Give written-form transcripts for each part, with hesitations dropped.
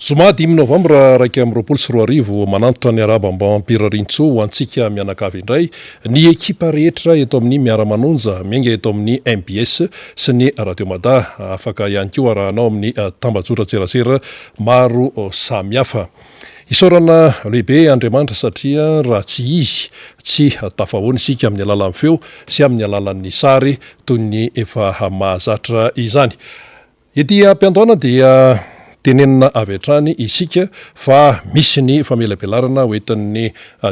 Zoma 5 Novambra 2024 manantitra ny arabamba ampirarintso ho antsika mianakavy indray ny ekipa rehetra eto amin'ny Miara Manonja miainga eto amin'ny MBS sy ny Radio Mada afaka ihany koa arahanao amin'ny tambajora tserasera maro samihafa. Isorana lehibe Andriamanitra satria raha tsy izy tsy tafahoana isika amin'ny alalan'ny feo sy amin'ny alalan'ny sary toy ny efa mahazatra izany. Ety ampiandoana dia tenenina avy hatrany isika fa misy ny famelabelarana hoentin'ny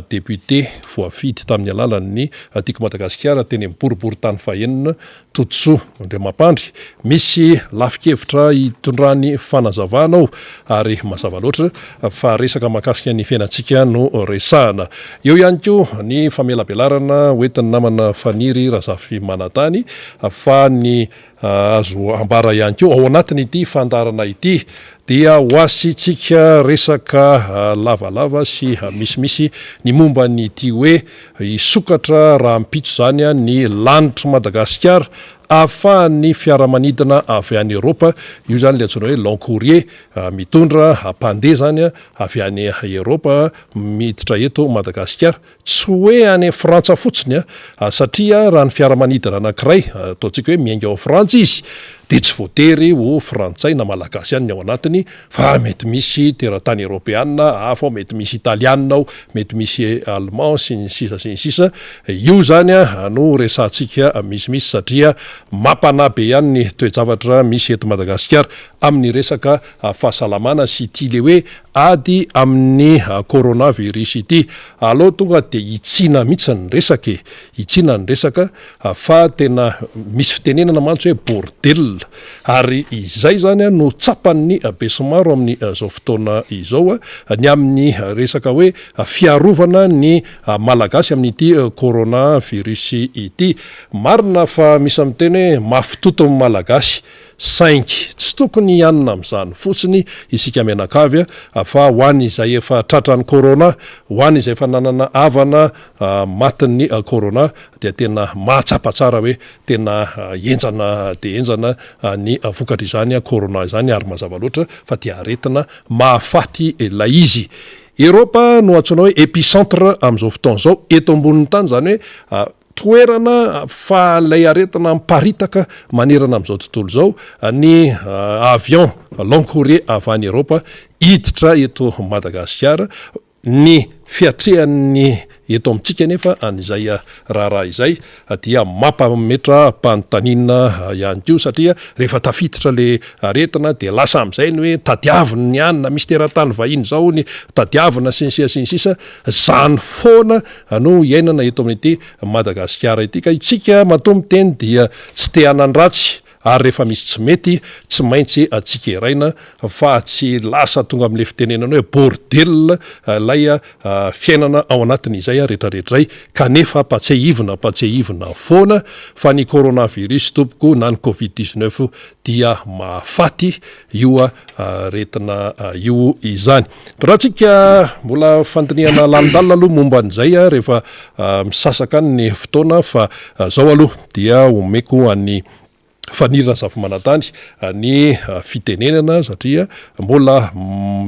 député voafidy tamin'ny alalan'ny tiako Madagasikara teny amin'ny boribory tany fahenina Totso Andriamampandry. Misy lafin-kevitra hitondrany fanazavana ary mazava loatra fa resaka mahakasika ny fiainantsika no resahana. Eo ihany koa ny famelabelarana hoentin'ny namana faniry Razafy Manatany fa ny azo ambara ihany koa ao anatin'ity fandarana ity dia hoasitsika resaka lavalava sy misimisy ny momba ny ity hoe isokatra raha mpitso zany ny lanitra Madagasikara ahafahan'ny fiaramanidina avy any Europa. Io zany le antsoina hoe long courrier mitondra mpandeha zany avy any Europa miditra eto Madagasikara, tsy hoe any Frantsa fotsiny satria raha ny fiaramanidina anankiray ataontsika hoe miainga ao Frantsa izy dia tsy voatery ho frantsay na malagasy ihany ny ao anatiny fa mety misy teratany Europeana hafa, mety misy italiana ao, mety misy allemand sy ny sisa. Io zany no resantsika misimisy satria mampanabe ihany ny toe-javatra misy eto Madagasikara amin'ny resaka fahasalamana sy ity le hoe ady amin'ny coronavirus ity. Aloha tonga dia hitsina mihitsy ny resaka hitsina ny resaka fa tena misy fitenenana mantsy hoe bordel ary izay zany no tsapan'ny besimaro amin'ny zao fotoana izao ny amin'ny resaka hoe fiarovana ny malagasy amin'ity coronavirus ity. Marina fa misy amin'ny teny hoe mafitoto amin'ny malagasy saingy tsy tokony ianina amin'izany fotsiny isika mianakavy fa ho any izay efa tratran'ny corona, ho any izay efa nanana havana matin'ny corona dia tena mahatsapatsara hoe tena enjana dia enjana ny vokatra izany corona izany ary mazava loatra fa dia aretina mahafaty ilay izy. Europa no antsoina hoe épicentre amin'izao fotoana izao eto ambonin'ny tany zany hoe toerana fa lay aretina miparitaka manerana amin'izao tontolo izao ny avion long courrier avy any Europa hiditra eto Madagasikara. Ny fiatrehan'ny eto amintsika nefa an'izay raharaha izay dia mampametra mpanontaniana ihany koa satria rehefa tafiditra le aretina dia lasa amin'izay ny hoe tadiavina ny anina misy teratany vahiny zao ny tadiavina sy ny sisa zany foana no iainana eto amin'ity Madagasikara ity. Ka itsika matomby teny dia tsy te hanan-dratsy ary rehefa misy tsy mety tsy maintsy atsika iraina fa tsy lasa tonga amin'le fitenenana hoe bordel lay fiainana ao anatin'izay rehetrarehetray kanefa patsehivina foana fa ny coronavirus tompoko na ny Covid-19 dia mahafaty io retina io izany. Raha tsika mbola fandiniana landalina aloha momba an'izay rehefa misasaka ny fotoana fa zao aloha dia omeko an'ny faniry Razafy Manatany ny fitenenana satria mbola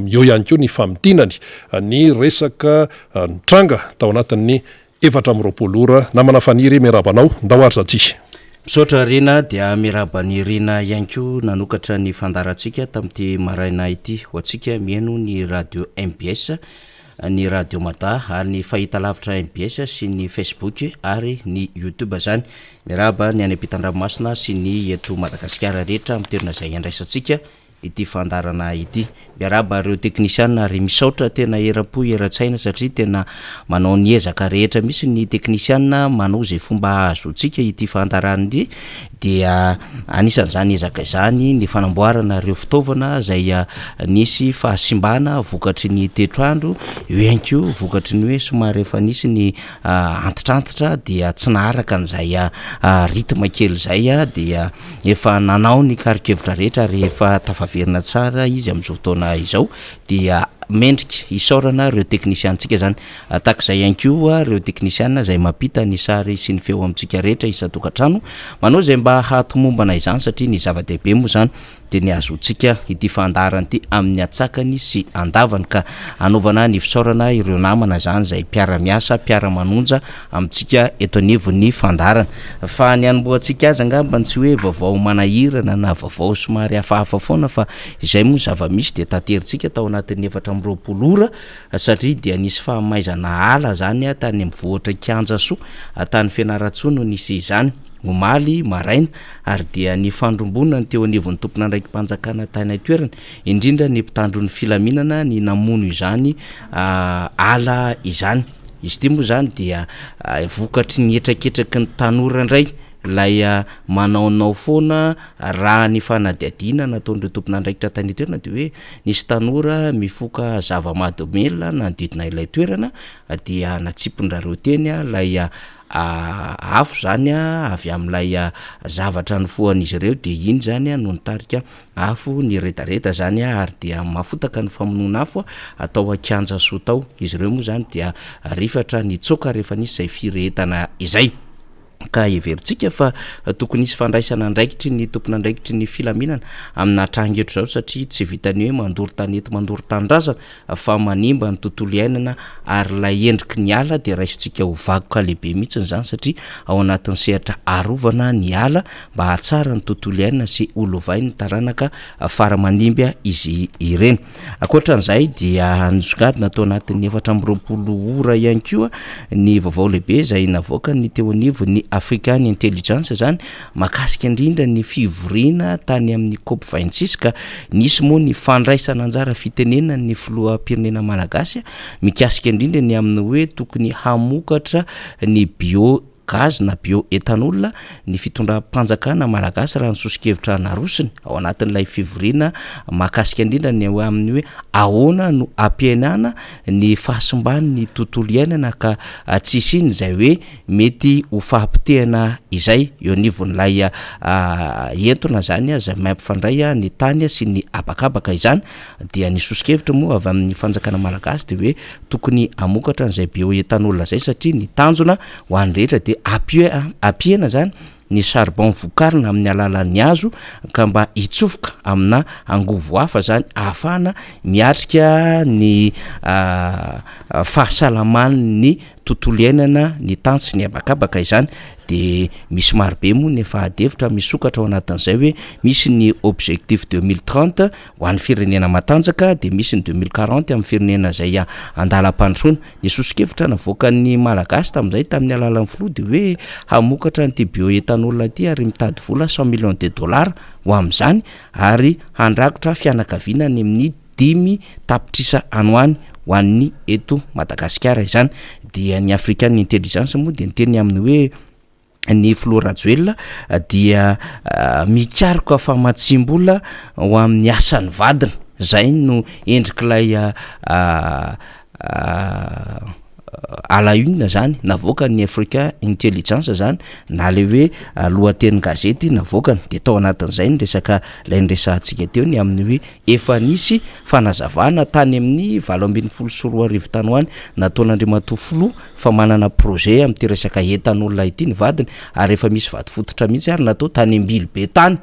eo ihany koa ny famitinany ny resaka nitranga tao anatin'ny 4 ora namana faniry miarabanao ndao ary zatsy misaotra rena dia mirabany rena ihany koa nanokatra ny fandarantsika tamin'ity maraina ity ho antsika mihaino ny radio MBS, ny Radio Mada ary ny fahita lavitra MBS sy ny Facebook ary ny YouTube zany. Miraba ny any ampitan-dranomasina sy ny eto Madagasikara rehetra amin'ny toerana izay andraisantsika ity fandarana ity. Miaraba reo teknisiana ary misaotra tena era-po era-tsaina satria tena manao ny ezaka rehetra misy ny teknisiana manao zay fomba azotsika ity fandarana ity dia anisan'izany ezaka izany ny fanamboarana reo fitaovana zay nisy fahasimbana vokatry ny tetroandro eo ihany koa vokatry ny hoe somary efa nisy ny antitrantitra dia tsy naharaka an'izay rythme kely zay dia efa nanao ny karikevitra rehetra ary efa tafaverina tsara izy amin'izao fotoana izao dia mendrika isaorana reo teknisiantsika zany takizay ihany koa reo teknisiana zay mampita ny sary sy ny feo amintsika rehetra isa-tokantrano manao zay mba hatomombana izany satria ny zava-dehibe moa zany de ny azotsika ity fandarany ty amin'ny atsakany sy andavany ka anaovana ny fisaorana ireo namana zany zay mpiara-miasa mpiara-manonja amintsika eto anivony fandarana fa ny anomboantsika azy angamba tsy hoe vaovao manahirana na vaovao somary hafahafa foana fa izay moa zava-misy de tateritsika tao anatin'ny 4 ora satria dia nisy fahamaizana ala zany a tany mivoatra Kianjasoa tany Fianarantsoa no nisy izany omaly maraina ary dia ny fandrombonana teo anivon'ny tompona ndraiky mpanjakana tany toerana indrindra ny mpitandron'ny filaminana ny namono izany ala izany izy ty moa zany dia vokatry ny etraketraky ny tanora ndray lay manaonao foana raha ny fanadiadiana nataon'ireo tompona ndraikitra tany toerana de hoe nisy tanora mifoka zava-mahadomela nanodidina ilay toerana dia natsipondrareo teny lay afo zany avy amin'ilay zavatra ny foan'izy ireo de iny zany no nitarika afo ny redareda zany ary dia mahafotaka ny famonoana afo atao Kianjasoa tao izy ireo moa zany dia rifatra ny tsoka rehefa nisy zay firehetana izay ka everitsika fa tokony isy fandraisana ndraikitry ny tompona ndraikitry ny filaminana amina trangetro zao satria tsy vitany hoe mandoro tanety mandoro tanindrazana fa manimba ny tontolo iainana ary lay endriky ny ala de raisitsika ho vagoka lehibe mihitsy zany satria ao anatin'ny sehatra arovana ny ala mba hatsara ny tontolo iainana sy olovainy taranaka faramanimby izy ireny akoatran'izay dia nisokadina tao anatin'ny 4 ora ihany koa ny vaovao lehibe zay navoaka ny teo anivo ny African Intelligence zany makasika indrindra ny fivoriana tany amin'ny COP26 ka nisy moa ny fandraisana anjara fitenenana ny filoham-pirenena malagasy mikasika indrindra ny amin'ny hoe tokony hamokatra ny gaz na bioéthanol ny fitondram-panjakana malagasy raha nysosikevitra narosiny ao anatin'ilay fivoriana makasika indrindra ny amin'ny hoe ahoana no ampiainana ny fahasimbany ny tontolo iainana ka tsisy iny zay hoe mety ho fahampitehana izay eo anivon'ilay entona zany zay mampifandray ny tany sy ny abakabaka izany dia ny sosikevitra moa avy amin'ny fanjakana malagasy de hoe tokony hamokatra n'izay bioéthanol zay satria ny tanjona ho an'ny rehetra de apiena zany ny charbon vokarina amin'ny alalan'ny hazo ka mba hitsofoka amina angovo hafa zany ahafahana miatrika ny fahasalaman'ny tontolo iainana ny tany sy ny abakabaka izany de misy marobe moa ny fahadevitra misokatra ao anatin'izay hoe misy ny objectif 2030 ho an'ny firenena matanjaka de misy ny 2040 amin'ny firenena zay andalam-pandrosoana ny sosikevitra navoakan'ny malagasy tamin'izay tamin'ny alalan'ny filoha de hoe hamokatra n'ity bioéthanol ty ary mitady vola 100 millions de dollars ho amin'izany ary handrakotra fianakaviana ny amin'ny 5 tapitrisa anoany ho an'ny eto Madagasikara izany dia ny African Intelligence moa de niteny amin'ny hoe ny Florajoel dia mikaroka famatsimbola ho amin'ny asany vadina zay no endrik'ilay alauna zany navoaka ny African Intelligence zany na le hoe lohateny gazety navoakany de tao anatin'izay ny resaka lay nresantsika teo ny amin'ny hoe efa nisy fanazavana tany amin'ny 7 tanoany nataon'Andriamatoa Filoha fa manana projet amin'ty resaka etanol ity ny vadiny ary efa misy vady fototra mihitsy ary natao tany ambily be tany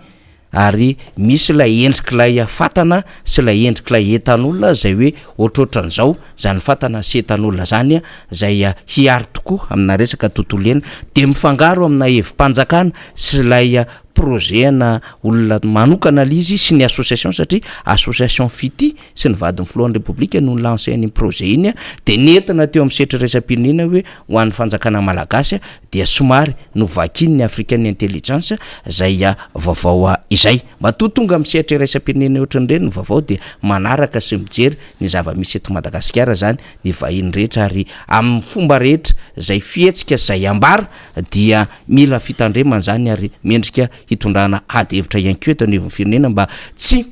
ary misy lay endrik'ilay fatana sy lay endrik'ilay etanol zay hoe ohatrohatran'izao zany fatana sy etanol zany zay hiary tokoa amina resaka tontolo iainana de mifangaro amina evim-panjakana sy lay projet na olona manokana lizy sy ny association satria association fity sy ny vadiny filohan'ny republika no lancé ny projet iny de nentina teo amin'ny setra resam-pirenena hoe ho an'ny fanjakana malagasy dia somary novakiny ny African Intelligence zay vaovao izay mba tonga amin'ny setra resam-pirenena ohatran'ireny ny vaovao de manaraka sy mijery ny zava-misy eto Madagasikara zany ny vahiny rehetra ary amin'ny fomba rehetra zay fihetsika zay ambara dia mila fitandremana zany ary mendrika hitondrana ady hevitra ihany koa eto anivon'ny firenena mba tsy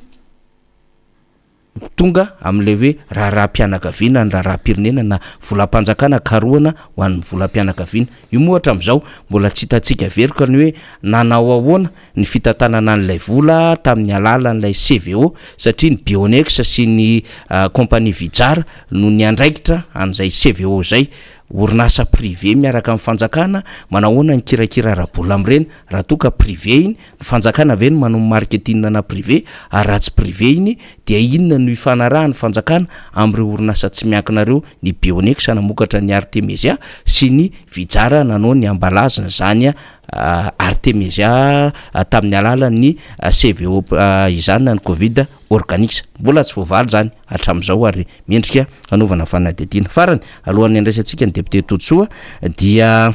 tonga amin'le hoe raha-pianakaviana ny raha-pirenena na volam-panjakana karoana ho an'ny volam-pianakaviana io moa hatram'izao mbola tsy hitatsika veroka ny hoe nanao ahoana ny fitantanana an'ilay vola tamin'ny alalan'ilay CVO satria ny Bionex sy ny compagnie Vitsara no ny andraikitra an'izay CVO zay orinasa privé miaraka amin'ny fanjakana manahoana ny kirakira arabola am'ireny raha toka privé iny fanjakana ve ny manao marketing na privé ary raha tsy privé iny dia inona no ifanarahany fanjakana am'ireo orinasa tsy miankinareo ny Bionex namokatra ny Artemisia sy ny Vijara nanao ny ambalazina zany Artemisia tamin'ny alalan'ny CVO izany ny Covid organique mbola tsy voavaly zany hatramin'izao ary mendrika anaovana fanadidina farany alohan'ny andraisantsika ny député Totsoa dia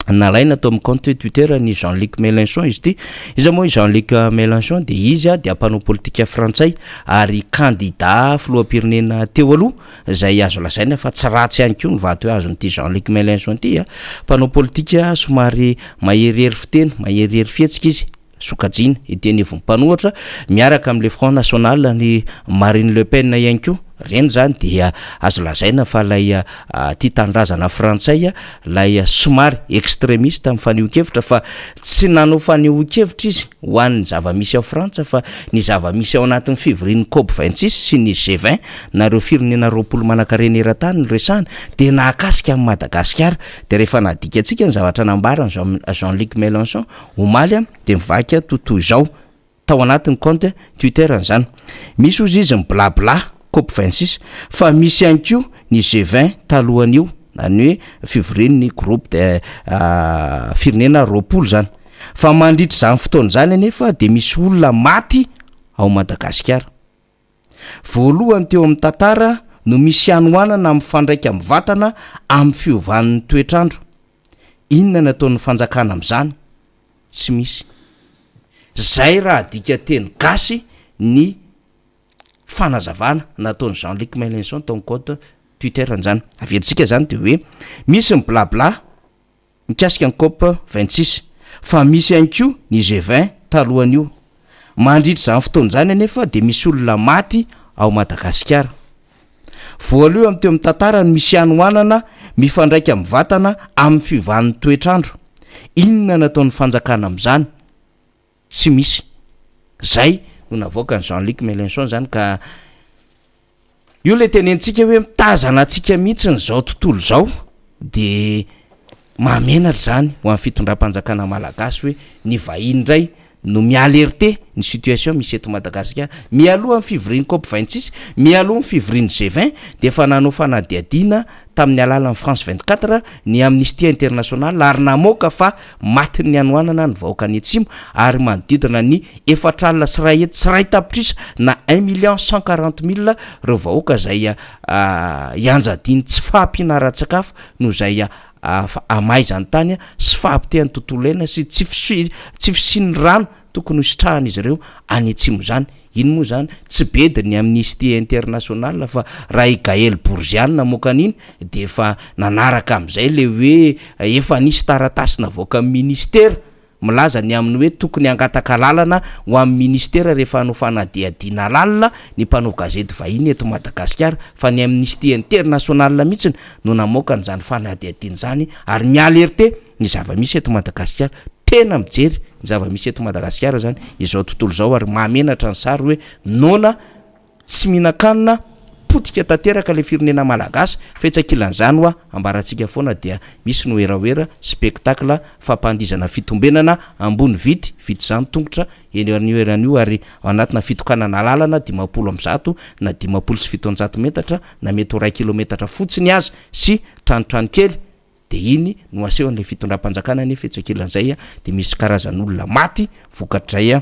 nalaina tao amin'ny compte Twitter ny Jean-Luc Mélenchon izy ity izy moa Jean-Luc Mélenchon dia izy dia mpanao politika frantsay ary candidat filoham-pirenena teo aloha izay azo lazaina fa tsy ratsy ihany koa ny vato hoe azon'ity Jean-Luc Mélenchon ity mpanao politika somary maherihery fiteny maherihery fihetsika izy sokajina iteny evom-panohatra miaraka amin'le Front National ny Marine Le Pen ihany koa reny zany dia azo lazaina fa lay tia tanindrazana frantsay lay somary extrémiste amin'ny fanehoan-kevitra fa tsy nanao fanehoan-kevitra izy ho an'ny zava-misy ao Frantsa fa ny zava-misy ao anatin'ny fivorian'ny COP26 sy ny G20 nareo firenena 20 manankarena eran-tany no resahana dia nahakasika amin'ny Madagasikara dia rehefa nadika antsika ny zavatra nambarany Jean-Luc Mélenchon omaly dia mivaky totoy izao tao anatin'ny compte Twitter zany misy ozy izy miblabla COP26 fa misy ihany koa ny G20 talohan'io zany hoe fivorian'ny groupe de firenena 20 zany fa mandritra zany fotoana zany anefa dia misy olona maty ao Madagasikara voalohany teo amin'ny tantara no misy hanoanana amin'ny fandraika amin'ny vatana amin'ny fiovan'ny toetrandro inona nataon'ny fanjakana amin'izany tsy misy zay raha dika teny gasy ny fanazavana nataon'ny Jean-Luc Mélenchon tao amin'ny compte Twitter zany averitsika zany dia hoe misy ny blabla mikasika ny COP26 fa misy ihany koa ny G20 talohan'io mandritra zany fotoana zany anefa dia misy olona maty ao Madagasikara voalohany amin'ny teo amin'ny tantara ny misy hanoanana mifandraika amin'ny vatana amin'ny fiovan'ny toetrandro inona nataon'ny fanjakana amin'izany tsy misy zay no navoaka ny Jean-Luc Mélenchon zany ka io le tenentsika hoe mitazana antsika mihitsy n'izao tontolo izao dia mahamenatra zany ho amin'ny fitondram-panjakana malagasy hoe ny vahiny indray no mialerte ny situation misy eto Madagasikara mialoha amin'ny fivorian'ny COP26 mialoha amin'ny fivorian'ny G20 dia efa nanao fanadihadiana tamin'ny alalan'ny France 24 ny Amnesty International ary namoaka fa maty ny hanoanana ny vahoaka ny atsimo ary manodidina ny 4 sy ray hetsy sy ray tapitrisa na 1,140,000 reo vahoaka izay ianjadiny tsy fahampianaran-tsakafo no izay amay zany tany sy fahampitehan'ny tontolo iaina sy tsy fisiany rano tokony hositrahana izy ireo any atsimo zany iny moa zany tsy bedy ny Amnesty International fa raha i Gaël Bourgiane namoaka an'iny dia efa nanaraka amin'izay le hoe efa nisy taratasy navoaka amin'ny ministera milaza ny amin'ny hoe tokony hangataka lalana ho amin'ny ministera rehefa hanao fanadihadiana lalina ny mpanao gazety vahiny eto Madagasikara fa ny Amnesty International mihitsy no namoaka n'izany fanadihadiana zany ary mialerte ny zava-misy eto Madagasikara tena mijery ny zava-misy eto Madagasikara zany izao tontolo izao ary mahamenatra ny sary hoe nona tsy mihinan-kanina potika tanteraka le firenena malagasy fetsakilan'izany hoa ambarantsika foana dia misy no eraoera spectacle fampandizana fitombenana ambony vity zany tongotra enioeran'io ary anatina fitokanana lalana 500 na 570 metatra na mety 1 kilometatra fotsiny azy sy tranotrano kely dia iny no asehon'le fitondram-panjakana ny fetsakilan'izay dia misy karazan'olona maty vokatr'izay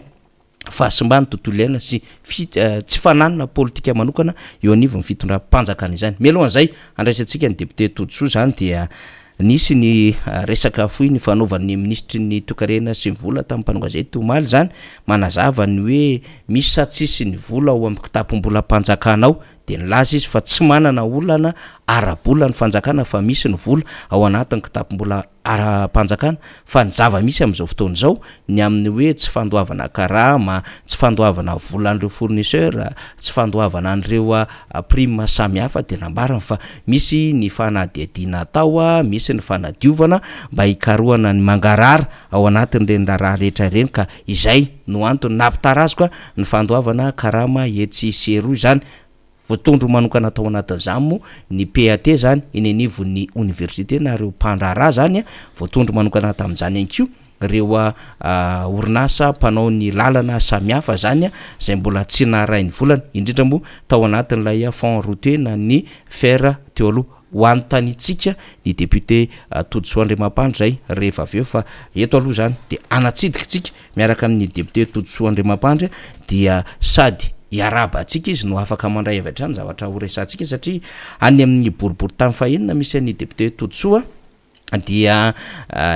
fahasimbany tontolo iaina sy tsy fananana politika manokana eo anivon'ny fitondram-panjakana izany mialohan'izay andraisantsika ny député Totsoa zany dia nisy ny resaka foy ny fanaovan'ny ministry ny tokarena sy ny vola tamin'ny mpanao gazety omaly zany manazava ny hoe misy sa tsisy ny vola ao amin'ny kitapom-bola mpanjakana ao dia nilaza izy fa tsy manana olana ara-bola ny fanjakana fa misy ny vola ao anatin'ny kitapom-bola ara-panjakana fa ny zava-misy amin'izao fotoana izao ny amin'ny hoe tsy fandoavana karama tsy fandoavana vola an'ireo fournisseur tsy fandoavana an'ireo prime samihafa dia nambarana fa misy ny fanadihadiana atao misy ny fanadiovana mba hikarohana ny mangarara ao anatin'ireny raha rehetra ireny ka izay no antony nampitarazika ny fandoavana karama etsy seroa zany voatondro manokana tao anatin'izany moa ny PAT zany eny anivon'ny université na reo mpandrara zany a voatondro manokana tamin'izany ihany ko reo orinasa mpanao ny lalana samihafa zany a zay mbola tsy narainy volana indrindra moa tao anatin'ilay fond routier na ny fer teo aloha ho anontanytsika ny député Tojosoa Andriamampandry zay rehefa aveo fa eto aloha zany de anatsidikitsika miaraka amin'ny député Tojosoa Andriamampandry dia sady iaraba atsika izy no afaka mandray avy hatrany zavatra ho resantsika satria any amin'ny boribory tamin'ny fahenina misy an'ny député Tojosoa dia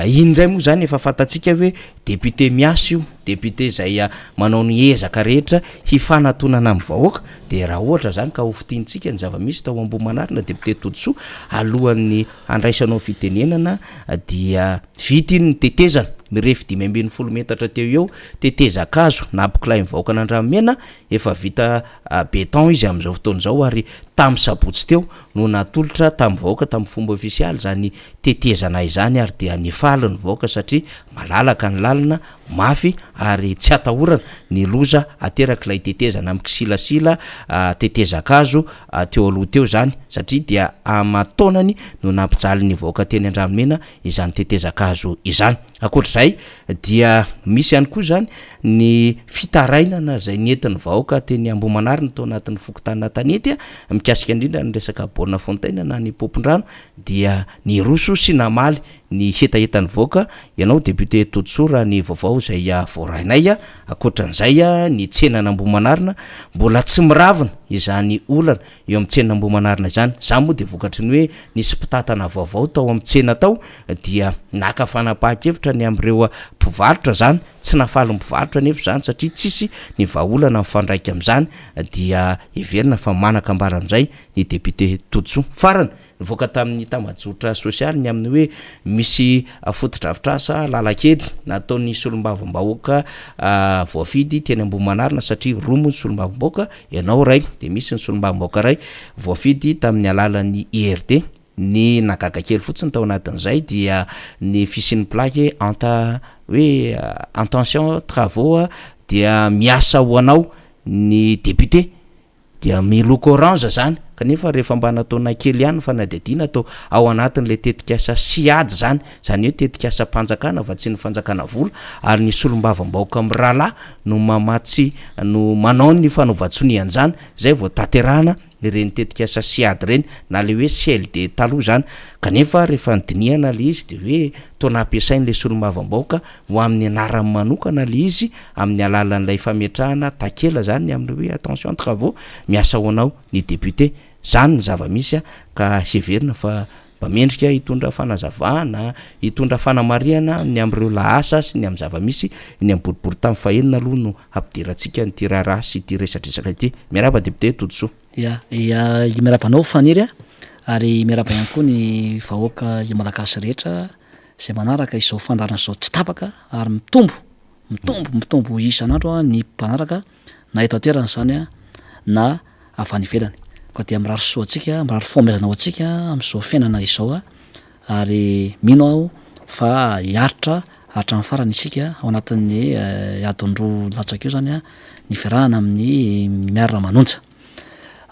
indray moa zany efa fantatsika hoe député miasa io député zay manao ny ezaka rehetra hifanantonana amin'ny vahoaka de raha ohatra zany ka hofitintsika ny zava-misy tao Ambohimanarina député Tojosoa alohan'ny andraisanao fitenenana dia vity ny tetezana mirefy 520 metatra teo eo tetezakazo na ampikilay mivahoaka an'Andramamena efa vita béton izy amin'izao fotoana zao ary tamin'ny sabotsy teo no natolotra tamin'ny vahoaka tamin'ny fomba ofisialy zany tetezana izany ary dia nifaly ny vahoaka satria malalaka ny lalana mafy ary tsy atahorana ny loza aterak'ilay tetezana amin'ny kisilasila tetezakazo teo aloha teo zany satria dia amataonany no nampijaly ny vahoaka teny Andramamena izany tetezakazo izany. Akoatr'izay dia misy ihany koa zany ny fitarainana zay nentin'ny vahoaka teny Ambohimanarina tao anatin'ny fokontany tanety mikasika indrindra ny resaka baolina fontaine na ny popon-drano dia ny roso sy namaly ny hetahetan'ny vahoaka ianao député Tojosoa raha ny vaovao zay voarainay akoatran'izay ny tsenana Ambohimanarina mbola tsy miravina izany olana eo amin'ny tsena Ambohimanarina izany zany moa de vokatry ny hoe nisy mpitatana vaovao tao amin'ny tsena tao dia naka fanapahan-kevitra ny am'ireo mpivarotra zany tsy nafaly mpivarotra nefa zany satria tsisy ny vahaolana mifandraika amin'izany dia heverina fa manakambara amin'izay ny député Tojosoa farany nivoaka tamin'ny tambajotra sosialy ny amin'ny hoe misy fotodrafitrasa lalakely nataon'ny solombavambahoaka voafidy teny Ambohimanarina satria roa moa ny solombavambahoaka ianao ray de misy ny solombavambahoaka ray voafidy tamin'ny alalan'ny IRD ny nagaga kely fotsiny tao anatin'izay dia ny fisian'ny plaque hoe intention travaux dia miasa ho anao ny député dia miloko orange zany kanefa rehefa mba nataona kely ihany fanadidina atao ao anatin'le tetikasa siady zany hoe tetikasa mpanjakana va tsy ny fanjakana vola ary ny solombavambahoaka amin'ny rahalahy no mamatsy no manao ny fanaovatsoniany zany zay vao taterahana ireny tetikasa siady reny na le hoe CLD taloha zany kanefa rehefa nydinihana le izy de hoe tona ampiasain'le solombavambahoaka ho amin'ny anarany manokana le izy amin'ny alalan'ilay fametrahana takela zany amin'ny hoe attention travaux miasa ho anao ny député zany ny zava-misy ka heverina fa mba mendrika hitondra fanazavana hitondra fanamariana ny am'ireo lahasa sy ny amin'ny zava-misy ny amin'ny boribory tamin'ny fahenina aloha no ampidirantsika ny ty raharaha sy ty resadresaka ity. Miaraba député Tojosoa. Miaraba anao faniry ary miaraba ihany koa ny vahoaka malagasy rehetra zay manaraka izao fandarana zao tsy tapaka ary mitombo isan'andro ny mpanaraka na eto an-toerana zany na avy any ivelany ka dia mirary soa atsika mirary fomezana ao atsika amin'izao fiainana izao ary mino aho fa hiaritra hatramin'ny farany isika ao anatin'ny adiny-roa latsaka eo zany ny fiarahana amin'ny Miara Manonja.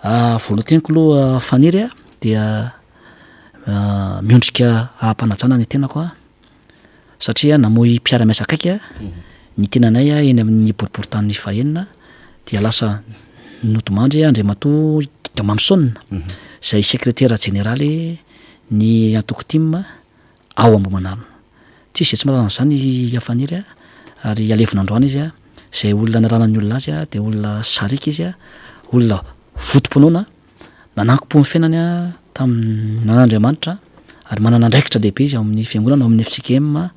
Voalohany teniko aloha faniry dia miondrika ampanajana ny tenako satria namoy mpiara-miasa akaiky ny tenanay eny amin'ny boribory-tany fahenina dia lasa notomandry Andriamatoa Mamsonina zay secrétaire généraly ny antoko tim ao Ambohimanarina tsisy tsy marana zany afaniry ary alevina androany izy zay olona naranany olona azy de olona sarika izy olona votom-ponoana nanankom-po ny fiainany tamin'Andriamanitra ary manana andraikitra lehibe izy ao amin'ny fiangonana ao amin'ny FCKM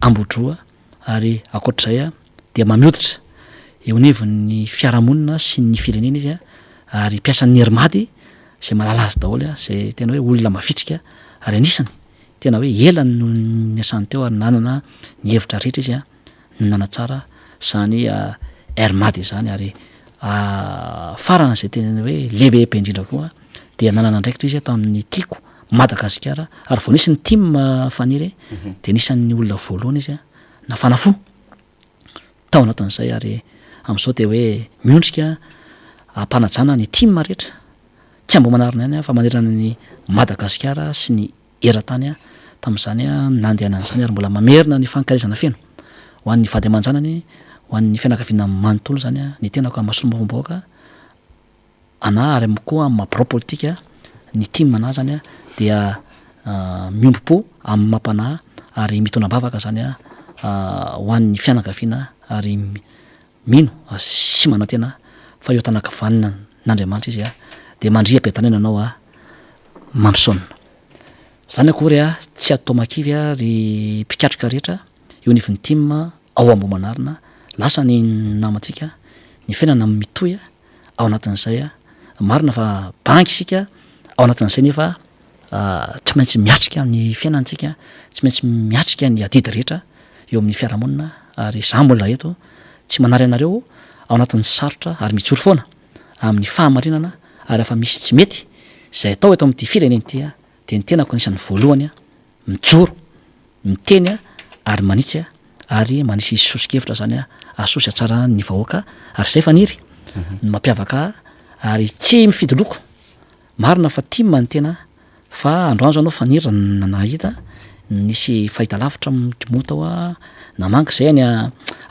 Ambodroa ary akoatr'izay dia mamioditra eo anivon'ny fiarahamonina sy ny firenena izy ary mpiasan'ny hermady zay malala azy daholo zay tena hoe olona mavitrika ary anisany tena hoe elany no ny asany teo ary nanana ny hevitra rehetra izy nana tsara zany hermady zany ary farana zay tena hoe lehibe be indrindra koa dia nanana andraikitra izy tamin'ny tiko Madagasikara ary vao nisy ny team faniry dia nisan'ny olona voalohany izy nafanafo tao anatin'izay ary amin'izao dia hoe miondrika ampanajana ny team rehetra tsy ambo manarina ihany fa manerana ny Madagasikara sy ny eran-tany tamin'izany nandehanana zany ary mbola mamerina ny fankarizana feno ho an'ny vady aman-janany ho an'ny fianakaviana manontolo zany ny tenako amasolombavam-baoaka ana ary koa mampirao politika ny timana zany dia miombo-po amin'ny mampanahy ary mitondra bavaka zany ho an'ny fianakaviana ary mino sy manantena fa eo tanakavanina n'Andriamanitra izy de mandria-piatanena anao mampisaonina zany akory tsy atao makivy ry mpikatroka rehetra eo nivon'ny tim ao ambo manarina lasa ny namantsika ny fiainana mitoy ao anatin'izay marina fa banky isika ao anatin'izay nefa tsy maintsy miatrika ny fiainantsika tsy maintsy miatrika ny adidy rehetra eo amin'ny fiarahamonina ary za mbola eto tsy manary anareo ao anatin'ny sarotra ary mitsoro foana amin'ny fahamarinana ary efa misy tsy mety zay atao eto amin'ity fireneny ty de ny tenako anisan'ny voalohany mijoro miteny ary manitsy ary manisy sosikevitra zany asosy tsara ny vahoaka ary zay faniry ny mampiavaka ary tsy mifidy loko marina fa tia manontena fa androandro anao faniry nahita nisy fahita lavitra mitimoto namanga zay any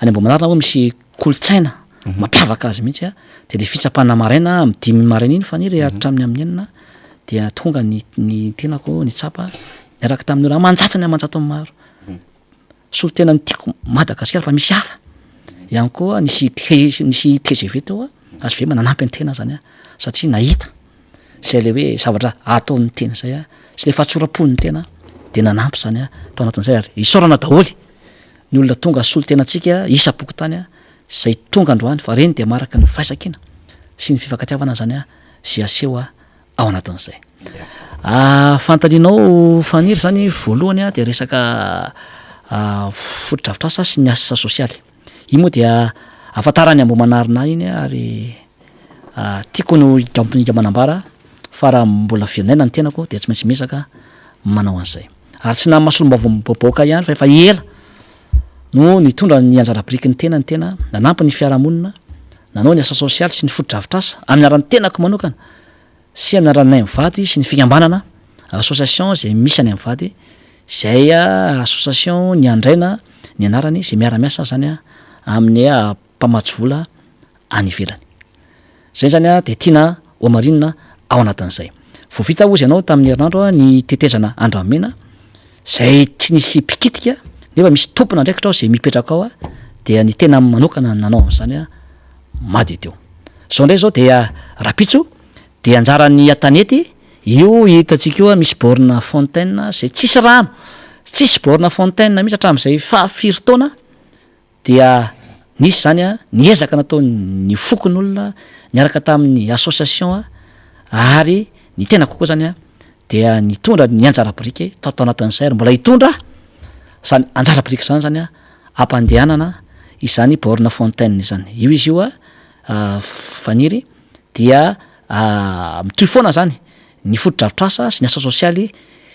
ambo manarina hoe misy kolotsaina mampiavaka azy mihitsy de le fitsapana maraina amin'ny 10 maraina iny faniry hatramin'ny amin'ny enina dia tonga ny tenako ny tsapa niaraka tamin'ny raha manjatsany amanjato maro solo tena ny tiako Madagasikara fa misy hafa ihany koa nisy TGV teo azo ve mananampy ny tena zany satria nahita zay le hoe zavatra ataon'ny tena zay sy le fahatsorapony tena de nanampy zany tao anatin'izay ary isorana daholy ny olona tonga solo tena antsika isa-poko tany zay tonga androany fa reny de maraka ny faisakina sy ny fifankatiavana zany sy aseho ao anatin'izay fantaninao faniry zany voalohany de resaka fotodrafitrasa sy ny asa sosialy iny moa dia afatarany ambo manarina iny ary tiako ny manambara fa raha mbola fianana ny tenako de tsy maintsy mesaka manao an'izay ary tsy na masolombavam-baoaka ihany fa efa ela no nitondra ny anjara-biriky ny tena nanampy ny fiarahamonina nanao ny asa sosialy sy ny fotodrafitrasa amin'ny aran'ny tenako manokana sy amin'ny aran'ay mivady sy ny fikambanana association zay misy any mivady zay association ny andraina ny anarany zay miara-miasa zany amin'ny mpamatsy vola any ivelany zay zany de tiana omarinina ao anatin'izay vovita ozy ianao tamin'ny herinandro ny tetezana andramena zay tsy nisy pikitika nefa misy tompona ndraikitra ao zay mipetraka ao dia ny tena manokana nanao zany mady teo zao ndray zao dia rapitso de anjaran'ny atanety io hitantsika io misy borne fontaine zay tsisy rano tsisy borne fontaine mihitsy hatramin'izay fahafiry taona dia nisy zany niezaka natao ny fokon'olona niaraka tamin'ny association ary ny tena kokoa zany dia nitondra ny anjara-biriky tao anatin'izay ary mbola hitondra zany anjara-biriky zany ampandehanana izany borne fontaine zany io izy io faniry dia mitoy foana zany ny fotodrafitrasa sy ny asa sosialy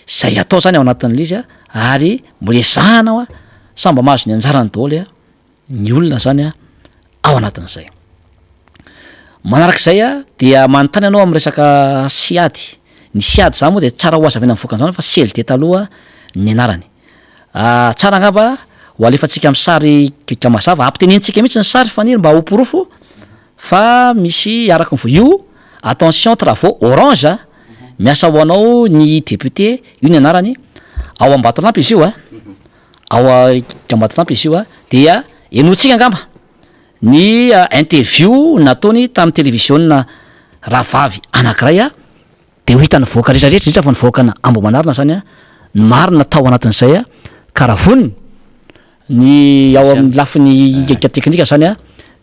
zay atao zany ao anatin'le izy ary mbola ezahana samba mahazo ny anjarany daholy ny olona zany ao anatin'izay manarak'izay dia manontany anao amin'ny resaka siady ny siady zany moa de tsara ho azavena mivoakan'izany fa CLD taloha ny anarany tsara angamba ho alefatsika amin'ny sary mazava ampitenentsika mihitsy ny sary faniry mba hopirofo fa misy araka ny io attention travaux orange miasa ho anao ny député io ny anarany ao Ambatolampy izy io ao Ambatolampy izy io dia enotsika angamba ny interview nataony tamin'ny télévision rahavavy anankiray de ho hitany voaka rehetrarehetra fa ny voakana ambo manarina zany ny marina tao anatin'izay karavoniny ny ao amin'ny lafiny teknika zany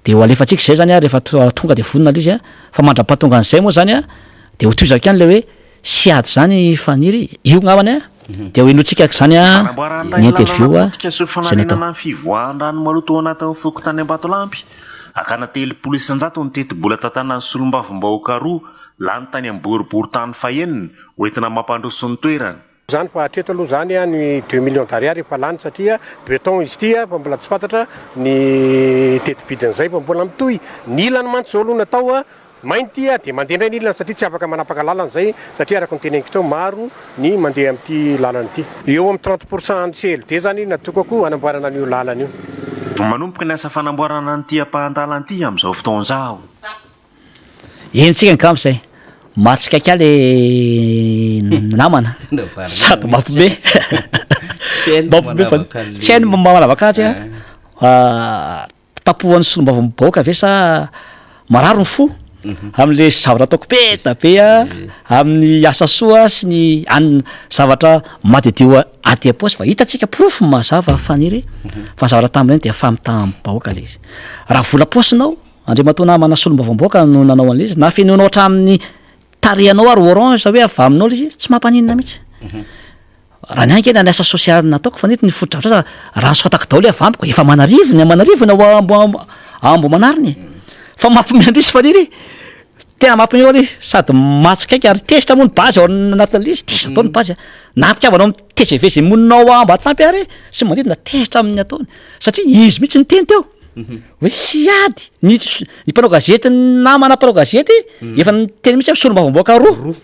de ho alefatsika zay zany rehefa tonga de vonona le izy fa mandrapatonga an'izay moa zany de ho toizaka ihany le hoe siady zany faniry io ngavany de ho enotsika zany ny interview zay natao fivoahan-drano maloto ao anatin'ny fokotany Ambatolampy akana 300 ny teti-bola tantanan'ny solombavombahoaka roa lany tany amboribory-tany fahenina hoentina mampandroso ny toerana zany fa hatreto aloha zany ny 2 millions d'ariary efa lany satria beton izy ty fa mbola tsy fantatra ny tetibidin'izay fa mbola mitoy ny ilany mantsy zao aloha natao mainty a dia mandeha indray ny ilana satria tsy afaka manapaka lalana zay satria araka nyteneniko teo maro ny mandeha amin'ity lalana ity eo amin'ny 30% CLD zany natokako anamboarana an'io lalana io manomboka ny asa fanamboarana nyity ampahandala an'ity amin'izao fotoan'izao entsika ny kamizay matsikaiky le namana sady mampibe mampibe fa tsy hainy malavaka azy tapohan'ny solombavambahoaka ave sa mararo ny fo amin'le zavatra ataoko peta be a amin'ny asa soa sy ny zavatra madedeo aty aposy fa hitatsika profo mazava faniry fa zavatra tamin'ireny dia famitahambahoaka le izy raha vola posinao andre matona mana solombavambahoaka no nanao an'le izy na fenonao hatramin'ny tarianao ary orange hoe avaminao le izy tsy mampanina mihitsy raha ny ankena ny asa sosialy nataoko fa nety ny fotodrafitra raha sotako daholo avamiko efa manarivona ambo manariny fa mampimeandrisy faniry tena mampineo le sady matsikaiky ary tezitra moa ny bazy ao anatin'le izy tezitra atao ny bazy na ampiavanao amin'ny TGV zay moninao amba atlampy ary sy manodidina tezitra amin'ny ataony satria izy mihitsy ny teny teo hoe sy ady ny mpanao gazety namana mpanao gazety efa ny teny mihitsy solombavamboaka roa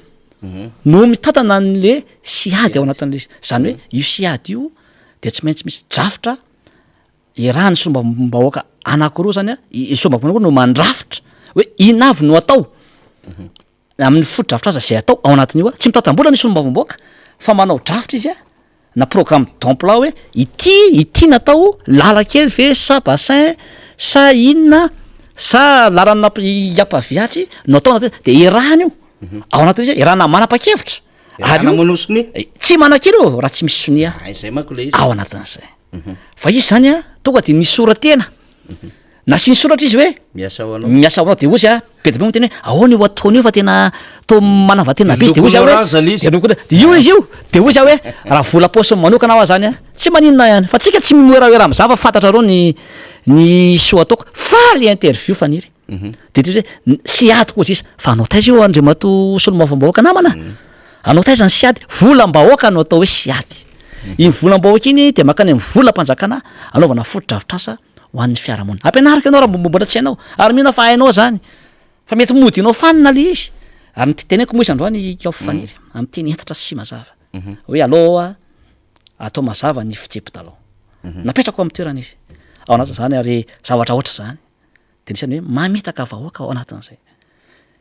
no mitatana n'le sy ady ao anatin'le zany hoe io sy ady io de tsy maintsy misy drafitra irahan'ny solombavambahoaka anankiroa zany a solombavambahoaka no mandrafitra hoe inavy no atao amin'ny fotodrafitra aza zay atao ao anatin'io tsy mitatam-bola ny solombavambahoaka fa manao drafitra izy a na programme d'emploi hoe ity natao lalakely ve sa bassin sa inona sa lalana iapaviatry no atao anaty de irahany io ao anatin'izy irahana manapa-kevitra ary monosony tsy manan-kery io raha tsy misy sonia zay manko le izy ao anatin'izay fa izy zany a tonga de nisoratena na sy nisoratra izy hoe miasa hoanao miasa hoanao de ozy a be dia be miteny hoe ahoana io ataony io fa tena to manavatena be izy de ozy a hoe de io izy io de ozy a hoe raha vola posy manokana aho zany a tsy maninona ihany fa tsika tsy mimoeraoera am'za fa fantatra reo ny soa ataoko fa le interview faniry de ty hoe sy ady koa zisa fa anao taiza io andre mato solombavambahoaka namana anao taiza ny sy ady volam-bahoaka no atao hoe sy ady iny volam-bahoaka iny de makany amin'ny volam-panjakana anaovana fotodrafitrasa ho an'ny fiarahamonina ampianarika anao raha mbola tsy hainao ary mihina fa hainao zany fa mety mody anao fanina le izy ary nyteneniko moa izy androany ao faniry am'teny entatra sy mazava hoe aloha atao mazava ny fijepy-talao napetrako amin'ny toerana izy ao anatin' zany ary zavatra oatra zany de nisany hoe mamitaka vahoaka ao anatin'izay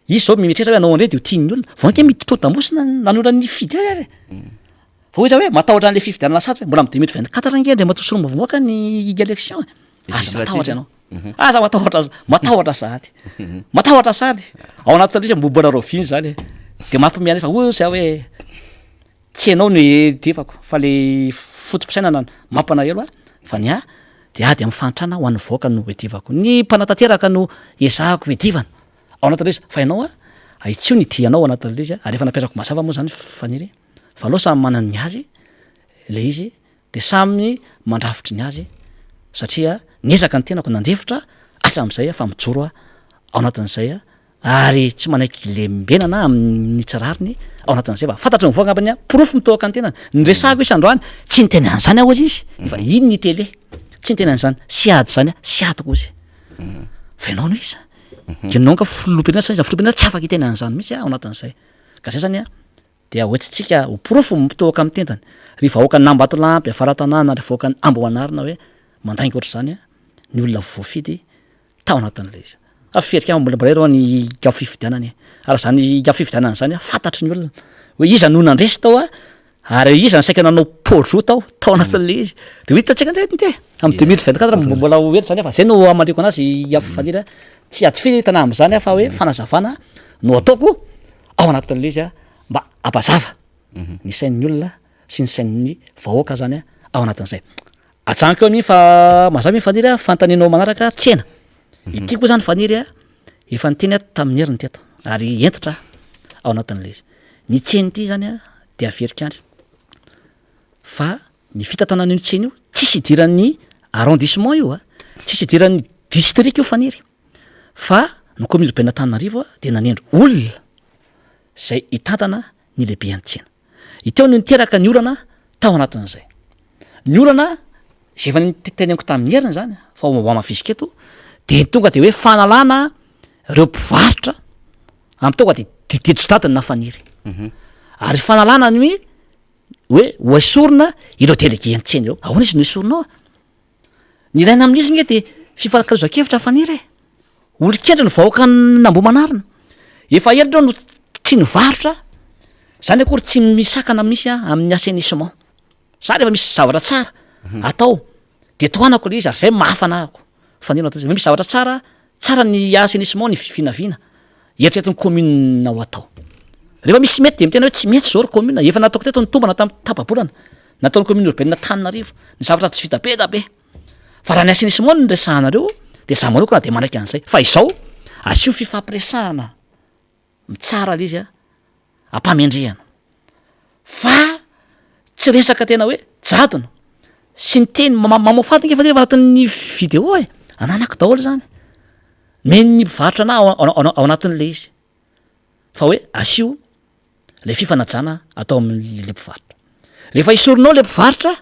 izy zao mimetrehtra hoe anao andre de ho tian'ny olona voanke mitotambosina nanora ny fidy ary fa hoy za hoe matahotra an'le fifidianana sady hoe mbola mi 2024 nge matoa solombavambahoaka ny élection aza matahotra ianao aza matahotra sady ao anatin'le izy mbola roviny zany de mampimiana fa o za hoe tsy hainao ny tefako fa le fotom-pisainana mampanahelo fa ny de ady amin'ny fantrana ho an'ny voaka no edivako ny mpanatanteraka no ezahako edivana ao anatin'le izy fa ianao aitsio ny dianao anatin'le izy ary efa napetrako mazava moa zany faniry fa aloha samy manany ny azy le izy de samy mandrafitry ny azy satria niezaka ny tenako nandefitra atram'izay fa mijoro ao anatin'izay ary tsy manaiky lembenana amin'ny tsirariny ao anatin'izay fa fantatry ny voaka ambany profo mitoaka ny tenany ny resako isandroany tsy niteny an'izany ao izy izy fa iny ny tele tsy niteny an'izany sy ady zany sy adiko izy fa ianao no izy ianao ka filompirenena sa izy filompirenena tsy afaka hiteny an'izany mihitsy ao anatin'izay ka zay zany de hoetsintsika ho profo mitoaka amin'ny tentany ry vahoaka nambatolampy afaratanàna ry vahoaka amboanarina hoe mandainga oatra zany ny olona voafidy tao anatin'le izy aferika mbolambola reo ny gao fifidianany ary zany gao fifidianana zany fantatry ny olona hoe iza no nandresy tao ary iza ny saika nanao pôdro tao anatin'le izy de hitantsika ndrety amin'ny 2024 mbola hoetra zany fa zay no amandriko anazy afaniry tsy ady fitana am'zany fa hoe fanazavana no ataoko ao anatin'le izy mba apazava ny sain'ny olona sy ny sain'ny vahoaka zany ao anatin'izay atsaniko eo amin'iny fa mazava iny faniry fantaninao manaraka tsena ity koa zany faniry efa niteny tamin'ny heriny teto ary entitra ao anatin'le izy ny tseny ity zany de averikandry fa ny fitantanana io tseny io tsisy idiran'ny arrondissement io tsisy idiran'ny district io faniry fa no commune urbaine Antananarivo de nanendro olona zay hitantana ny lehibe an-tsena iteo no niteraka ny olana tao anatin'izay ny olana zay efa teneniko tamin'ny heriny zany fa ho amafisika eto de tonga de hoe fanalana reo mpivarotra am'tonga de dididitratiny na faniry ary fanalana ny hoe oesorona ireo délégué an-tsena ireo ahoana izy no esorinao ny ilaina amin'izy nge de fifankalozan-kevitra faniry olo-kendra ny vahoaka nambomanarina efa ela reo no tsy nivarotra zany akory tsy misakana misy amin'ny assainissement zany efa misy zavatra tsara atao de toanako le izy ary zay mahafanahako fanirona fa misy zavatra tsara ny assainissement ny vinavina eritreretiny commune ho atao rehefa misy mety de mitena hoe tsy mety zao ry commune efa nataoko teto ny tombana tamin'ny tapabolana nataon'ny commune urbaine Tananarivo ny zavatra tsy vita be da be fa raha ny assainissement ny resahanareo de za manokana de manaiky an'izay fa izao asio fifampiresahana mitsara le izy ampamendrehana fa tsy resaka tena hoe jadona sy ny teny mamoafaty ngefa efa anatin'ny vidéo ananako daholo zany meny ny mpivarotra na ao anatin'le izy fa hoe asio le fifanajana atao amin'le mpivarotra rehefa isorinao le mpivarotra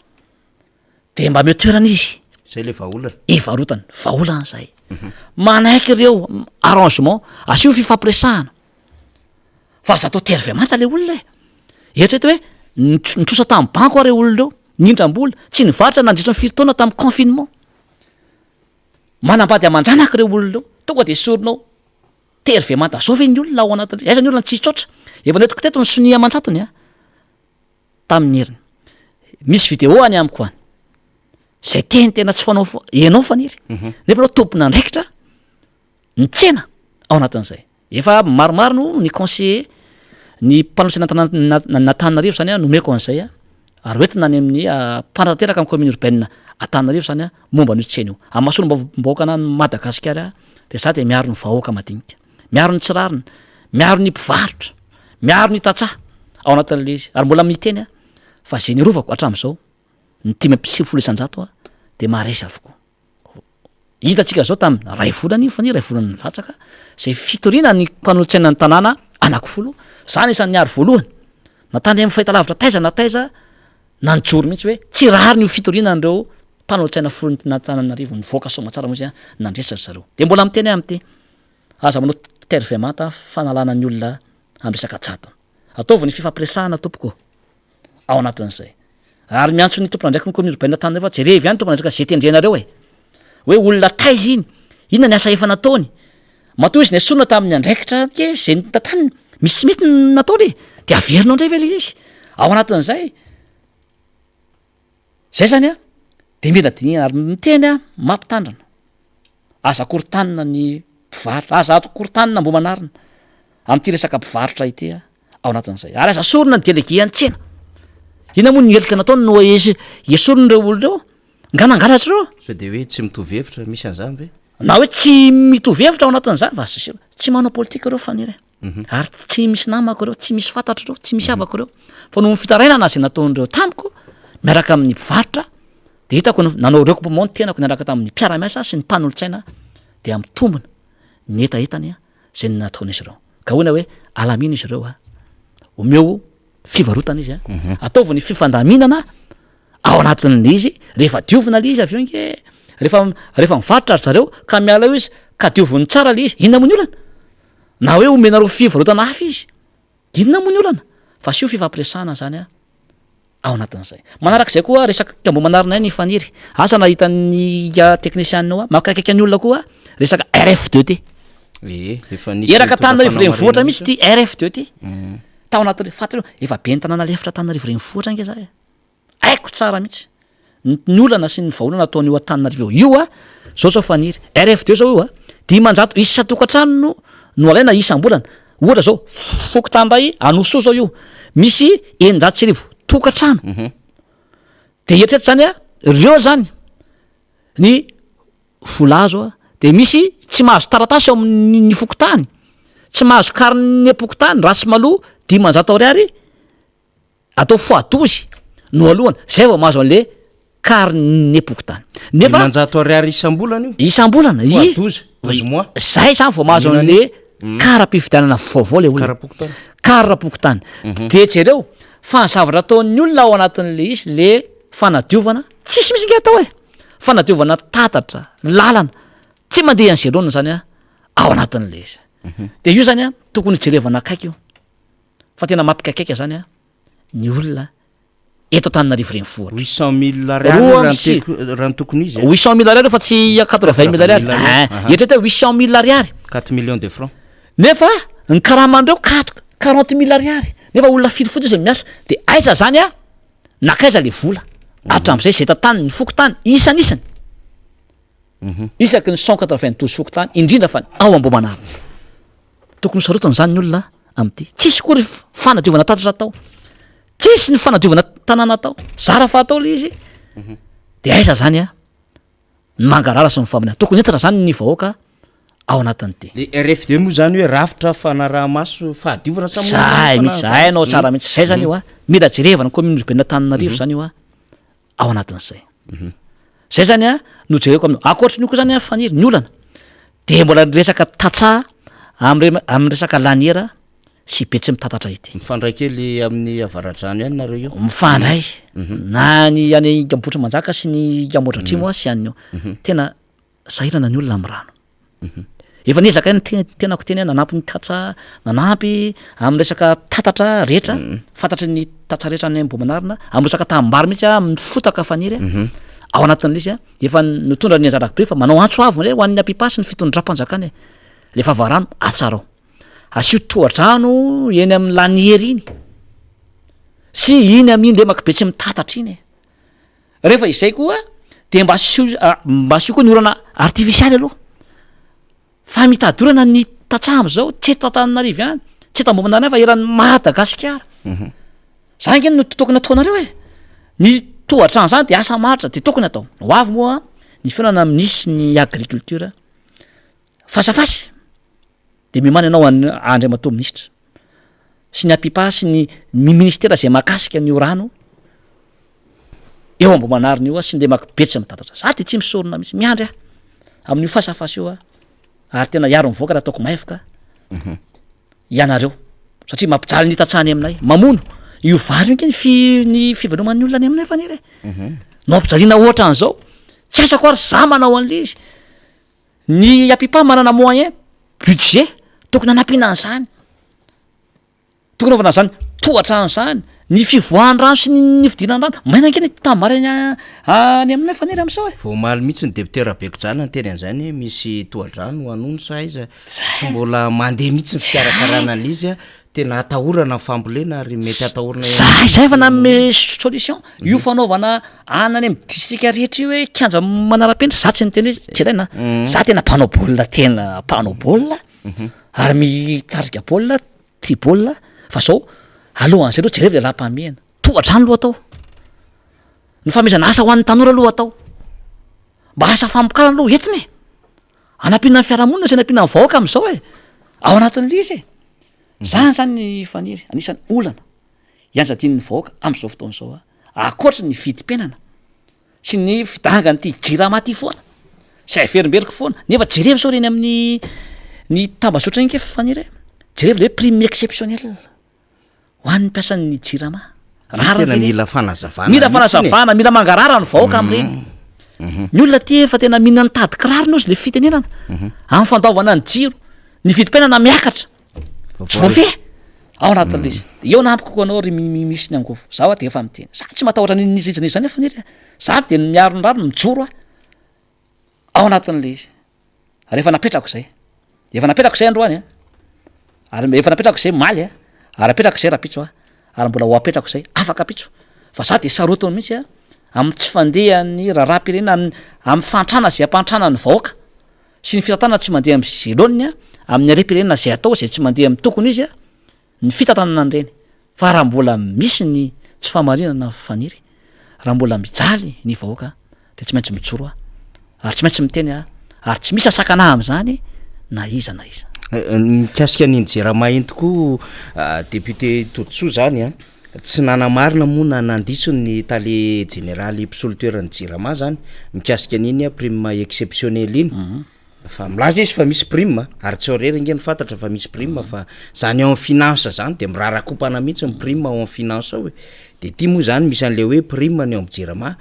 de mba metoerana izy zay le vaolana ivarotany vaolana zay manaiky ireo arrangement asio fifampiresahana fa za atao tervemanta le olona eritreto hoe nitrosa tamin'ny banko are olona reo nindram-bola tsy nivarotra nandritra ny 4 taona tamin'ny confinement manambady amanjanaka reo olona reo tonga de sorinao tervemanta zao ve ny olona ao anatin' aiza ny olona tsy tsotra efa netiko teto ny sonia amanjatony tamin'ny heriny misy vidéo any amiko any zay tena tsy fanao enao faniry nefa anao tompona andraikitra ny tsena ao anatin'izay efa maromaro no ny conseiller ny mpanosena Tananarivo zany nomeko an'izay ary hoentina any amin'ny mpanatanteraka amin'ny commune urbaine Tananarivo zany momba n'io tsena io amin'ny mahasolom-bahoaka na Madagasikara de za de miaro ny vahoaka madinika miaro ny tsirarina miaro ny mpivarotra miaro ny tatsaha ao anatin'le izy ary mbola miteny fa zay nirovako hatramin'izao ny 550 isan-jato de maharesy avokoa hitatsika zao tamin'ny ray volana io fa ny ray volana latsaka zay fitoriana ny mpanolotsaina ny tanàna anakifolo zany isan'ny aro voalohany natany amin'ny fahitalavitra taiza nanjoro mihitsy hoe tsy rary ny fitoriana an'ireo mpanolotsaina folo na Tananarivo ny voaka somatsara moa nandresatra zareo de mbola miteny amty aza manao tervemanta fanalana ny olona amresaka jadona ataovy ny fifampiresahana tompoko ao anatin'izay ary miantso ny tompona ndraiky ny commune urbaine Tananarivo jerevy any tompona ndraiky zay tendrenareo hoe olona taiza iny inona ny asa efa nataony matoa izy ny asona tamin'ny andraikitra ke zay nytantaniny misy mety nataony de averinao ndray ve le izy ao anatin'izay zay zany de mila dinina ary miteny mampitandrana aza korontanina ny mpivarotra aza korontanina mbo manarina amin'ity resaka mpivarotra ity ao anatin'izay ary aza sorona ny délégué an-tsena ina moa ny helika nataony no esorony reo olonareo nganangalatra reo so de hoe tsy mitovy hevitra misy an'zany ve na hoe tsy mitovy hevitra ao anatin'izany fa tsy manao politika reo faniry ary tsy misy namako reo tsy misy fantatra reo tsy misy avako reo fa no fitarainana zay nataon'ireo tamiko miaraka amin'ny mpivarotra de hitako nanao regroupement ny tenako niaraka tamin'ny mpiara-miasa sy ny mpanolotsaina de amin'ny tombona ny etaetany zay nataon'izy ireo ka hoina hoe alamina izy ireo omeo fivarotana izy ataovy ny fifandaminana ao anatin'le izy rehefa diovina le izy avy eo nge rehefa mivarotra ary zareo ka miala eo izy ka dioviny tsara le izy inona moa ny olana na hoe omenareo fivarotana hafa izy inona moa ny olana fa sio fifampiresahana zany ao anatin'izay manarak'izay koa resaka mbo manarina ny faniry asa nahitan'ny technicianao makakaiky any olona koa resaka RF2T eraka Tananarivo renivohitra misy ty RF2T tao anatin'le fatareo efa be ny tanàna lefitra Tananarivo renivohitra nge zay aiko tsara mihitsy ny olana sy ny vaolana ataon'io Tananarivo io zao faniry RF2 zao io dimanjato isa tokantrano no alaina isam-bolana ohatra zao fokotandray anoso zao io misy 900 tokantrano de eritreto zany reo zany ny volazo de misy tsy mahazo taratasy ao amin'ny fokotany tsy mahazo kariny apokotany rasy maloha 500 ariary atao x12 no alohany zay vao mahazo an'le kariny apokotany nefa 500 ariary isam-bolana io isam-bolana zay zany vao mahazo an'le kara-pividianana vaovao le olona kara-pokotany de jereo fa ny zavatra ataon'ny olona ao anatin'le izy le fanadiovana tsisy misy nge atao fanadiovana tatatra lalana tsy mandeha an'zay ronona zany ao anatin'le izy de io zany a tokony jerevana akaiky io fa tena mampikaikaika zany a ny olona eto Antananarivo renivohitra 800 000 ariary raha ny tokony izy 800 000 ariary fa tsy 80 000 ariary etrety 800 000 ariary 4 millions de francs nefa ny karamandreo 40 000 ariary nefa olona firy fotsy izay miasa de aiza zany a nakaiza le vola atram'izay zay tatany ny fokotany isan'isany isaky ny 192 fokotany indrindra fa ao Ambohimanarina tokony sarotana zany ny olona am'ty tsisy kory fanadiovana tatatra atao tsisy ny fanadiovana tanàna atao zara fa atao le izy de aiza zany a ny mangarara sy ny famina tokony entatra zany ny vahoaka ao anatin'ity le RFD moa zany hoe rafitra fanaraha-maso fahadiovana zay mihitsy zay anao tsara mihitsy zay zany io a mila jerevana commune urbaine Antananarivo zany io a ao anatin'izay zay zany a no jereko amin'io akoatrin'io koa zany a faniry ny olana de mbola resaka tatsaha amin'ny resaka laniera sy be tsy mitatatra ity mifandray kely amin'ny avaratrano ihany nareo io mifandray na ny any Gambotra Manjaka sy ny Gambotra Atrimo sy an'io tena sahirana ny olona amin'ny rano efa niezaka ny tenako teny nanampy ny tatsa nanampy amin'ny resaka tatatra rehetra fantatry ny tatsa rehetra any Ambohimanarina amin'ny resaka tambary mihitsy amin'ny fotaka faniry ao anatin'le izy a efa nitondra ny anjarakibe fa manao antso avo ho an'ny ampipasy ny fitondram-panjakany le favarano atsarao asio tohadrano eny amin'ny laniera iny sy iny amin'iny le makibe tsy mitatatra iny rehefa izay koa de mba asio koa ny orana artifisialy aloha fa mitadorana ny tatsahamy zao tsy eto Antananarivo ihany tsy eto Ambohimanarina fa eran'ny Madagasikara zany nge no tokony ataonareo ny tohatrano zany de asa maritra de tokony atao ho avy moa ny fiainana amin'isy ny agriculture fasafasy de mimana ianao Andriamatoa minisitra sy ny apipa sy ny ministera zay makasika ny rano eo Ambohimanarina io sy nde makibetsy mitatatra za de tsy misorona mihitsy miandry amin'io fasafasy io ary tena iaro mivoaka raha ataoko mahevoka ianareo satria mampijaly ny tatsahany aminay mamono io vary nke ny fiveloman'ny olona any aminay faniry no ampijaliana ohatra an'izao tsy aisako ary za manao an'le izy ny apipa manana moyen budget tokony anampiana an'izany tokony ovana zany tohatrano zany ny fivoahan-drano sy ny fidinan-drano maina nke ny tambarany any aminay faniry am'izao voamaly mihitsy ny deputera Bekojana ny teny an'izany misy tohadrano hanono sa izy tsy mbola mandeha mihitsy ny fikarakarana an'le izy tena atahorana ny fambolena ary mety atahorana zay efa nanome solution io fanaovana anany amin'ny distrika rehetra io hoe kianja manara-penitra za tsy niteny hoe tsy ilaina za tena mpanao baolina ary mitarika baolina ty baolina fa zao alohan'izay aloha jerevy le raha-pahamehana tohatrano aloha atao ny famezana asa ho an'ny tanora aloha atao mba asa fampokarana aloha entiny anampiana ny fiarahamonina sy anampiana ny vahoaka am'izao ao anatin'le izy zany zany ny faniry anisan'ny olana ianjadian'ny vahoaka am'izao fotoan'izao akoatra ny vidim-piainana sy ny fidangany ty jirama ty foana sy averimberiko foana nefa jerevy sao reny amin'ny ny tambazotra iny ke faniry jerevy le prime exceptionnel ho an'ny mpiasan'ny jirama mila fanazavana mila mangarara ny vahoaka am'ireny ny olona ty efa tena mihina ny tady kirarina ozy le fitenenana amin'ny fandaovana ny jiro ny vidim-piainana miakatra tsy voafeh ao anatin'le izy eo nampy kokoa anao ry misy ny angofo zaho de efa miteny za tsy matahotra nizany zany efa niry za de miaro ny rano mijoro ao anatin'le izy rehefa napetrako zay androany ary efa napetrako zay maly ary apetrako zay rapitso ary mbola ho apetrako zay afaka apitso fa za de sarotony mihitsy amin'ny tsy fandehany raharapirena amin'ny fantrana zay ampantrana ny vahoaka sy ny fitatana tsy mandeha amin'ny zeloniny amin'ny arem-pirenena zay atao zay tsy mandeha amin'ny tokony izy ny fitantanana an'ireny fa raha mbola misy ny tsy fahamarinana faniry raha mbola mijaly ny vahoaka de tsy maintsy mijoro ary tsy maintsy miteny ary tsy misy asakana am'izany na iza mikasika ny jerama iny tokoa député Totsoa zany tsy nanamarina moa na nandisony ny tale généraly psolteur ny jirama zany mikasika an'iny prime exceptionnel iny fa milaza izy fa misy prime ary tsy horery nge ny fantatra fa misy prime fa zany ao amin'ny finance zany de mirarakopana mihitsy ny prime ao amin'ny finance ao de ty moa zany misy an'le hoe prime ny ao amin'ny jirama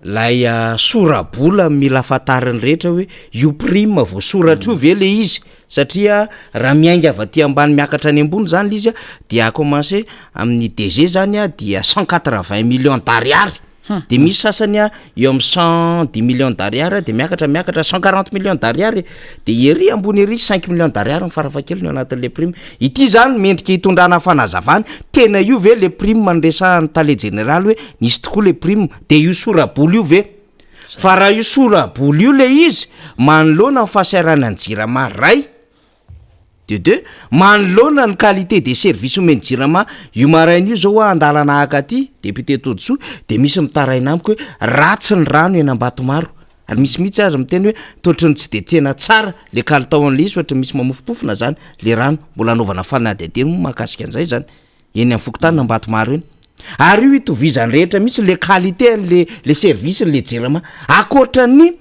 lay sorabola mila fatariny rehetra hoe io prime voasoratra io ve le izy satria raha miainga avy aty ambany miakatra any ambony zany le izy a dia commencé amin'ny DG zany a dia 180 millions d'ariary de misy sasany a eo amin'ny 110 millions d'ariary de miakatra 140 millions d'ariary de ery ambony ery 5 millions d'ariary ny farafahakeliny eo anatin'le prime ity zany mendrika hitondrana fanazavany tena io ve le prime mandresahany tale général hoe nisy tokoa le prime de io soraboly io ve fa raha io soraboly io le izy manoloana ny fahasairana ny jirama ray de manoloana ny qualité des services omeny jirama io maraina io zao a andalana haka aty député Todsoa de misy mitaraina amiko hoe ratsy ny rano eny Ambatomaro ary misy mihitsy azy miteny hoe totrany tsy de tena tsara le kalitaon'le izy ohatra misy mamofopofona zany le rano mbola anaovana fanadihadihana mahakasika an'izay zany eny amin'ny fokontany Ambatomaro eny ary io itovizany rehetra misy le qualité le service le jirama akoatran'ny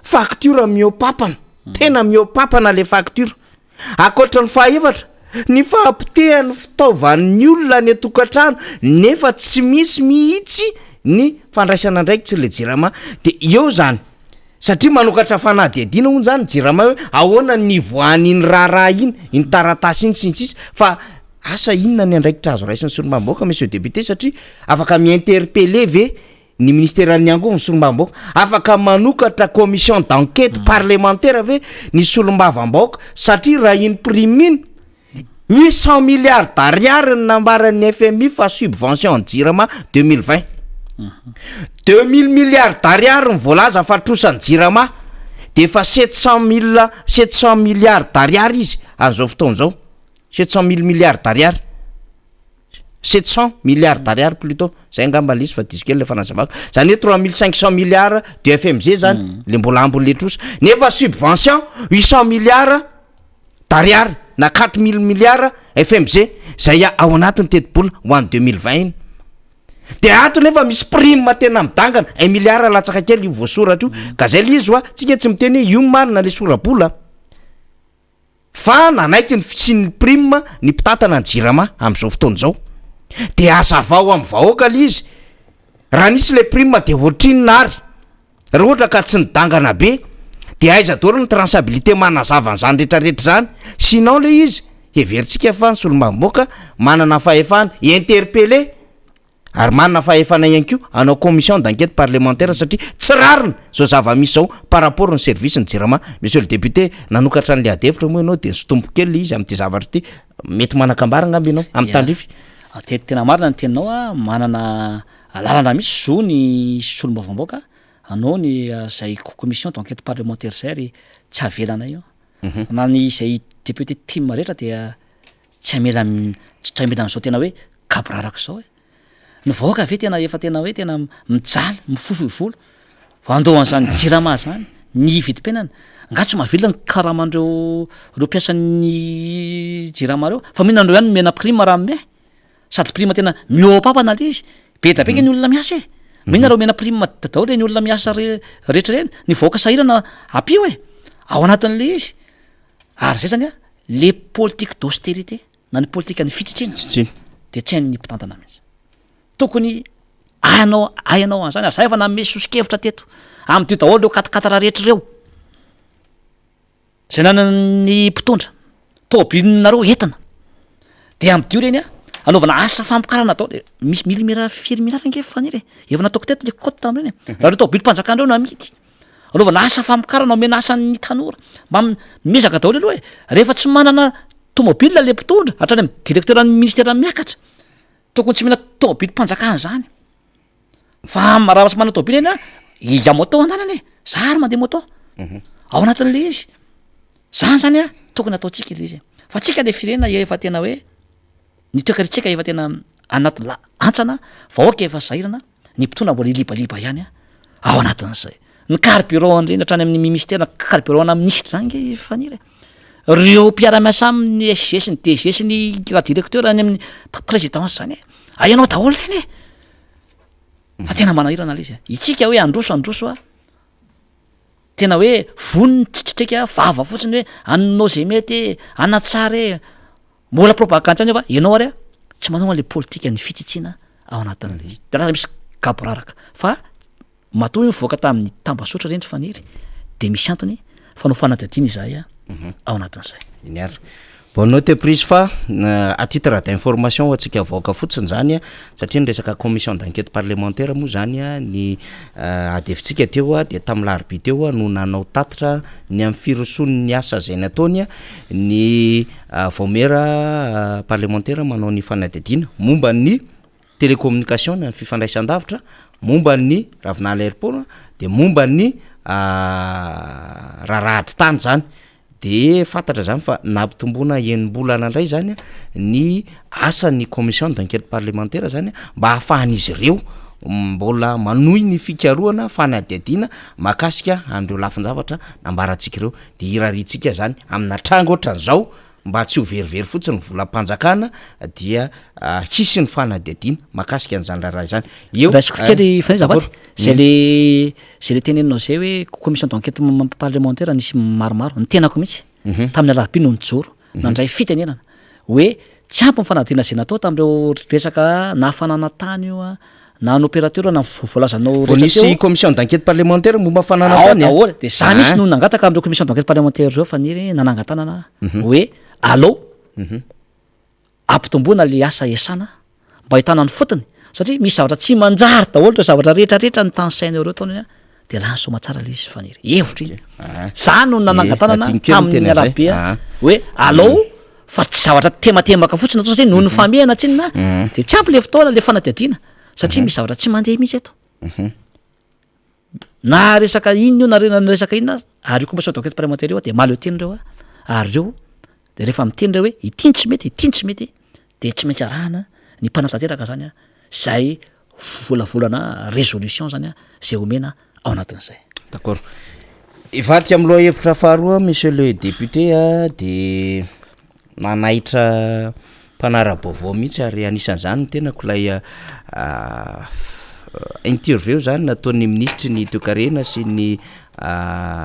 facture miopapana tena miopapana le facture akoatran'ny fahaefatra ny fahampitehan'ny fitaovan'ny olona ny atokantrano nefa tsy misy mihitsy ny fandraisana ndraiky tsy le jirama de eo zany satria manokatra fanadihadiana hono zany jirama hoe ahoana ny voan'iny raha iny taratasy iny sintsisy fa asa inona ny andraikitra azo raisiny solombavam-bahoaka monsieur député satria afaka mi-interpeller ve ny ministéran'ny angovo ny solombavam-bahoaka afaka manokatra commission d'enquête parlementaire ve ny solombavam-bahoaka satria raha iny prime iny 800 milliards d'ariary ny nambaran'ny FMI fa subvention ny jirama 2020 2000 milliards d'ariary ny voalaza fa trosany jirama de efa 700 milliards d'ariary izy an'izao fotoan'izao 700 000 milliards d'ariary 700 milliards d'ariary plutôt zay angamba l'izy fa diso kely le fanazavako zany hoe 3500 milliards de FMG zany le mbola ambon'le trosa nefa subvention 800 milliards d'ariary na 4000 milliards FMG zay ao anatin'ny tetibola ho an'ny 2020 iny de ato nefa misy prime tena midangana 1 milliard latsaka kely io voasoratra io ka zay le izy hoa tsika tsy miteny io marina le sorabola fa nanaiky ny fitsiny prime ny mpitatana ny jirama am'izao fotoana zao de azavao amin'ny vahoaka le izy raha nisy le prime de ohatrinary raha ohatra ka tsy nidangana be de aiza daholo ny traçabilité manazava an'izany rehetrarehetra zany sinon le izy heveritsika fa ny solombavam-bahoaka manana fahefana interpeller ary manana fahefana ihany ko anao commission d'enquête parlementaire satria tsy rariny zao zava-misy zao par rapport ny service ny jirama monsieur le député nanokatra an'le adevitra moa ianao de nysotompo kely le izy am'ty zavatra ty mety manakambara ngamby ianao amin'ny tandrify tena marina ny teninao a manana lalana misy zo ny solombavam-bahoaka anao ny zay commission d'enquête parlementaire zay ary tsy avelana io na ny zay député team rehetra dia tsy amela am'zao tena hoe kabraraka zao ny vahoaka ve tena efa tena hoe tena mijaly mifofovolo fa andohan'zany jirama zany ny vidim-piainana ngatsy mahavelona ny karamandreo mpiasan'ny jirama reo fa mihinandreo ihany mena prime raha me sady prime tena miopapana le izy be da beka ny olona miasa mihina reo mena prime daholo ny olona miasa rehetra reny ny vahoaka sahirana ampio ao anatin'le izy ary zay zany a le politique d'austérité na ny politika ny fititrina de tsy hain'ny mpitantana mihitsy tokony ainao an'zany ary za efa name sosikevitra teto am'tio daholo reo katikatara rehetra reo zay nanany mpitondra tobilinareo entina de am'tio reny a anaovana asa fampikarana atao de misy milimera firy milary nge fanire efa nataoko teto le côte tamreny raha reo tobily mpanjakanreo no amidy anaovana asa fampikarana omena asan'ny tanora mba mezaka daholo aloha rehefa tsy manana tomobile le mpitondra hatrany amy directeur ny ministère miakatra tokony tsy mila tomobily mpanjakana zany fa raha tsy mana tomobily eny a iga moto andanany zary mandeha moto ao anatin'le izy zany zany a tokony ataotsika le izy fa tsika le firenena efa tena hoe ny toekaritsika efa tena anaty antsana vahoaka efa zahirana ny mpitondra mbola ilibaliba ihany ao anatin'izay ny carburant reny hatrany amin'ny ministère carburant na ministre zany nge fanire reo mpiara-miasa amin'ny SGS ny DGS ny directeur any amin'ny présidence zany ayanao daholo reny fa tena manahirana le izy itsika hoe androso tena hoe voniny tsitsitrika vava fotsiny hoe anao zay mety anatsara mbola propagande zany fa ianao ary tsy manao an'le politika ny fititsiana ao anatin'le izy de raha misy kaboraraka fa matoa mivoaka tamin'ny tambasotra reny faniry de misy antony fa no fanadadiana izahay ao anatin'izay iny ary bonne note prise fa à titre d'information atsika voaka fotsiny zany satria nyresaka commission d'enquête parlementaire moa zany ny adefitsika teo de tamin'ny larbi teo no nanao tatitra ny amin'ny firosony ny asa zay nataony ny vaomera parlementaire manao ny fanadadiana momba ny télécommunication ny fifandraisan-davitra momba ny ravinala airport de momba ny raharahatry tany zany de fantatra zany fa nampitomboana enim-bolana indray zany ny asan'ny commission d'enquête parlementaire zany mba hahafahan'izy ireo mbola manohy ny fikaroana fanadadiana makasika andreo lafin-javatra nambarantsika ireo de iraritsika zany amina trango ohatran'izao mba tsy ho verivery fotsiny volam-panjakana dia hisy ny fanadadiana makasika an'izany raha zany eo kely fa zavaty zay le tenenao zay hoe commission d'enquête parlementaire nisy maromaro ny tenako mihitsy tamin'ny alarbi no nijoro nandray fitenenana hoe tsy ampy nyfanadadiana zay natao tam'ireo resaka na hafanana tany io na ny opérateur na voalazanao nisy commission d'enquête parlementaire momba fanana tany ahola de za misy no nangataka am'ireo commission d'enquête parlementaire reo faniry nanangatanana hoe allo ampitomboana le asa esana mba hitana ny fotony satria misy zavatra tsy manjary daholo reo zavatra rehetrarehetra ny tany saina reo taony de laha soma tsara le izy faniry hevitra iny za no nanangatanana tamin'ny arabe hoe allo fa tsy zavatra tematemaka fotsiny atao satria noho ny famihana tsinina de tsy ampy le fotoana le fanadadiana satria misy zavatra tsy mandeha mihitsy eto na resaka iny io na resaka inona ary io commission d'enquête parlementaire io de maly teny reo ary reo de rehefa miteny reo hoe itiny tsy mety de tsy maintsy arahana ny mpanatanteraka zany zay volavolana résolution zany zay omena ao anatin'izay d'accord ivadika am'loha hevitra faharoa monsieur le député de nanahitra mpanara-baovao mihitsy ary anisan'izany tena kolay interview zany nataon'ny ministry ny toekarena sy ny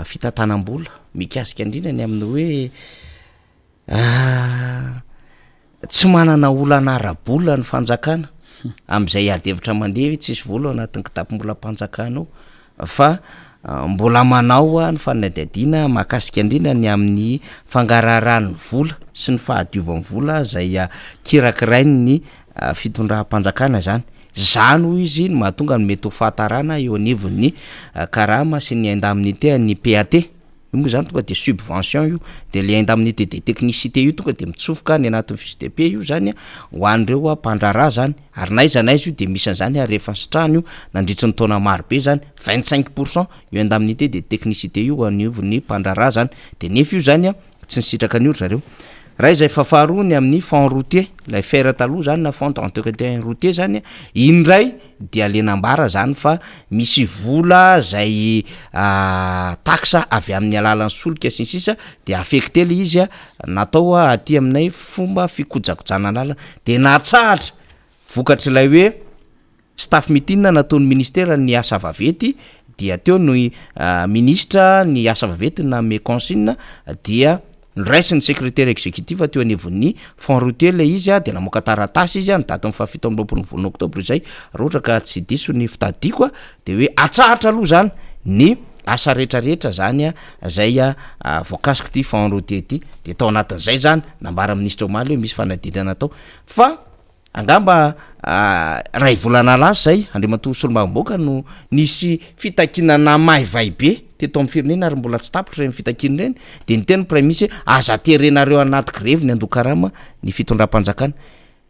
fitantanam-bola mikasika indrindra ny amin'ny hoe tsy manana olana ara-bola ny fanjakana am'izay adevitra mandeha hoe tsisy vola anatin'ny kitapom-bolam-panjakana ao fa mbola manao ny fanadadiana makasika indrindra ny amin'ny fangaraharahan'ny vola sy ny fahadiovan'ny vola zay kirakirainy ny fitondram-panjakana zany hoy izy ny mahatonga ny mety ho fahatarana eo anivon'ny karama sy ny indemnité ny PAT io moa zany tonga de subvention io de le indemnité de technicité io tonga de mitsofoka ny anatin'ny FSDP io zany ho an'ireo mpandraraha zany ary naiza io de misy an'izany rehefa sitrahany io nandritry ny taona maro be zany 25% io indemnité de technicité io ho anivon'ny mpandraraha zany de nefa io zany tsy nisitraka ny io zareo raha izay fahafaharoa ny amin'ny fond routier lay fer taloha zany na fond d'entretien routier zany indray dia lenambara zany fa misy vola zay taxe avy amin'ny alalan'ny solika sy ny sisa de affecté le izy natao aty aminay fomba fikojakojana lalana de natsahatra vokatry ilay hoe staff meeting nataon'ny ministère ny asa vavety dia teo no ministre ny asa vavety na me consigne dia nraisy ny secrétaire exécutif teo anivon'ny fond routier le izy de namoaka taratasy izy ny daty fafito amby roapolo volana oktobra izay raha ohatra ka tsy diso ny fitadiko de hoe atsahatra aloha zany ny asa rehetrarehetra zany zay voakasiky ty fond routier ty de tao anatin'izay zany nambara ministre omaly hoe misy fanadidana atao fa angamba ray volana lasy zay andriamatoa solombavam-boaka no nisy fitakinana maivay be teto amin'ny firenena ary mbola tsy tapitra reny fitakiny reny de ny teny premier ministre aza terenareo anaty grevy ny andokarama ny fitondram-panjakana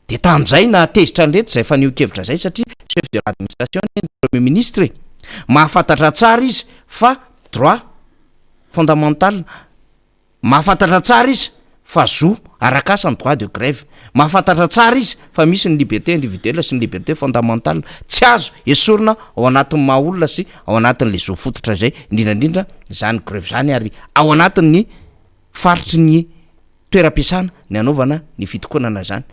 de tam'izay na tezitra ny rehetra zay fa niokevitra zay satria chef de l'administration ny premier ministre mahafantatra tsara izy fa droit fondamental mahafantatra tsara izy fa zo arakasa ny droit de grève mahafantatra tsara izy fa misy ny liberté individuelle sy ny liberté fondamentale tsy azo esorina ao anatin'ny mahaolona sy ao anatin'le zo fototra zay indrindrandrindra zany grève zany ary ao anatin'ny faritry ny toeram-piasana ny anaovana ny fitokonana zany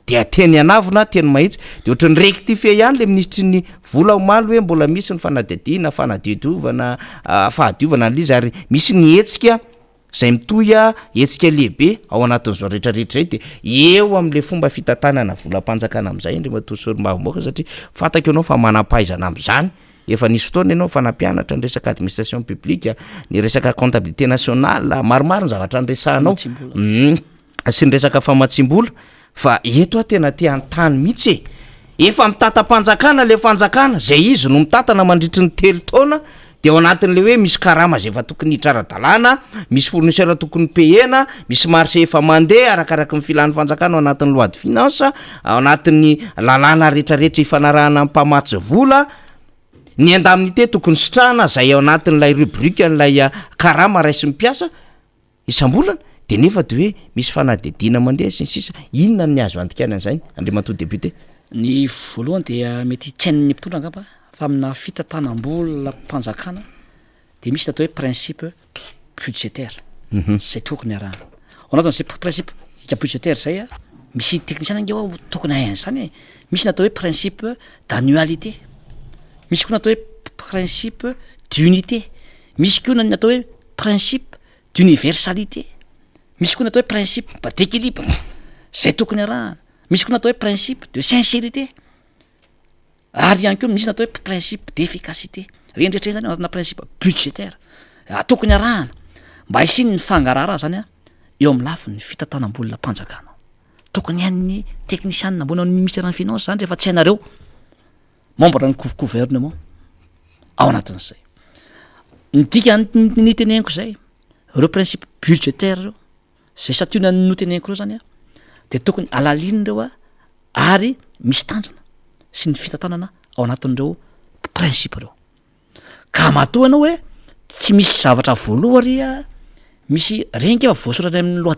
de ateny anavona teny mahitsy de ohatra ny rectifier ihany le ministry ny vola omaly hoe mbola misy ny fanadadiana fanadidiovana fahadiovana an'izy ary misy ny hetsika zay mitoya hetsika lehibe ao anatin'izao rehetrarehetra zay de eo am'le fomba fitantanana volam-panjakana am'izay indray matoa solombavam-boaka satria fantako ianao fa manampahaizana am'izany efa nisy fotoana ianao fanampianatra ny resaka administration publique ny resaka comptabilité nationale maromaro ny zavatra nyresahanao sy ny resaka famatsim-bola fa eto a tena te antany mihitsy efa mitata-panjakana le fanjakana zay izy no mitatana mandritry ny 3 taona de ao anatin'le hoe misy karama zay efa tokony hitrara-dalàna misy fournisseur tokony payena misy marché efa mandeha arakaraky ny filan'ny fanjakana ao anatin'ny loi de finance ao anatin'ny lalàna rehetrarehetra ifanarahana amin'ny mpamatsy vola ny indemnité tokony sitrahana zay ao anatin'lay rubrique n'lay karama raisy mipiasa isam-bolana de nefa de hoe misy fanadidina mandeha sy ny sisa inona ny azo andikana an'izany Andriamatoa député ny voalohany dia mety tsy hain'ny mpitondra angamba fa amina fitantanam-bola mpanjakana de misy atao hoe principe budgétaire zay tokony arahana ao anatin'zay principe budgétaire zay a misy technicien angeo tokony hainy zany misy natao hoe principe d'annualité misy koa natao hoe principe d'unité misy koa natao hoe principe d'universalité misy koa natao hoe principe d'équilibre zay tokony arahana misy koa natao hoe principe de sincérité ary ihany koa misy natao hoe principe d'efficacité reny rehetra zany anatina principe budgétaire tokony arahana mba hisiny ny fangarara zany a eo amin'ny lafiny fitantanam-bolona mpanjakana tokony han'ny technicien ambony amin'ny ministère ny finance zany rehefa tsy hainareo membre ny gouvernement ao anatin'izay nydika ny teneniko zay reo principe budgétaire reo zay sationa no teneniko reo zany a de tokony alaliny reo a ary misy tandrina sy ny fitantanana ao anatin'ireo principe reo ka matoa anao hoe tsy misy zavatra voalohary a misy rengy efa voasoratra amin'ny loi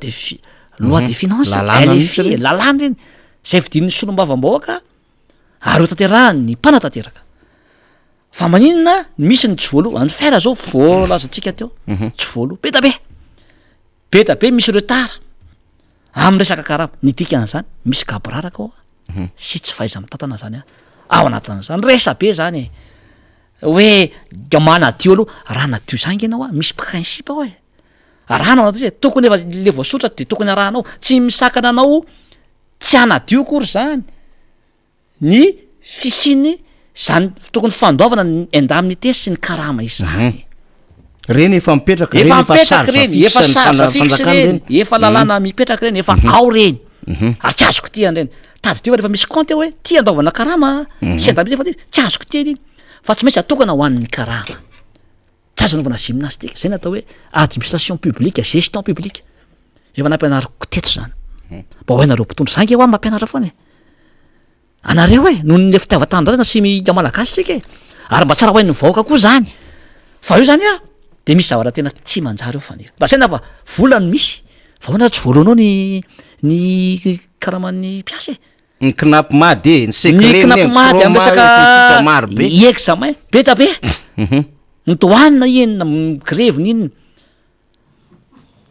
de finance LFI lalàna reny zay vidin'ny solombavam-bahoaka ary ho tanterahany ny mpanatanteraka fa maninona misy ny tsy voaloha any fera zao voalazantsika teo tsy voaloha be tabe misy retard amin'ny resaka karama ny dikan'izany misy kabraraka ao sy tsy fahaiza mitantana zany ao anatin'izany resa be zany hoe manadio aloha raha nadio zany ianao a misy principe ao arahana ao anaty tokony efa le voasotra de tokony arahanao tsy misakana anao tsy anadio kory zany ny fisiny zany tokony fandoavana ny indemnité sy ny karama izany reny efa mipetraka reny efa sarva fixe reny efa lalàna mipetraka reny efa ao reny ary tsy azoko tia reny tady teo rehefa misy compte hoe tia andaovana karama sy indemnité fa tsy azoko tia iny fa tsy maintsy atokana ho an'ny karama tsy azo anaovana gymnastique zay natao hoe administration publique gestion publique efa nampianariko teto zany mba ho hainareo mpitondra zange ho a mampianatra foana anareo noho nyle fitiavatandrazana sy malagasy sika ary mba tsara ho hain'ny vahoaka koa zany fa io zany a de misy zavatra tena tsy manjary eo fanira mba saina fa volany misy fa hoana tsy voalohanao ny karaman'ny piasa ny knap mady ny secret mady amin'ny resaka maro be examen be tabe ny toanina enina greviny inona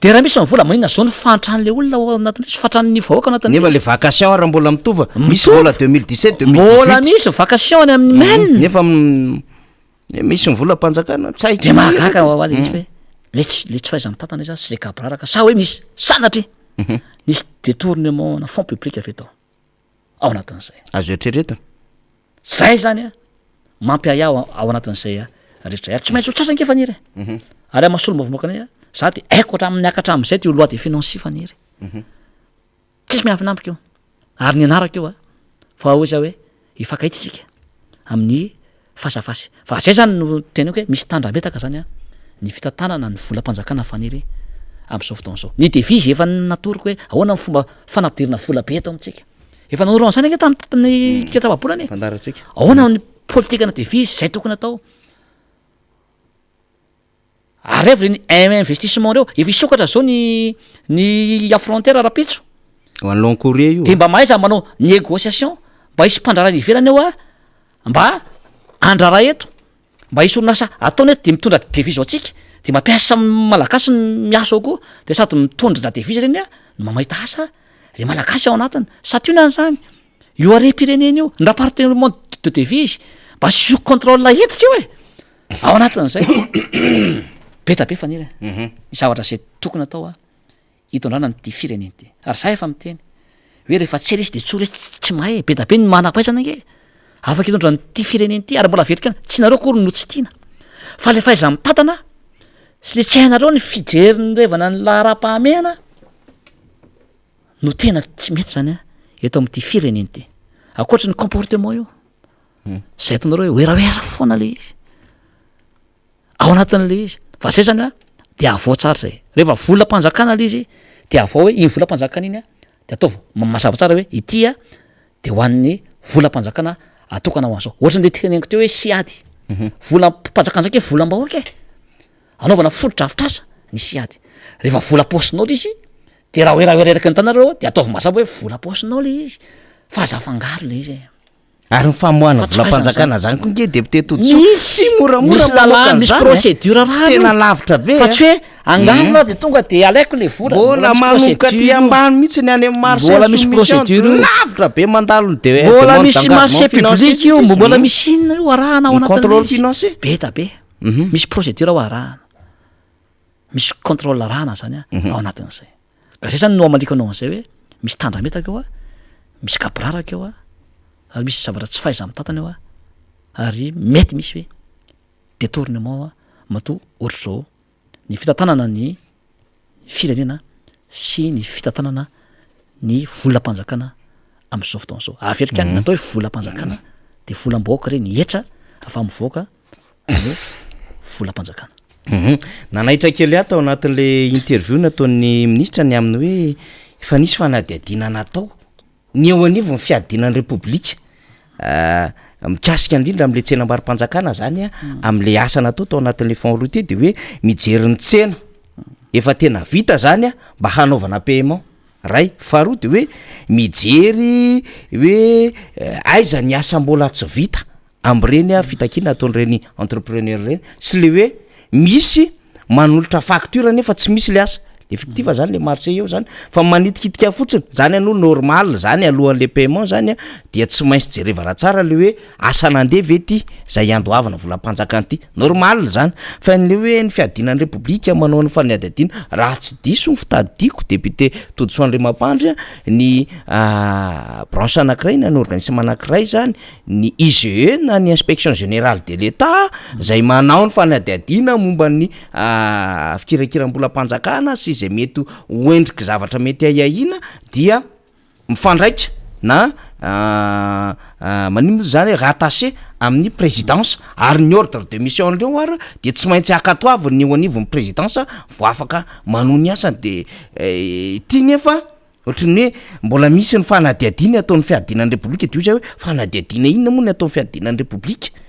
de raha misy vola maninona zao ny fantrany le olona ao anatin'ny fantrany vahoaka ao anatin'ny nefa le vacation raha mbola mitova misy vola 2017 mbola misy vacation any amin'ny maine nefa misy ny vola mpanjakana tsy haiko de mahagaga ao izy hoe le tsy fahaiza mitantana izy sy le kabraraka sa hoe misy sanatry misy détournement na fonds public avy atao ao anatin'izay azo eritreretana zay zany a mampiaya ao anatin'izay rehetra ary tsy maintsy ho trasana ke faniry ary mahasolo mavombokanay za de aiko miakatra am'izay ty loi de finance faniry tsisy miafinampoka eo ary ny anaraka eo fa oza hoe ifankahitsika amin'ny fasafasy fa zay zany no tenako hoe misy tandrametaka zany ny fitantanana ny vola mpanjakana faniry am'izao fotoana zao ny devise efa natoriko hoe ahoana ny fomba fanampidirana vola be eto amitsika efa nanorana zany ake tamin'ny kitapabolany fandaratsika ahoana ny politika na devise zay tokony atao ary evy reny investissement reo efa isokatra zao ny afrontière rapitso ho any long courrier io de mba mahaiza manao négociation mba hisy mpandrarana ivelany eo mba andrara eto mba hisy orinasa ataony eto de mitondra devise ao atsika de mampiasa malagasy miasa ao koa de sady mitondra za devise reny no mamahita asa le malagasy ao anatiny sationany zany io arem-pirenena io ny rapartement de devise mba sio contrôle etitra io ao anatin'izay be tabe faniry ny zavatra zay tokony atao hitondrana nyty fireneny ty ary za efa miteny hoe rehefa tsy resy de tso resy tsy mahay be tabe ny manapaizana ange afaka itondra nyity fireneny ity ary mbola vetrikana tsy nareo kory no tsy tiana fa le faiza mitantana sy le tsy hainareo ny fijeriny revana ny lahara-pahamehana no tena tsy mety zany a eto amin'ity fireneny ty akoatra ny comportement io zay tonareo hoe oeraoera foana le izy ao anatin'le izy fa zay zany a de avao tsara zay rehefa volam-panjakana le izy de avao hoe iny volam-panjakana iny a de ataova masava tsara hoe ity a de ho an'ny volam-panjakana atokana ho an'zao ohatran'le teneniko teo hoe siady volam-panjakana zake volam-bahoaka anaovana fotodrafitrasa ny siady rehefa volam-paosinao le izy de raha oeraoereraka ny tanareo de ataova masava hoe volam-paosinao le izy fa azafangaro le izy ary ny famoahana volam-panjakana zany koa nge deputé Todsoa misy moramora misy procédure raha tena lavitra be fa tsy hoe angarona de tonga de alaiko le vola mbola manomboka ty ambany mihitsy ny any amin'ny marché mbola misy procédure lavitra be mandalo de mbola misy marché public io mbola misy inona io arahana ao anatin'ny contrôle financier beta be misy procédure ao arahana misy contrôle arahana zany a ao anatin'izay ka zay zany no amandiko anao an'izay hoe misy tandrametaka eo a misy kabraraka eo a ary misy zavatra tsy faiza mitantana eo a ary mety misy hoe détournement a mato ohatr' zao ny fitantanana ny firenena sy ny fitantanana ny volam-panjakana am'izao fotoana zao aferika any natao hoe volam-panjakana de volam-bahoaka reny etra afa mivoaka hoe volam-panjakana nanaitra kely ato ao anatin'le interview nataon'ny ministra ny amin'ny hoe efa nisy fanadiadiana natao ny eo anivo ny fiadinan'ny repoblika mikasika indrindra am'le tsenam-bary-panjakana zany a am'le asa natao tao anatin'le fond routier de hoe mijery ny tsena efa tena vita zany a mba hanaovana paiement ray faharoa de hoe mijery hoe aiza ny asa mbola tsy vita am'ireny a fitakina ataon'ireny entrepreneur reny sy le hoe misy manolotra facture nefa tsy misy le asa effective zany le marché eo zany fa manitikitika fotsiny zany aloha normal zany alohan'le paiement zany a dia tsy maintsy jerevana tsara le hoe asa nandeha ve ty zay andoavana volam-panjakana ty normal zany fa le hoe ny fiadinan'ny repoblika manao ny fanadiadiana raha tsy diso ny fitadiko député Todsoa Andriamampandry ny branche anankiray na ny organisme anankiray zany ny IGE na ny inspection générale de l'État zay manao ny fanadiadiana momba ny fikirakiram-bolam-panjakana sy zay mety hoendriky zavatra mety aiahina dia mifandraika na manimo zany rattaché amin'ny présidence ary ny ordre de mission reo ara de tsy maintsy akatoavy ny eo anivon'ny présidence vo afaka manao ny asany de ty nefa ohatrany hoe mbola misy ny fanadiadiana ataon'ny fiadinan'ny repoblika de io zay hoe fanadiadiana inona moa ny ataon'ny fiadinan'ny repoblika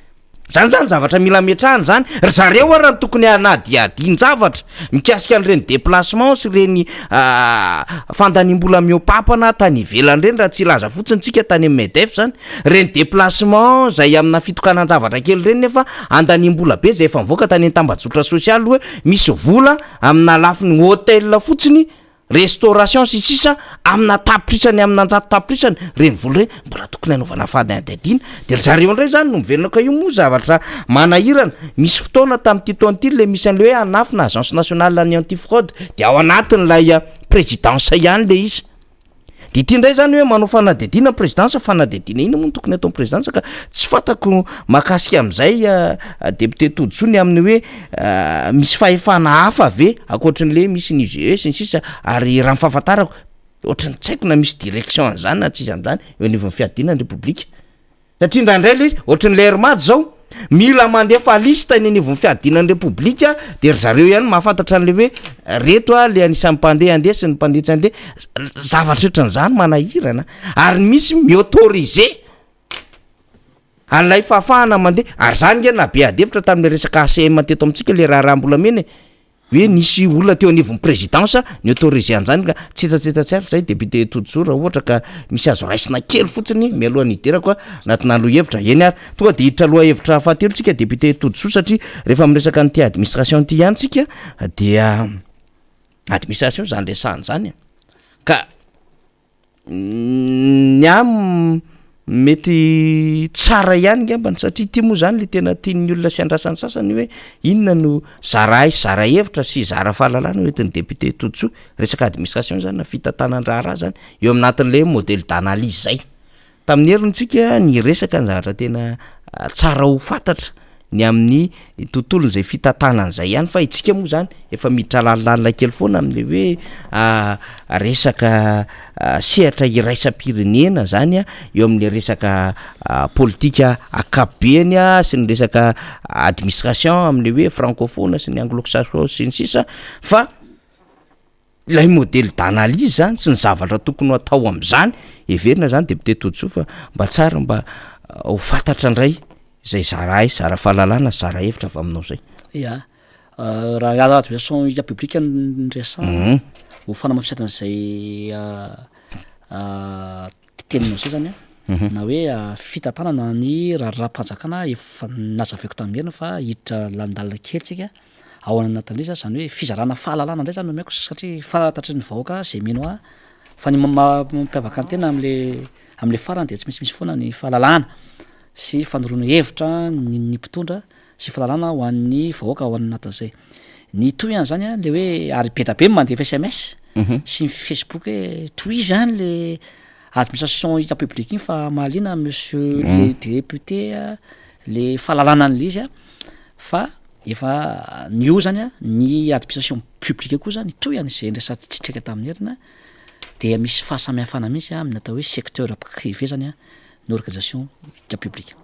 zany zavatra mila metrahany zany zareo ara ny tokony anadiadian-javatra mikasika an'ireny déplacement sy reny fandanimbola miopapana tany ivelany reny raha tsy ilaza fotsiny tsika tany amin'ny MEDEF zany reny déplacement zay amina fitokanan-javatra kely reny nefa andanimbola be zay efa mivoaka tany tambajotra social hoe misy vola amina lafiny hôtel fotsiny restauration sy sisa amina tapitrany amina anjato tapitrany reny vola reny mbola tokony anaovana fanadiadiana de zareo ndray zany no mivelonaka io moa zavatra manahirana misy fotoana tamin'ity taon'ity le misy an'le hoe anafina agence nationale ny anti-fraude de ao anatin'lay présidence ihany le izy de ity ndray zany hoe manao fanadiadiana présidence fanadiadiana ina moa tokony atao présidence ka tsy fatako makasika am'izay député Todsoa ny amin'ny hoe misy fahefana hafa ave akoatran'le misy ny IGE sy ny sisa ary raha mifahafantarako ohatrany tsy haiko na misy direction an'izany na tsisy am'izany eo anivon'ny fiadinan'ny repoblika satria indraindray le izy ohatran'le hermady zao mila mandefa lista ny anivon'ny fiadinan'ny repoblika de ry zareo ihany mahafantatra an'le hoe reto a le anisan'ny mpandeha andeha sy ny mpandeha tsy andeha zavatra ohatran'izany manahirana ary misy miautoriser an'lay fahafahana mandeha ary zany nge na be adevitra tamin'le resaka ACM teto amintsika le raharambolamena hoe nisy olona teo anivon'ny présidence ny autoriser an'izany ka tsetsatsetsatsy zay député Todsoa raha ohatra ka misy azo raisina kely fotsiny mialohan'ny hiderako anatina aloha hevitra eny ary tonga de hiditra aloha hevitra fahatelo tsika député Todsoa satria rehefa miresaka nyty administration ty ihany tsika dia administration zany resahany zany ka ny mety tsara ihany ngambany satria ty moa zany le tena tian'ny olona sy andrasany sasany hoe inona no zara hevitra sy zara fahalalana oetiny député Todsoa resaka administration zany na fitantanan-draha raha zany eo aminatin'le modèle d'analyse zay tamin'ny herintsika ny resaka ny zavatra tena tsara ho fantatra ny amin'ny tontolo zay fitantanan'zay ihany fa itsika moa zany efa miditra lalilalina kely foana am'le hoe resaka sehatra iraisam-pirenena zany eo amin'le resaka politika akapobeny sy ny resaka administration am'le hoe francophone sy ny anglo-saxon sy ny sisa fa ilay modèle d'analyse zany sy ny zavatra tokony atao am'zany everina zany député Todsoa fa mba tsara mba ho fantatra indray zay zara fahalalana zara hevitra avy aminao zay. Ya raha administration publique ndresana ho fanamafisatany teninao zay zany na hoe fitantanana ny raha-panjakana efa nazavaiko tamin'herina fa hiditra landalina kely tsika ao anatin'izay zany hoe fizarana fahalalana ndray zany maiko satria fantatry ny vahoaka zay mino fa ny mampiavaka ny tena am'le farany de tsy misy foana ny fahalalana sy fanoroana hevitra ny mpitondra sy fahalalana ho an'ny vahoaka ao anatin'izay ny toy ihany zany le hoe ary be da be mandefa SMS sy ny Facebook hoe toivy ihany le administration hita publique iny fa malina monsieur le député le fahalalana an'le izy fa efa ny io zany ny administration publique koa zany toy ihany zay ndrasatsitsika tamin'ny herina de misy fahasamihafana mihitsy amin'ny atao hoe secteur privé zany ny organisation publique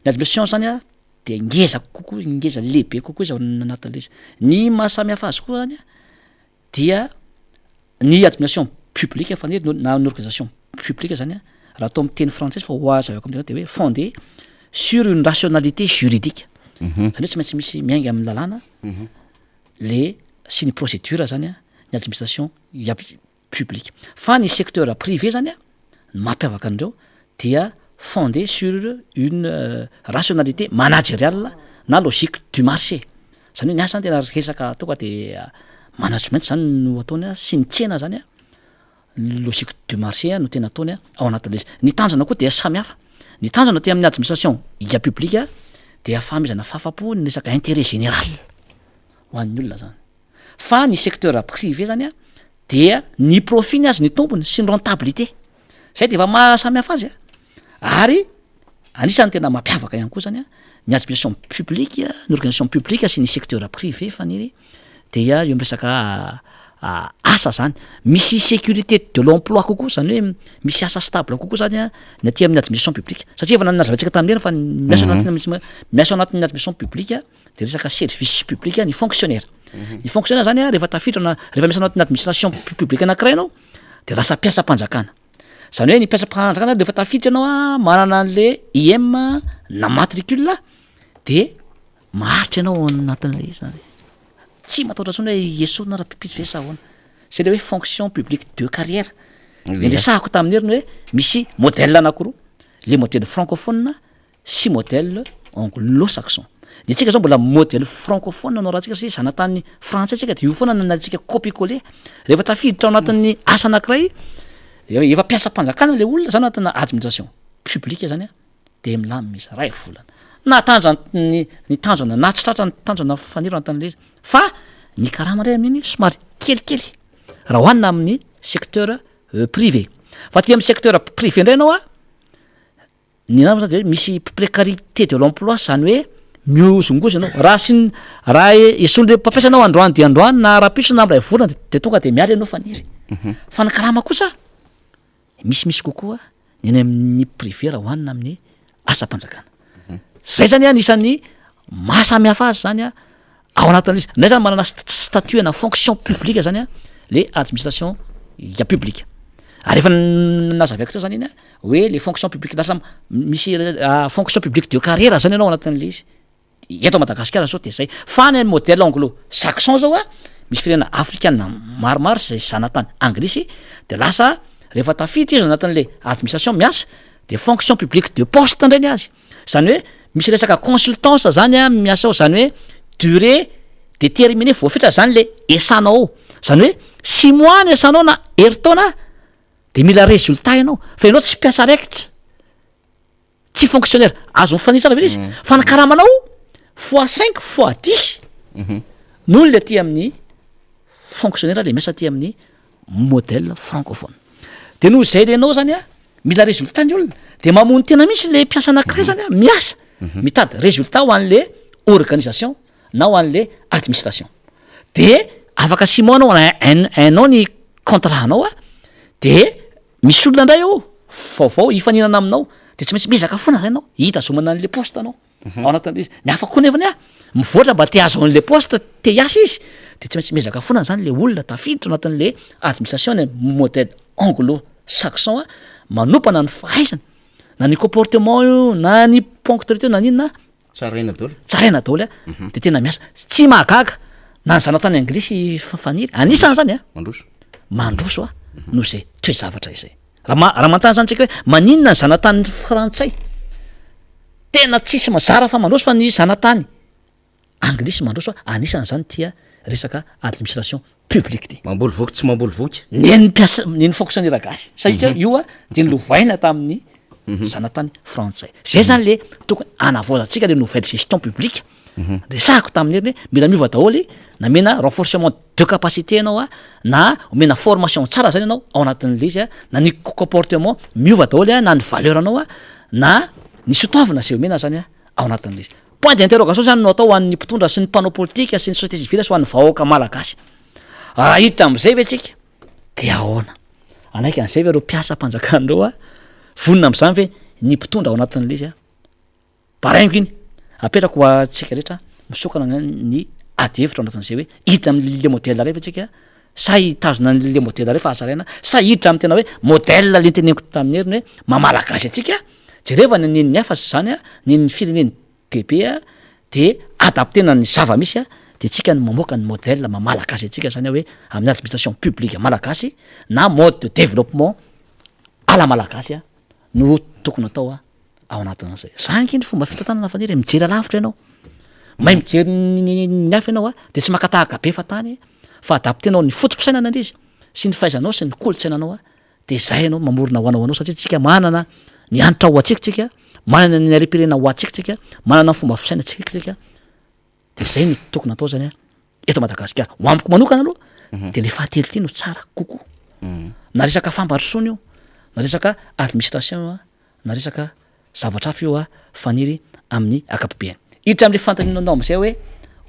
ny administration zany de ngeza kokoa ngeza lehibe kokoa izy ao anatin'le izy ny mahasamihafa azy koa zany dia ny administration publique fa na ny organisation publique zany raha atao amin'ny teny français fa hoazavako amin'izay de hoe fondé sur une rationalité juridique zany hoe tsy maintsy misy miainga amin'ny lalàna le sy ny procédure zany ny administration publique fa ny secteur privé zany mampiavaka an'ireo dia fondé sur une rationalité managériale na logique du marché zany hoe ny asa tena resaka tonga de management zany no ataony sy ny tsena zany logique du marché no tena ataony ao anatin'le izy ny tanjona koa dia samihafa ny tanjona ty amin'ny administration publique dia fahamezana fahafapo ny resaka intérêt général ho an'ny olona zany fa ny secteur privé zany dia ny profit ny azy ny tombony sy ny rentabilité zay de efa mahasamihafa azy ary anisany tena mampiavaka ihany koa zany ny administration publique ny organisation publique sy ny secteur privé faniry dia eo am'resaka asa zany misy sécurité de l'emploi kokoa zany hoe misy asa stable kokoa zany ny aty amin'ny administration publique satria efa nazavantsika tamin'ireny fa miasa anatin'ny administration publique de resaka service public ny fonctionnaire ny fonctionnaire zany rehefa tafiditra rehefa miasa anatin'ny administration publique anankiray anao de lasa mpiasa-mpanjakana zany hoe ny mpiasa-mpanjakana rehefa tafiditra ianao manana an'le IM na matricule de maharitra ianao anatin'le izy zany tsy matahotra tsony hoe esona raha pipitsy ve sahoana c'est le hoe fonction publique de carrière resahako tamin'ny heriny hoe misy modèle anankiroa le modèle francophone sy modèle anglo-saxon ny tsika zao mbola modèle francophone anao raha tsika sy zanatany français tsika de io foana nanalitsika copie-coller rehefa tafiditra ao anatin'ny asa anankiray efa mpiasa-mpanjakana le olona zany anatina administration publique zany de milamina izy ray volana na tanjany ny tanjona na tsy tratra ny tanjona faniro anatin'le izy fa ny karama ndray amin'iny somary kelikely raha hoanina amin'ny secteur privé fa ty amin'ny secteur privé indray anao ny nama zany misy précarité de l'emploi zany hoe miozongozy ianao raha eson'le mpampiasa anao androany de androany na raha-piso na am'ray volana de tonga de miala ianao faniry fa ny karama kosa misimisy kokoa ny any amin'ny privé raha hoanina amin'ny asa-mpanjakana zay zany anisan'ny mahasamihafa azy zany ao anatin'izy nay zany manana statut na fonction publique zany le administration publique ary efa nazavaiko teo zany iny hoe les fonctions publiques lasa misy fonction publique de carrière zany ianao anatin'le izy eto Madagasikara zao de zay fa ny modèle anglo-saxon zao misy firenena africaine maromaro zay zanatany anglisy de lasa rehefa tafiditra izy anatin'le administration miasa de fonction publique de poste ndray ny azy zany hoe misy resaka consultance zany miasa ao zany hoe durée déterminée voafetra zany le esanao zany hoe 6 mois ny esanao na herintaona de mila résultat ianao fa ianao tsy mpiasa raikitra tsy fonctionnaire azo mifanitsara ve izy fa ny karamanao x5 x10 noho le aty amin'ny fonctionnaire le miasa aty amin'ny modèle francophone de noho zay lenao zany mila résultat ny olona de mamony tena misy le mpiasa anankiray zany a miasa mitady résultat ho an'le organisation na ho an'le administration de afaka simonao ainao ny contrat anao a de misy olona ndray eo vaovao ifaninana aminao de tsy maintsy mizaka foana zay anao hitazomana an'le poste anao ao anatin'le izy ny afaka koa nevany a mivoatra mba te azo an'le poste te hiasa izy de tsy maintsy mizaka foana zany le olona tafiditra ao anatin'le administration ny modèle anglo-saxon a manompana ny fahaizana na ny comportement io na ny ponctualité na ninona tsaraina daholo tsaraina daholo a de tena miasa tsy mahagaga na ny zanatany anglisy faniry anisany zany a mandroso a no zay toe-javatra izay raha mantany zany tsika hoe maninona ny zanatany frantsay tena tsisy mazara fa mandroso fa ny zanatany anglisy mandroso a anisany zany tia resaka administration publique ty mamboly voky tsy mamboly voky neny mpiasa neny fonctionnaire gasy satria io a de nilovaina tamin'ny zanatany frantsay zay zany le tokony anavaozantsika le nouvelle gestion publique resahako tamin'ny heriny hoe mila miova daholy namena renforcement de capacité anao a na omena formation tsara zany anao ao anatin'le izy a na ny comportement miova daholy a na ny valeur anao a na ny sotoavina zay omena zany a ao anatin'le izy point d'interrogation zany no atao ho an'ny mpitondra sy ny mpanao politika sy ny société civile sy ho an'ny vahoaka malagasy raha hiditra am'izay ve tsika de ahoana anaiky an'izay ve reo mpiasa mpanjakan'reo a vonina am'zany ve ny mpitondra ao anatin'le izy a baraingo iny apetraka ho atsika rehetra misokana ny ady hevitra ao anatin'izay hoe hiditra am'le modèle refa tsika sa hitazona an'le modèle refa azaraina sa hiditra amy tena hoe modèle le teneniko tamin'ny heriny hoe mamalagasy atsika jereva ny neny hafa sy zany a neny fireneny debe a de adaptena ny zava-misy a de tsika ny mamoaka ny modèle mamalagasy atsika zany hoe amin'ny administration publique malagasy na mode de développement ala malagasy a no tokony atao a ao anatin'zay zany kindry fomba fitantanana faniry mijery alavitra ianao mahay mijery ny hafa ianao a de tsy makatahaka be fa tany fa adaptenao ny fotom-pisainana an'izy sy ny fahaizanao sy ny kolotsainanao a de zay ianao mamorona ho anao satria tsika manana ny anitra ho atsikatsika manana ny arepirena ho atsikatsika manana ny fomba fisaina tsikatsika de zay ny tokony atao zany a eto Madagasikara ho amiko manokana aloha de le fahatelo ty no tsara kokoa na resaka fambarotsony io na resaka administration a na resaka zavatra hafa io a faniry amin'ny akapobeany hiditra am'le fantaninanao am'izay hoe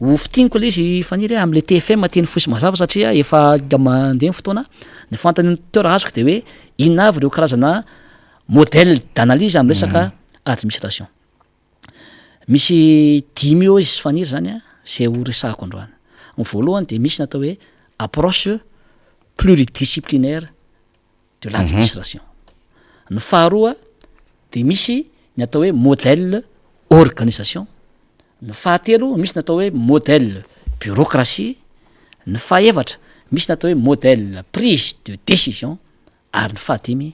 ho fitiniko le izy faniry am'le TFM teny fosy mazava satria efa mandeha ny fotoana ny fantaninteur azoko de hoe inona avy reo karazana modèle d'analyse amy resaka administration misy dimy eo izy faniry zany a zay ho resahako androany ny voalohany de misy natao hoe approche pluridisciplinaire de l'administration ny faharoa de misy ny atao hoe modèle organisation ny fahatelo misy natao hoe modèle bureaucratie ny fahaefatra misy natao hoe modèle prise de décision ary ny fahadimy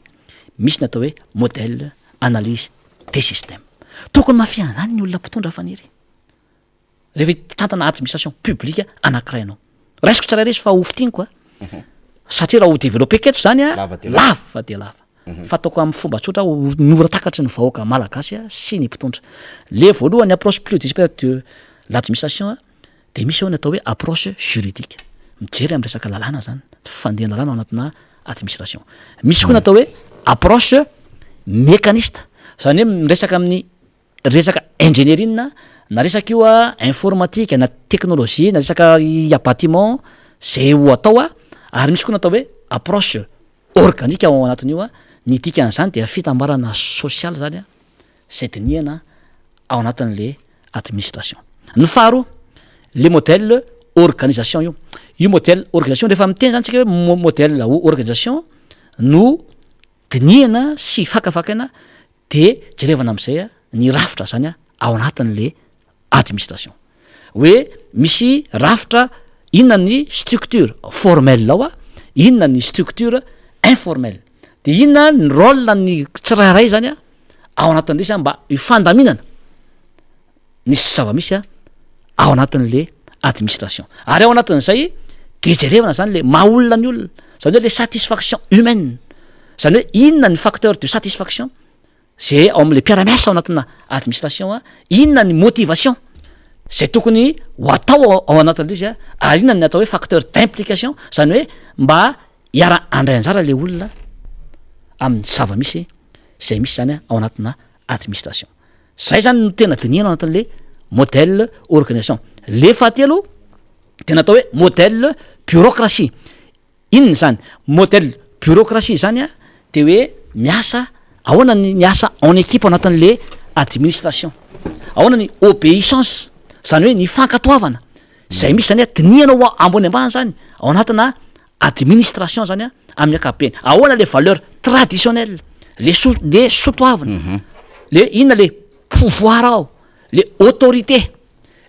misy natao hoe modèle analyse des systèmes tokony mafiana zany ny olona mpitondra faniry rehefa tantana administration publique anankiray anao raisiko tsara resy fa ho fitiniko a satria raha ho développé keto zany a lava de lava fa ataoko amin'ny fomba tsotra miora takatry ny vahoaka malagasy a sy ny mpitondra le voalohany approche pluridisciplinaire de l'administration a de misy ao ny atao hoe approche juridique mijery amy resaka lalàna zany fandehana lalàna ao anatina administration misy koa natao hoe approche mécaniste zany hoe miresaka amin'ny resaka ingénierie na resaka io a informatique na technologie na resaka bâtiment zay ho atao a ary misy koa natao hoe approche organique ao anatin'io a ny dikan'zany de fitambarana social zany a zay dinihana ao anatin'le administration ny faharoa le modèle organisation io modèle organisation rehefa miteny zany tsika hoe modèle organisation no dinihana sy fakafakaina de jerevana am'izay a ny rafitra zany a ao anatin'le administration hoe misy rafitra inona ny structure formelle ao a inona ny structure informelle de inona ny rôle ny tsirairay zany a ao anatin'le izy a mba ifandaminana nisy zava-misy a ao anatin'le administration ary ao anatin'izay de jerevana zany le maha olona ny olona zany hoe le satisfaction humaine zany hoe inona ny facteur de satisfaction zay ao am'le mpiaramiasa ao anatina administration a inona ny motivation zay tokony ho atao ao anatin'le izy a ary inona ny atao hoe facteur d'implication zany hoe mba hiara andray anjara le olona amin'ny zava-misy zay misy zany ao anatina administration. Zay zany no tena diniana ao anatin'le modèle organisation. Le fahatelo tena atao hoe modèle bureaucratie. Inona zany modèle bureaucratie zany a de hoe miasa ahoana ny miasa en équipe ao anatin'le administration. Ahoana ny obéissance zany hoe ny fankatoavana zay misy zany a diniana ambony ambany zany ao anatina administration zany a amin'ny ankapobeny. Ahoana les valeurs traditionnelles le sotoavana le inona le pouvoir ao le autorité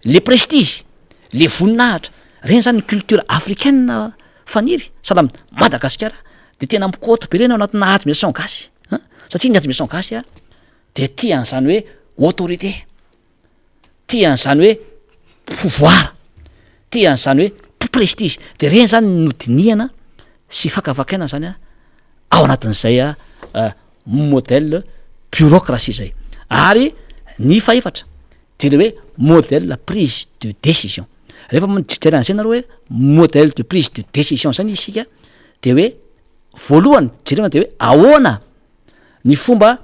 le prestige le voninahitra reny zany ny culture africaine faniry salam Madagasikara de tena mikoto be reny ao anatina administration gasy satria ny administration gasy a de tia an'izany hoe autorité, tia an'izany hoe pouvoir, tia an'izany hoe prestige. De reny zany no diniana sy fakafakaina zany a ao anatin'izay modèle bureaucratie zay. Ary ny faefatra de le hoe modèle prise de décision. Rehefa mijery an'izay nareo hoe modèle de prise de décision zany isika de hoe voalohany jerena de hoe ahoana ny fomba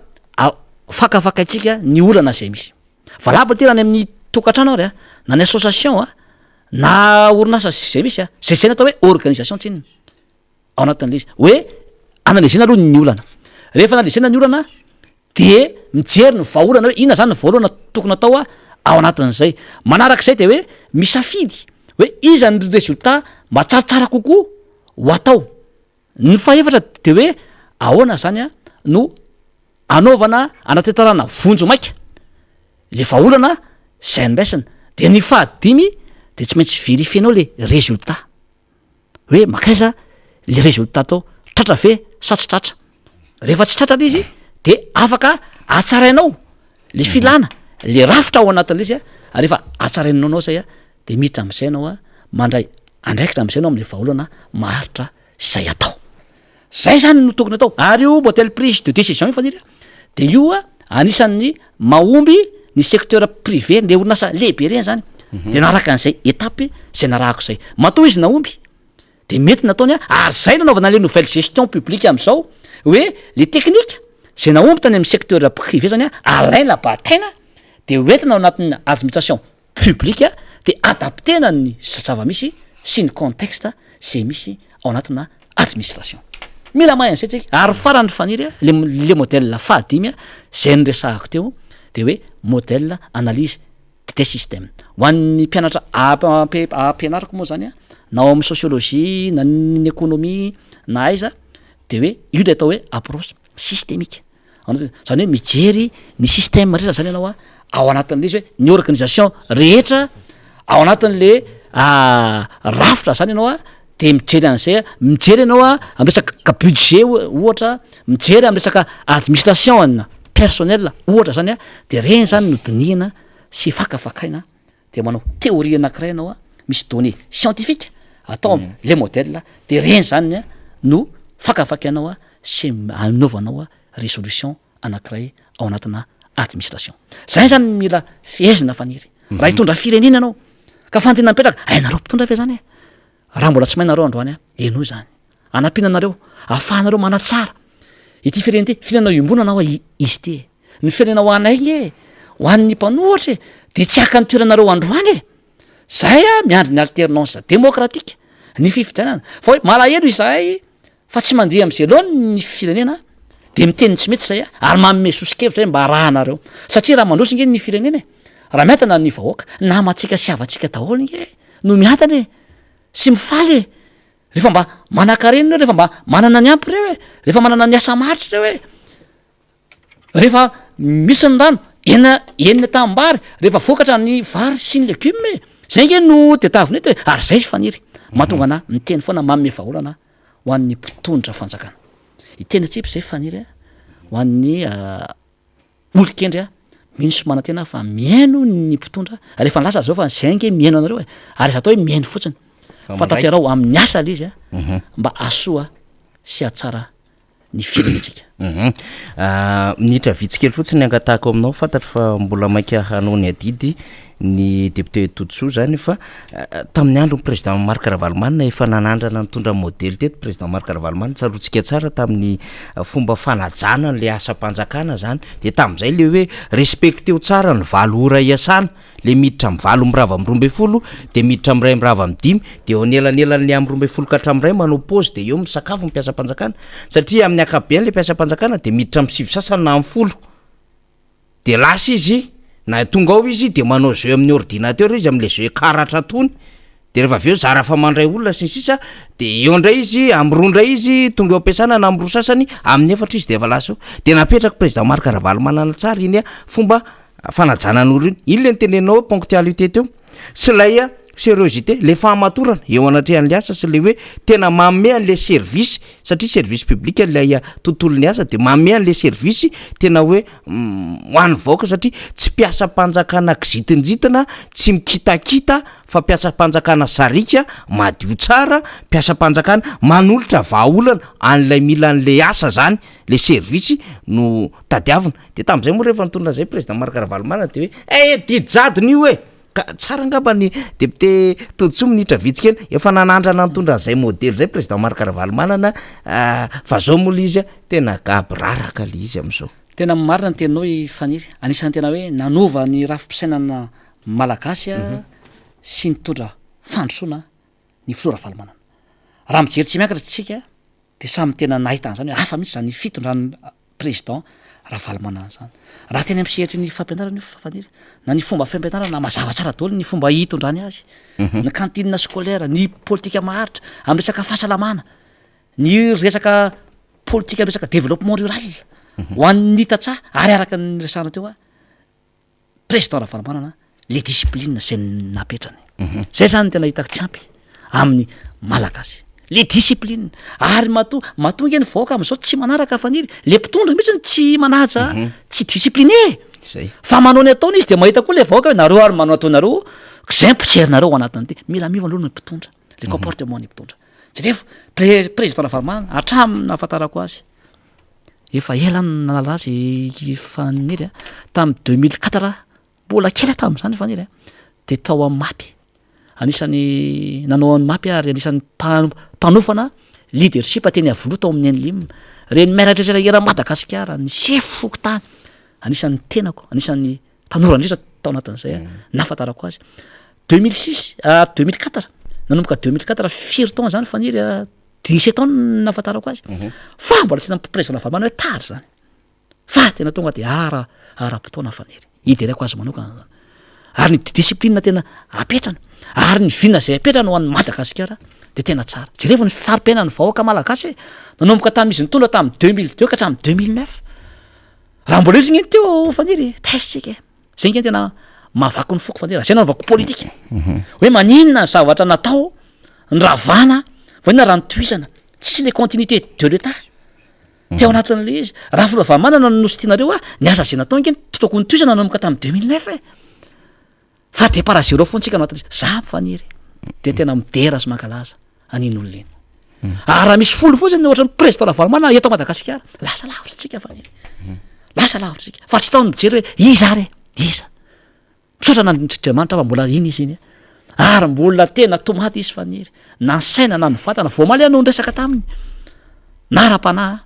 fakafakaitsika ny olana zay misy. Valabo ty raha ny amin'ny tokantrano ary na ny association na orinasa zay misy zay natao hoe organisation tsinona ao anatin'le izy hoe analyzena aloha ny olana. Rehefa analyzena ny olana de mijery ny vahaolana hoe inona zany ny voalohana tokony atao ao anatin'izay. Manarak'izay de hoe misafidy hoe iza ny résultat mba tsaratsara kokoa ho atao. Ny faefatra de hoe ahoana zany no anaovana anatetarana vonjo maika le vahaolana zay ndraisana. De ny fahadimy de tsy maintsy vérifienao le résultat hoe makaiza le résultat atao tratra ve sa tsy tratra. Rehefa tsy tratra izy de afaka atsarainao le filana le rafitra ao anatin'le izy rehefa atsarainao anao zay de miditra am'izay anao mandray andraikitra am'izay anao am'le vahaolana maharitra zay atao. Zay zany no tokony atao. Ary io modèle prise de décision io faniry de io anisan'ny mahomby ny secteur privé le orinasa lehibe reny zany. De naraka an'izay étape zay narahako zay matoa izy naomby de mety nataony ary zay nanaovana le nouvelle gestion publique am'izao hoe le technique zay naomby tany amin'ny secteur privé zany alaina bataina de hoentina ao anatin'ny administration publique de adaptena ny zava-misy sy ny contexte zay misy ao anatina administration. Mila mahay an'izay tsika. Ary farany faniry le modèle fahadimy zay nyresahako teo de hoe modèle analyse des systèmes. Ho an'ny mpianatra ampianariko moa zany na ao amin'ny sociologie na ny économie na aiza de hoe io le atao hoe approche systémique. Zany hoe mijery ny système rehetra zany ianao ao anatin'le izy hoe ny organisation rehetra ao anatin'le rafitra zany ianao de mijery an'izay mijery ianao am'resaka budget ohatra, mijery am'resaka administration personnel ohatra zany de reny zany no dinihana sy fakafakaina de manao théorie anankiray ianao misy données scientifique atao le modèle de reny zany no fakafakainao sy anaovanao résolution anankiray ao anatina administration. Zay zany mila fiezina faniry. Raha hitondra firenena anao ka fantina mipetraka ainareo mpitondra fe zany raha mbola tsy mainareo androany eno zany anampiananareo ahafahanareo manatsara ity firenena ty firenena iombonanao izy ty ny firenena ho anay ho an'ny mpanohatra de tsy aka ny toeranareo androany zay miandry ny alternance démocratique ny fifidianana fa hoe malahelo izahay fa tsy mandeha am'izay loha ny firenena de miteny tsy mety zay ary manome sosikevitra zay mba rahanareo satria raha mandrosy nge ny firenena raha miatana ny vahoaka namatsika sy avatsika daholo nge no miatana sy mifaly rehefa mba manan-karena reo rehefa mba manana ny ampy reo rehefa manana ny asa maritra reo rehefa misy ny rano enina tambary rehefa vokatra ny vary sy ny legume zay nge no tetaviny eto ary zay faniry mahatonga ana miteny foana manome vaholana ho an'ny mpitondra fanjakana iteny tsipy zay faniry ho an'ny olokendry minsy manantena fa miaino ny mpitondra rehefa nlasa zao fa zay nge miaino anareo ary izy atao hoe miaino fotsiny fantaterao amin'ny asa le izy mba asoa sy atsara ny firenetsika. Minitra vitsikely fotsiny angatahako aminao fantatry fa mbola maika hanao ny adidy ny député Totsoa zany fa tamin'ny andro ny président Marc Ravalomanana efa nanandrana nitondra modely teto président Marc Ravalomanana tsarotsika tsara tamin'ny fomba fanajana le asa-panjakana zany de tamin'izay le hoe respecteo tsara ny valo ora iasana le miditra amin'ny valo mirava amin'ny 12 de miditra amin'ny 2 mirava amin'ny 5 de eo anelanelan'ny amin'ny 12 ka hatramin'ny 2 manao pause de eo misakafo ny mpiasa-panjakana satria amin'ny ankapobeny le mpiasa-panjakana de miditra amin'ny 7 sasany na amin'ny 10 de lasa izy na tonga ao izy de manao jeu amin'ny ordinateur izy am'le jeu karatra tony de rehefa aveo zara fa mandray olona sy ny sisa de eo indray izy am'roandray izy tonga eo ampiasana na am'roa sasany amin'ny 4 izy de efa lasa de napetraka président Marc Ravalomanana tsara iny fomba fanajanan'olo iny le nitenenao ponctualité teo sy lay sériosité le fahamatorana eo anatrehan'le asa sy le hoe tena mamea an'le service satria service public lay tontolon'ny asa de mamea an'le service tena hoe ho an'ny vaoaka satria tsy mpiasa-panjakana kizitinjitina tsy mikitakita fa mpiasa-panjakana sarika madio tsara mpiasa-panjakana manolotra vahaolana an'lay mila an'le asa zany le service no tadiavina de tamin'izay moa rehefa nitondra zay président Marc Ravalomanana de hoe didjadony io hoe tsara ngamba ny député Totsoa minitra vitsy kely efa nanandrana nitondra an'izay modely zay président Marc Ravalomanana fa zao moa izy tena gaby raraka le izy am'izao tena marina ny teninao Faniry anisan'ny tena hoe nanova ny rafi-pisainana malagasy sy nitondra fandrosoana ny filoha Ravalomanana raha mijery tsy miakatra tsika de samy tena nahitana zany hoe hafa mihitsy zany fitondran'ny président Ravalomanana zany raha tena ampisehatry ny fampianarana io Faniry na ny fomba fampianarana mazava tsara daholo ny fomba hitondrany azy ny cantine scolaire ny politika maharitra amin'ny resaka fahasalamana ny resaka politika amin'ny resaka développement rural ho an'ny hitatsaha ary araka ny resahana teo président Ravalomanana le discipline zay napetrany zay zany tena hitako tsy ampy amin'ny malagasy le discipline ary matonga ny vaoaka am'izao tsy manaraka Faniry le mpitondra mihitsy tsy manaja tsy discipliné fa manao ny ataony izy de mahita koa le vaoaka hoe nareo ary manao ataonareo zay mpijerynareo anatin'ity mila miva aloha ny mpitondra le comportement ny mpitondra jereo président Ravalomanana hatramin'ny nahafantarako azy efa ela nalala azy Faniry tamin'ny 2004 mbola kely tamin'izany Faniry de tao amin'ny mapy anisan'ny nanao any mapy ary anisan'ny mpanofana leadership teny avoloa tao amin'ny NLM reny miaratratra era Madagasikara ny chef fokotany anisan'ny tenako anisan'ny tanora ndritra tao anatin'izay nahafantarako azy 2006 2004 nanomboka 2004 firy taona zany Faniry 17 ans nahafantarako azy fa mbola tsy président Ravalomanana hoe tary zany fa tena tonga de ara-potoana Faniry iderako azy manokana zany ary ny discipline tena apetrana ary ny vina zay apetrana ho an'ny Madagasikara de tena tsara jerevy ny fari-piaina ny vahoaka malagasy nanomboka tamin'izy nitondra tamin'ny 2002 ka hatramin'ny 2009 raha mbola izy ngeny teo Faniry taisitsika zay ngeny tena mahavaky ny foko Faniry zay nanovako politika hoe maninona ny zavatra natao ny ravana vanina raha nytoizana tsy le continuité de l'état teo anatin'le izy raha filoha Ravalomanana nositianareo ny asa zay natao ngeny tokony toizana nanomboka tamin'ny 2009 fa de para zéro fontsika anatin'izy za Faniry de tena midera sy mankalaza anin'olona eny raha misy folo fotsiny ohatra ny président Ravalomanana eto Madagasikara lasa lavitra tsika Faniry lasa lavitra tsika fa tsy taony mijery hoe iza re iza misaotra nandritramanitra fa mbola iny izy iny ary mbola tena tomaty izy Faniry na ny saina na ny vatana voamaly anao nresaka taminy na ra-panahy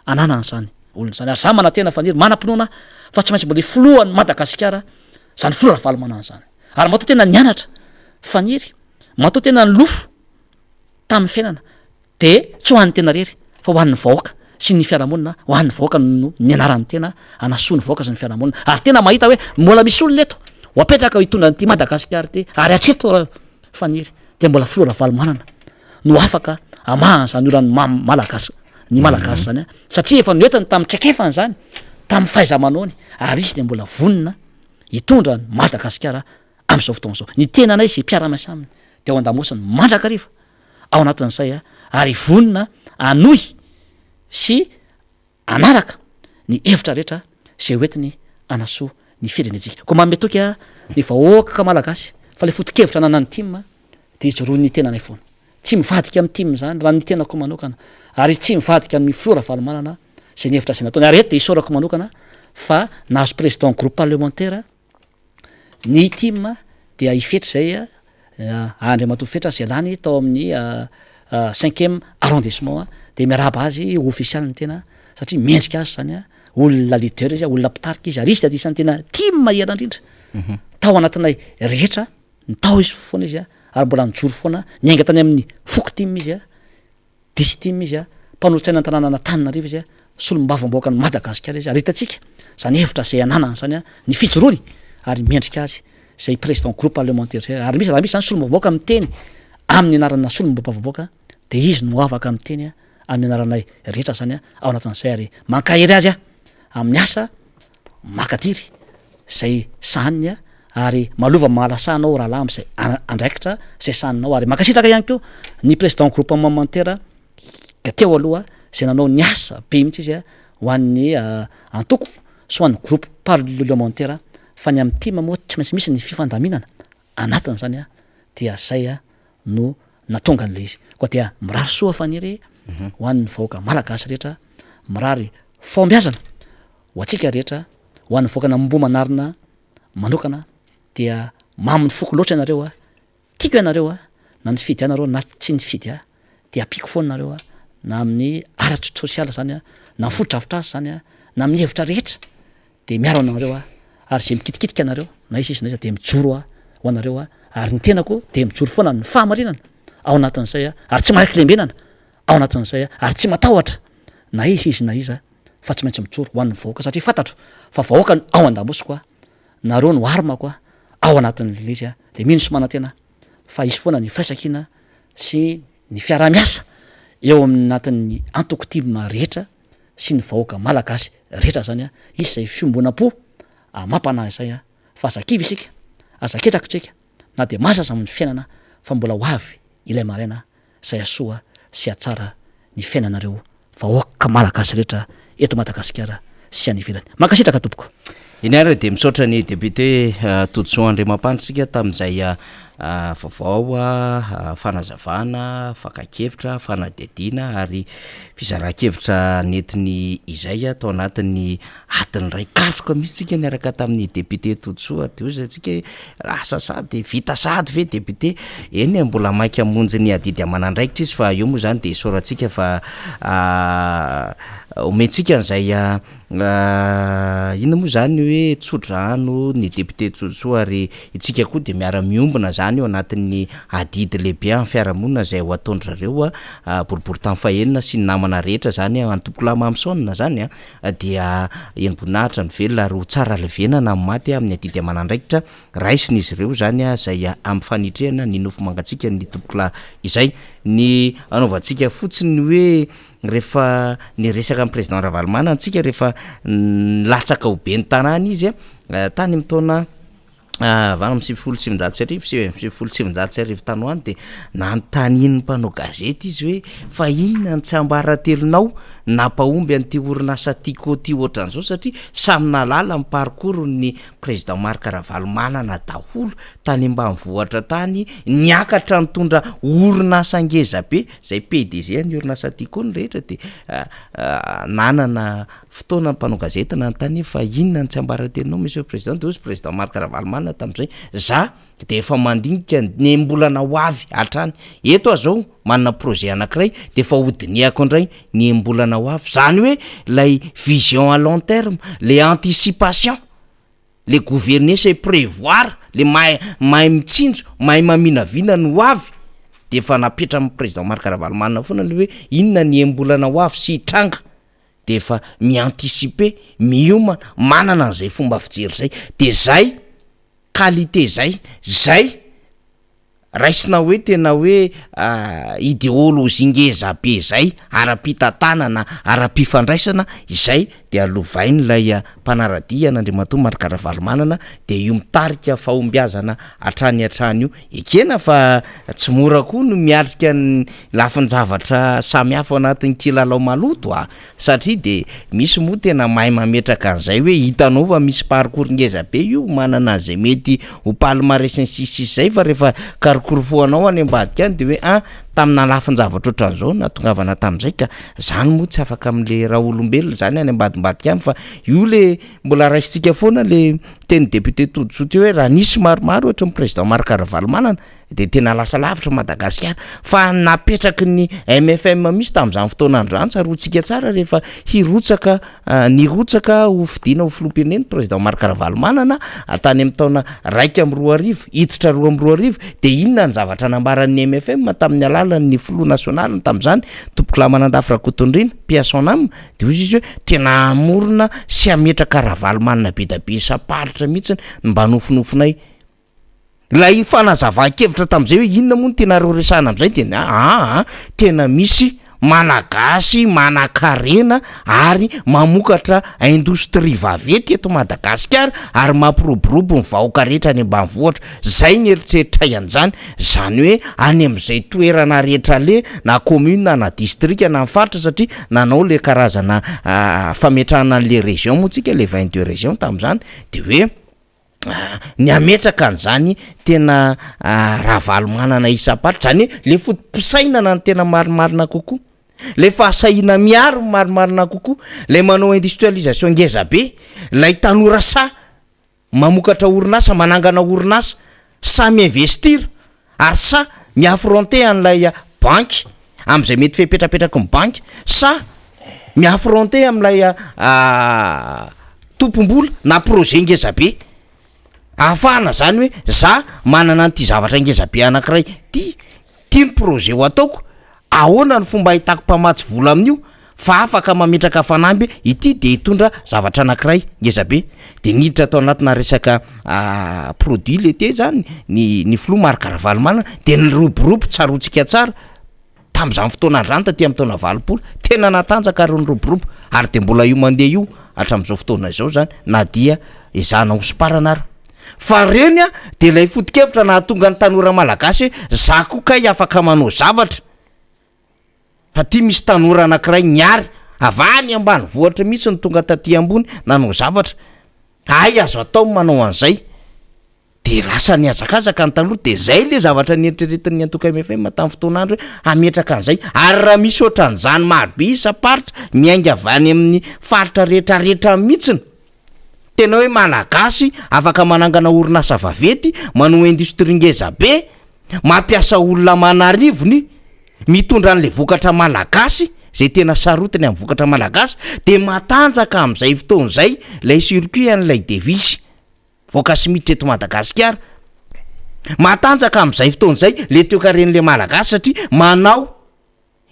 ananany zany olona zany ary za mana tena Faniry manam-pinoana fa tsy maintsy mbola filohan'ny Madagasikara zany filoha Ravalomanana zany ary matao tena nianatra Faniry matao tena ny lofo tamin'ny fiainana de tsy ho an'ny tena rery fa ho an'ny vahoaka sy ny fiarahamonina ho an'ny vahoaka no ny anaran'ny tena anasoa ny vahoaka sy ny fiarahamonina ary tena mahita hoe mbola misy olona eto ho apetraka hitondra nyity Madagasikara ty ary atreto Faniry de mbola filoha Ravalomanana no afaka amahany zany olany malagasy ny malagasy zany satria efa noentany tamin'ny traikefany zany tamin'ny fahaiza-manaony ary izy de mbola vonina hitondra ny Madagasikara am'izao fotoana zao ny tenanay sy mpiara-miasa aminy de ao an-damosiny mandrakariva ao anatin'izay ary vonina anohy sy anaraka ny hevitra rehetra zay hoentiny anasoa ny firenetsika koa manome toky ny vahoaka malagasy fa le foto-kevitra nanany tim de ijoroa ny tenanay foana tsy mivadika amin'ny tim zany raha ny tenako manokana ary tsy mivadika amin'ny filoha Ravalomanana zay ny hevitra zay nataony ary eto de isaorako manokana fa nahazo président groupe parlementaire ny team dia ifetra zay Andriamatoa fetra zay lany tao amin'ny 5e arrondissement de miaraba azy official ny tena satria mendrika azy zany olona leader izy olona pitarika izy ary izy de isan'ny tena team mahera indrindra tao anatinay rehetra tao izy foana izy ary mbola nijoro foana niainga tany amin'ny foko team izy disy team izy mpanolotsaina tanàna Antananarivo izy solombavamboaka ny Madagasikara izy ary hitantsika zany hevitra zay ananany zany ny fijoroany ary mendrika azy zay président groupe parlementaire zay ary misy raha misy zany solombavamboaka miteny amin'ny anarana solombavamboaka de izy no afaka miteny amin'ny anaranay rehetra zany ao anatin'izay ary mankahery azy amin'ny asa makatiry zay saniny ary malova mahalasanao rahalahy am'izay andraikitra zay saninao ary mankasitraka ihany ko ny président groupe parlementaire teo aloha zay nanao ny asa be mihitsy izy ho an'ny antoko so an'ny groupe parlementaire fa ny amin'ny team moa tsy maintsy misy ny fifandaminana anatiny zany dia zay no natonga an'le izy koa dia mirary soa faniry ho an'ny vahoaka malagasy rehetra mirary fombiazana ho atsika rehetra ho an'ny vahoaka nambo manarina manokana dia maminy foko loatra ianareo tiako ianareo na nifidy anareo na tsy nifidy dia apiako foana nareo na amin'ny ara-tsotro sosialy zany na fotodrafitra azy zany na amin'ny hevitra rehetra de miaro anareo ary zay mikitikitika anareo na isy na iza de mijoro ho anareo ary ny tenako de mijoro foana ny fahamarinana ao anatin'izay ary tsy malaky lembenana ao anatin'izay ary tsy matahotra na izy na iza fa tsy maintsy mijoro ho an'ny vahoaka satria fantatro fa vahoaka ao an-damosy koa nareo no arma koa ao anatin'le izy de mino sy manantena fa isy foana ny faisakina sy ny fiarah-miasa eo aminatin'ny antoko team rehetra sy ny vahoaka malagasy rehetra zany izy zay fiombonam-po mampanahy zay fa azakivy isika azaketrakotsika na de masasa amin'ny fiainana fa mbola ho avy ilay maraina zay asoa sy atsara ny fiainanareo vahoaka malagasy rehetra eto Madagasikara sy any ivelany mankasitraka tompoko iny ary de misaotra ny député Todsoandriamampandritsika tamin'izay vaovao fanazavana fakakevitra fanadidina ary fizaran-kevitra netiny izay tao anatin'ny adiny ray katroka mihitsika niaraka tamin'ny député Todsoa de ozy atsika lasa sady vita sady ve député eny mbola mainka amonjy ny adidy amanandraikitra izy fa eo moa zany de soratsika fa omentsika an'izay ina moa zany hoe tsodrano ny député Todsoa ary itsika koa de miara miombona zany eo anatin'ny adidy lehibe amin'ny fiarahamonina zay ho ataondrareo boribory tamin'ny fahenina sy ny namana rehetra zany antopokolahy mamsona zany dia enibonahitra ny velona ary ho tsara levenana amin'ny maty amin'ny adidy amanandraikitra raisin'izy ireo zany zay amin'ny fanitrehana ny nofo mangatsika ny topokolahy izay ny anaovantsika fotsiny hoe rehefa ny resaka amin'ny président Ravalomanana antsika rehefa latsaka ho be ny tanàna izy tany am'taona vana amin'ny 770 tanoany de nanontany iny mpanao gazety izy hoe fa inona ny tsy ambaratelonao nampahomby an'ity orinasa tiako ty ohatran'izao satria samy nalala amin'ny parcours ny président Marc Ravalomanana daholo tany ambanivohitra tany niakatra nitondra orinasa ngeza be zay PDG ny orinasa tiako ny rehetra de nanana fotoana mpanao gazety nanontany fa inona ny tsy ambaratelonao monsieur président de ozy président Marc Ravalomanana tamin'izay za de efa mandinika ny embolana ho avy hatrany eto azao manana projet anankiray de efa hodiniako indray ny embolana ho avy zany hoe lay vision à long terme les anticipation les gouverner c'est prévoir le mahay mitsinjo mahay maminavina ny ho avy de efa napetra amin'ny président Marc Ravalomanana foana le hoe inona ny embolana ho avy sy hitranga de efa mianticiper mioma manana an'izay fomba fijery zay de zay qualité zay raisina hoe tena hoe idéologie ngeza be zay ara-pitantanana ara-pifandraisana izay de alovainy lay mpanaradia n'Andriamatoa Marc Ravalomanana de io mitarika fahombiazana hatrany io ekena fa tsy mora koa no miatrika ny lafin-javatra samy hafa anatin'ny kilalao maloto satria de misy moa tena mahay mametraka an'izay hoe hitanao fa misy parcours ngeza be io manana an'izay mety ho palmarès sisy zay fa rehefa karikorofoanao any ambadika any de hoe tamina lafin-javatra ohatran'izao natongavana tamin'izay ka zany moa tsy afaka amin'le raha olombelona zany any ambadimbadika any fa io le mbola raisitsika foana le teny député Todisotry hoe raha nisy maromaro ohatra ny président Marc-Ravalomanana de tena lasa lavitra Madagasikara fa napetraky ny MFM misy tamin'izany fotoana androany tsaroantsika tsara rehefa hirotsaka nirotsaka ho fidina ho filoham-pirenena président Marc-Ravalomanana tany amin'ny taona 2012 hiditra 2012 de inona ny zavatra nambaran'ny MFM tamin'ny alalan'ny filoha nasionaliny tamin'izany tompoklamanandafy Rakotondrina Piasonam de ozy izy hoe tena amorona sy ametraka Ravalomanana be da be saparitra mihitsy mba nofinofinay lay fanazava-kevitra tamin'izay hoe inona moa ny tena resahana amin'izay tena tena misy malagasy manan-karena ary mamokatra indostria vaventy eto Madagasikara ary mampiroborobo ny vahoaka rehetra any ambanivohitra zay ny eritreritra ian'izany zany hoe any amin'izay toerana rehetra le na commune na district na faritra satria nanao le karazana fametrahana an'le région moa tsika le 22 région tamin'izany de hoe ny ametraka an'izany tena Ravalomanana isapatra zany le fotom-pisainana ny tena marimarina kokoa le fahasahina miaro marimarina kokoa le manao industrialisation ngeza be lay tanora sa mamokatra orinasa manangana orinasa sa miinvestir ary sa miaffronter an'ilay banky am'izay mety fepetrapetraky ny banky sa miaffronter am'ilay tompom-bola na projet ngeza be ahafahana zany hoe za manana an'ity zavatra ngeza be anankiray tiany projet ho ataoko ahoana ny fomba ahitako mpamatsy vola amin'io fa afaka mametraka fanamby ity de hitondra zavatra anankiray ngeza be de niditra atao anatina resaka produit laitier zany ny filoha Marc-Ravalomanana de nyroborobo tsarotsika tsara tamin'izany fotoana andrany taty amin'ny taona 20 tena natanjaka ary nyroborobo ary de mbola io mandeha io hatramin'izao fotoana izao zany na dia izana hosiparana ary fa reny de lay foto-kevitra nahatonga ny tanora malagasy hoe za koa kay afaka manao zavatra fa ty misy tanora anankiray niary avany ambany vohatra mihitsy ny tonga taty ambony nanao zavatra ay azo atao manao an'izay de lasa niazakazaka ny tanora de zay le zavatra nieritreretin'ny antoka MFM tamin'ny fotoanandro hoe ametraka an'izay ary raha misy ohatran'izany marobe isaparitra miainga avany amin'ny faritra rehetrarehetra mihitsiny tena hoe malagasy afaka manangana orinasa vaventy manao industrie ngeza be mampiasa olona manarivony mitondra an'le vokatra malagasy zay tena sarotiny amin'ny vokatra malagasy de matanjaka amin'izay fotoan'izay lay circuit an'ilay devisy voka sy miditra eto Madagasikara matanjaka amin'izay fotoan'izay le toekaren'le malagasy satria manao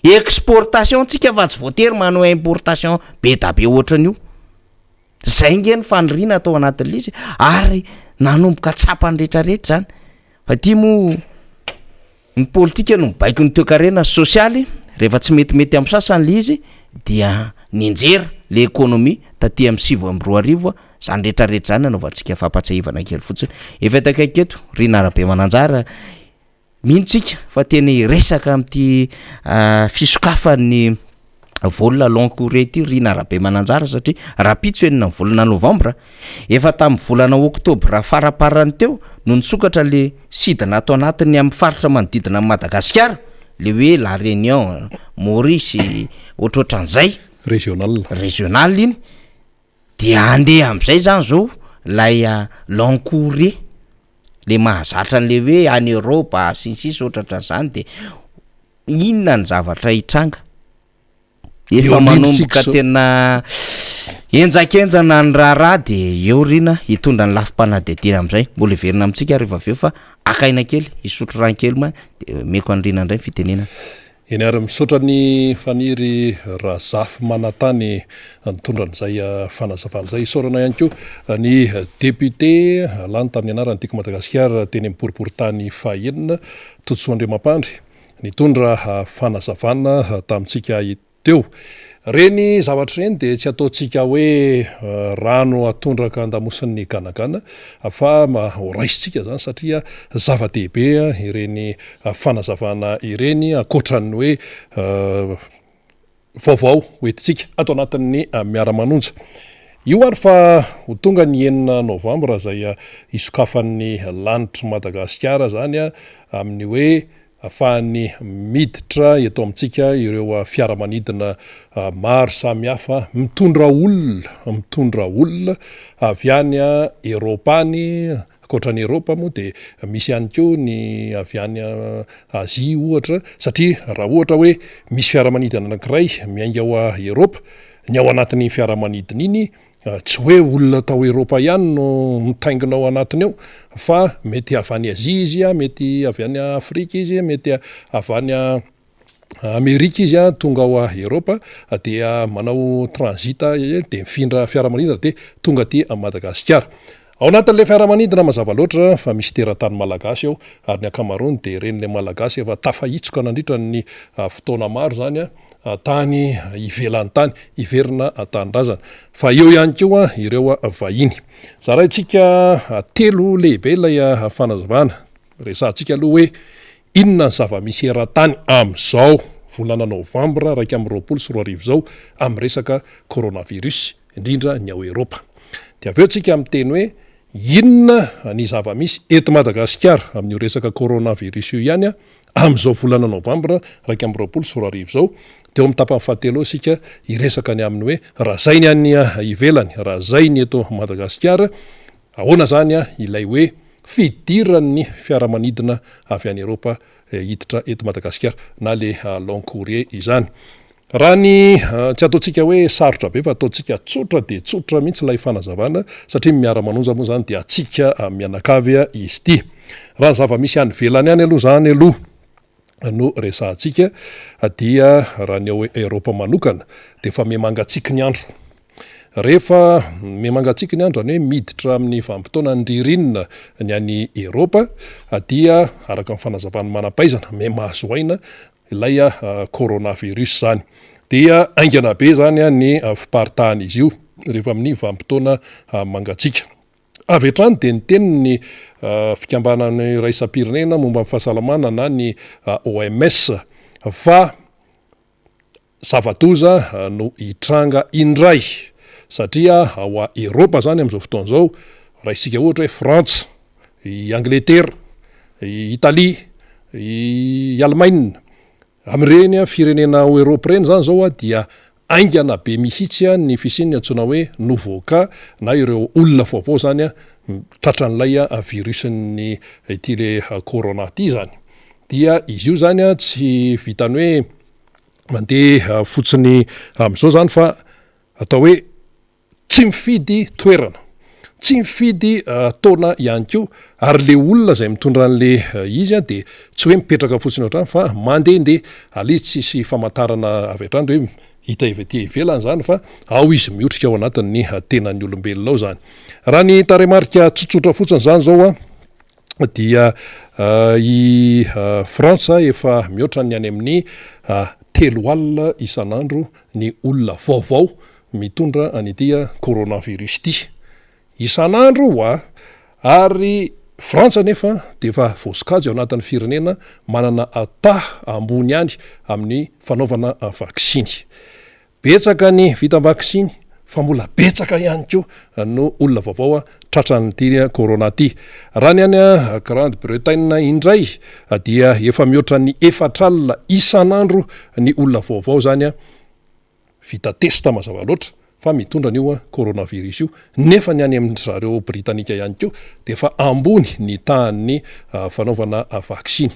exportation tsika fa tsy voatery manao importation be da be ohatran'io zay nge ny faniriana atao anatin'le izy ary nanomboka tsapany rehetrarehetra zany fa ty mo ny politika no mibaiko ny toekarena sosialy rehefa tsy metimety amin'ny sasany le izy dia ninjera le économie taty amin'ny 7 zany rehetrarehetra zany anaovantsika fampatsahivana kely fotsiny efa takaiky eto ry Miara Manonja mintsika fa teny resaka amin'ity fisokafan'ny volana long courrier ty ry Miara Manonja satria rapitso enina ny volana Novambra efa tamin'ny volana Oktobra faraparany teo no nisokatra le sidina ato anatiny amin'ny faritra manodidina Madagasikara le hoe La Réunion Maurice ohatrohatran'izay régional iny dia andeha amin'izay zany zao lay long courrier le mahazatra an'le hoe any Europa sinsisy ohatratran'izany de inona ny zavatra hitranga efa manomboka tena enjakenjana ny raharaha de eo rina hitondra ny lafim-panadidina amin'izay mbola verina amintsika rehefa aveo fa akaina kely hisotro rankely ma de meko andrina indray fitenena eny ary misaotra ny faniry razafy manatany nitondra n'izay fanazavan'izay isaorana ihany koa ny député lany tamin'ny anarany tiako Madagasikara teny amin'ny boriboritany fahaenina Totsoandriamampandry nitondra fanazavana tamintsika teo reny zavatra reny de tsy ataontsika hoe rano atondraka andamosin'ny ganagana fa raisitsika zany satria zava-dehibe ireny fanazavana ireny akoatran'ny hoe vaovao hoentitsika ato anatin'ny Miara Manonja io ary fa ho tonga ny 9 Novambra zay isokafan'ny lanitra Madagasikara zany amin'ny hoe ahafahany miditra eto amintsika ireo fiaramanidina maro samihafa mitondra olona avy any Eropa any akoatran'ny Eropa moa dia misy ihany koa ny avy any Azia ohatra satria raha ohatra hoe misy fiaramanidina anankiray miainga ao Eropa ny ao anatin'ny fiaramanidina iny tsy hoe olona tao Eropa ihany no mitaingina ao anatiny ao fa mety avy any Azia izy mety avy any Afrika izy mety avy any Amerika izy tonga ao Eropa dia manao transita dia mifindra fiaramanidina dia tonga aty Madagasikara. Ao anatin'ilay fiaramanidina mazava loatra fa misy teratany malagasy ao ary ny ankamaroany dia ren'ilay malagasy efa tafahitsoka nandritra ny fotoana maro zany tany ivelany tany iverina tanindrazana fa eo ihany koa ireo vahiny. Zaraintsika telo lehibe ilay fanazavana resantsika aloha hoe inona ny zava-misy eran-tany amin'izao volana Novambra 2024 zao amin'ny resaka coronavirus indrindra ny ao Eropa. Dia avy eo tsika amin'ny teny hoe inona ny zava-misy eto Madagasikara amin'ny resaka coronavirus io ihany amin'izao volana Novambra 2024 zao. Dia amin'ny tapany fahatelo sika iresaka ny aminy hoe raha zay ny any ivelany raha zay ny eto Madagasikara ahoana zany ilay hoe fidiran'ny fiaramanidina avy any Eropa hiditra eto Madagasikara na le long courrier izany. Raha ny tsy ataontsika hoe sarotra be fa ataontsika tsotra dia tsotra mihitsy ilay fanazavana satria Miara Manonja moa zany dia atsika mianakavy izy ity. Raha zava-misy any velany any aloha zany aloha no resantsika dia raha ny ao Eropa manokana dia efa memangatsiky ny andro. Rehefa memangatsiky ny andro hoe miditra amin'ny vanim-potoana ny ririnina ny any Eropa dia araka ny fanazavana manam-pahaizana mahazo aina ilay coronavirus zany dia aingana be zany ny fiparitahana izy io rehefa amin'ny vanim-potoana mangatsiaka. Avy hatrany dia ny teniny fikambanany raisam-pirenena momba amin'ny fahasalamana na ny OMS fa zava-doza no hitranga indray satria ao Eropa zany amin'izao fotoana izao raha isika ohatra hoe Frantsa, i Angletera, i Italia, i Allemagne amin'ireny firenena ao Eropa ireny zany zao dia aingana be mihitsy ny fisiany antsoina hoe nouveau cas na ireo olona vaovao zany tratran'ilay virusny ity le corona ity zany. Dia izy io zany tsy vitany hoe mandeha fotsiny amin'izao zany fa atao hoe tsy mifidy toerana, tsy mifidy taona ihany koa ary le olona izay mitondra an'le izy dia tsy hoe mipetraka fotsiny ohatrany fa mandehandeha alay tsisy famantarana avy hatrany hoe hita ety ivelany zany fa ao izy miotrika ao anatin'ny tenan'ny olombelona ao zany. Raha ny taremarika tsotsotra fotsiny zany zao dia i Frantsa efa mihoatra ny any amin'ny 3 alina isan'andro ny olona vaovao mitondra an'ity coronavirus ity isan'andro ary Frantsa nefa dia efa voasokajy ao anatin'ny firenena manana ambony any amin'ny fanaovana vaksiny. Betsaka ny vita vaksiny fa mbola betsaka ihany koa no olona vaovao tratran'ity corona ity. Raha ny any Grande-Bretagne indray dia efa mihoatra ny 4 alina isan'andro ny olona vaovao zany vita testa mazava loatra fa mitondra an'io coronavirus io nefa ny any amin'ny zareo Britanika ihany koa dia efa ambony ny tahan'ny fanaovana vaksiny.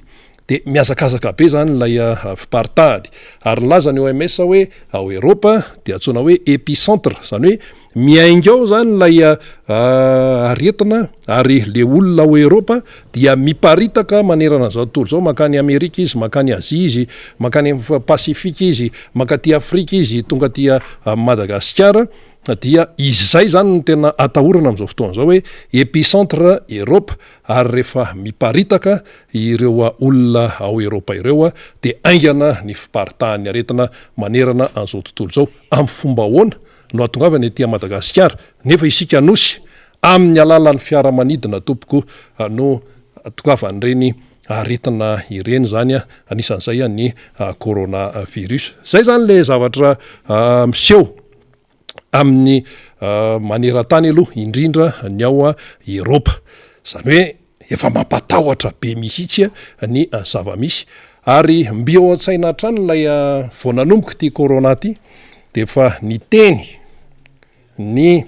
Dia miazakazaka be zany ilay fiparitahany ary laza ny OMS hoe ao Eropa dia antsoina hoe épicentre zany hoe miainga ao zany ilay aretina ary le olona ao Eropa dia miparitaka manerana an'izao tontolo izao makany Amerika izy, makany Azia izy, makany Pasifika izy, makaty Afrika izy, tonga aty Madagasikara dia izay zany no tena atahorana amin'izao fotoana izao hoe épicentre Eropa ary rehefa miparitaka ireo olona ao Eropa ireo dia aingana ny fiparitahany aretina manerana an'izao tontolo izao amin'ny fomba ahoana no atongavany aty Madagasikara nefa isika nosy amin'ny alalan'ny fiaramanidina tompoko no atongavan'ireny aretina ireny zany anisan'izay ny coronavirus. Zay zany le zavatra miseho amin'ny maneran-tany aloha indrindra ny ao Eropa. Zany hoe efa mampatahotra be mihitsy ny zava-misy ary mbeo an-tsaina hatrany ilay vao nanomboka ty corona ty de fa ny teny ny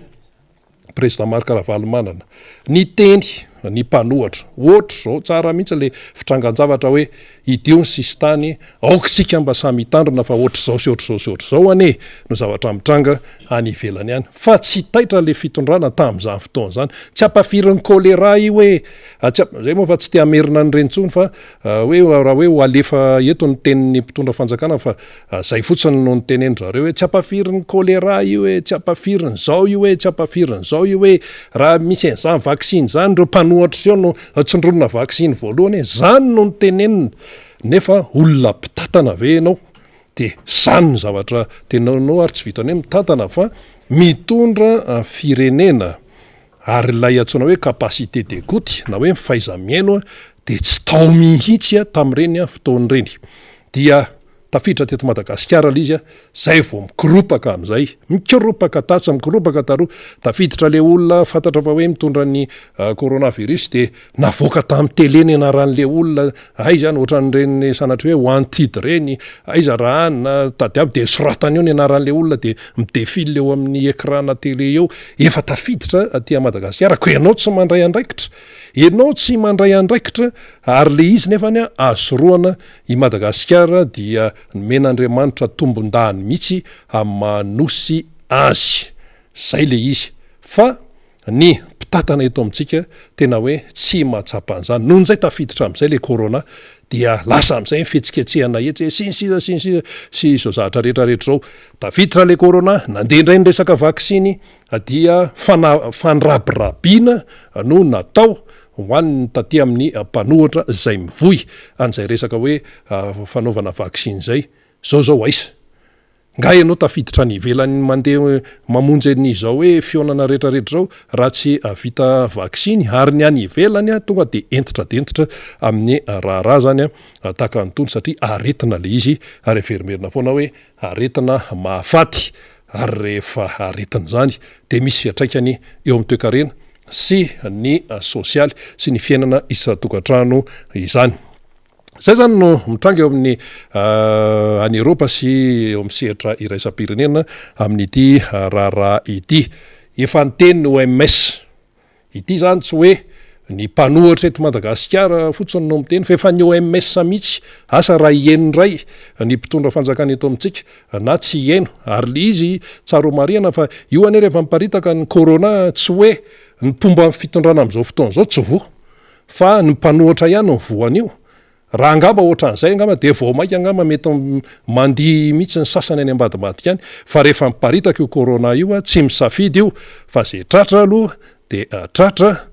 président Marc Ravalomanana ny teny ny mpanohatra ohatr zao tsara mihitsy le fitrangan-javatra hoe idio ny sisy tany aokitsika mba samy hitandrina fa ohatr zao sy ohatr zao sy ohatr zao ane no zavatra mitranga any ivelany any fa tsy taitra le fitondrana tam'izany fotoana zany tsy ampafirin'ny kolera io hoe zay moa fa tsy te amerina ny rentsony fa hoe raha hoe ho alefa eto ny tenin'ny mpitondra fanjakana fa zay fotsiny no ny teneny zareo hoe tsy ampafirin'ny kolera io hoe tsy ampafirin' zao io hoe tsy ampafirin' zao io hoe raha misy an'izany vaksiny zany reo mpanohatra zao no tsondronina vaksiny voalohany zany no ny tenenina nefa olona mpitatana ve ianao de zany ny zavatra tenanao ary tsy vitany hoe mitantana fa mitondra firenena ary lay atsona hoe capacité d'écoute na hoe mifaiza-miaino de tsy tao mihitsy tam'ireny fotoany reny dia tafiditra teto Madagasikara lizy zay vao mikiropaka am'izay mikiropaka tatsa mikiropaka taroa tafiditra le olona fantatra fa hoe mitondra ny coronavirus de navoaka tamin'ny tele ny anaran'le olona aiza ny ohatran'ireny sanatry hoe wantid reny aiza raha na tadiavy de soratany eo ny anaran'le olona de midefile eo amin'ny écran tele eo efa tafiditra aty Madagasikara ko ianao tsy mandray andraikitra ianao tsy mandray andraikitra ary le izy nefany azoroana i Madagasikara dia men'Andriamanitra tombon-dahany mihitsy amanosy azy zay le izy fa ny mpitatana eto amintsika tena hoe tsy mahatsapa an'izany noho nzay tafiditra am'izay le corona dia lasa am'izay mifetsiketsehana etsy sinsisa sy izao zavatra rehetrarehetra zao tafiditra le corona nandeha indray ny resaka vaksiny dia fanrabirabina no natao hoaniny taty amin'ny mpanohatra zay mivoy an'izay resaka hoe fanaovana vaksiny zay zao aisa nga ianao tafiditra ny ivelany mandeha mamonjy n'izao hoe fionana rehetrarehetra zao raha tsy vita vaksiny ary ny any ivelany tonga de entitra amin'ny raharaha zany tahaka nytony satria aretina le izy ary verimerina foana hoe aretina mahafaty ary rehefa aretina zany de misy fiatraikany eo amin'ny toe-karena sy ny sosialy sy ny fiainana isa-tokantrano izany zay zany no mitranga eo amin'ny any Eropa sy eo amin'ny sehatra iraisam-pirenena amin'ity raharaha ity efa nyteny OMS ity zany tsy hoe ny mpanohatra eto Madagasikara fotsiny no miteny fa efa ny OMS mihitsy asa raha ihaino indray ny mpitondra fanjakana eto amintsika na tsy ihaino ary le izy tsaro mariana fa io ane rehefa miparitaka ny corona tsy hoe ny mpomba fitondrana am'izao fotoana zao tsy vo fa ny mpanohatra ihany ny voan'io raha angamba ohatran'izay angamba de vao mainka angamba mety mandihy mihitsy ny sasany any ambadibadika any fa rehefa miparitaka io corona io tsy misafidy io fa zay tratra aloha de tratra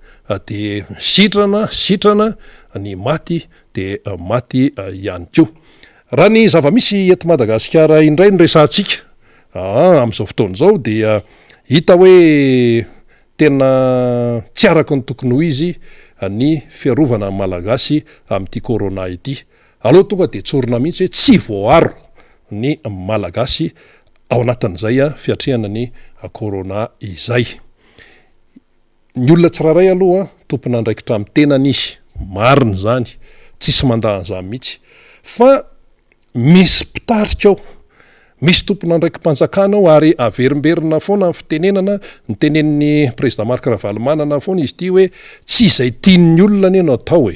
de sitrana ny maty de maty ihany ko raha ny zava-misy eto Madagasikara indray ny resantsika am'izao fotoana zao dia hita hoe tena tsy araka ny tokony ho izy ny fiarovana malagasy amin'ity corona ity aloha tonga de tsorona mihitsy hoe tsy voaro ny malagasy ao anatin'izay fiatrehana ny corona izay ny olona tsiraray aloha tompona andraikitra amin'ny tenany izy marina zany tsisy mandahan'izany mihitsy fa misy mpitarika ao misy tompona andraiky mpanjakana ao ary averimberina foana ny fitenenana ny tenen'ny président Marc Ravalomanana foana izy ty hoe tsy izay tian'ny olona neno atao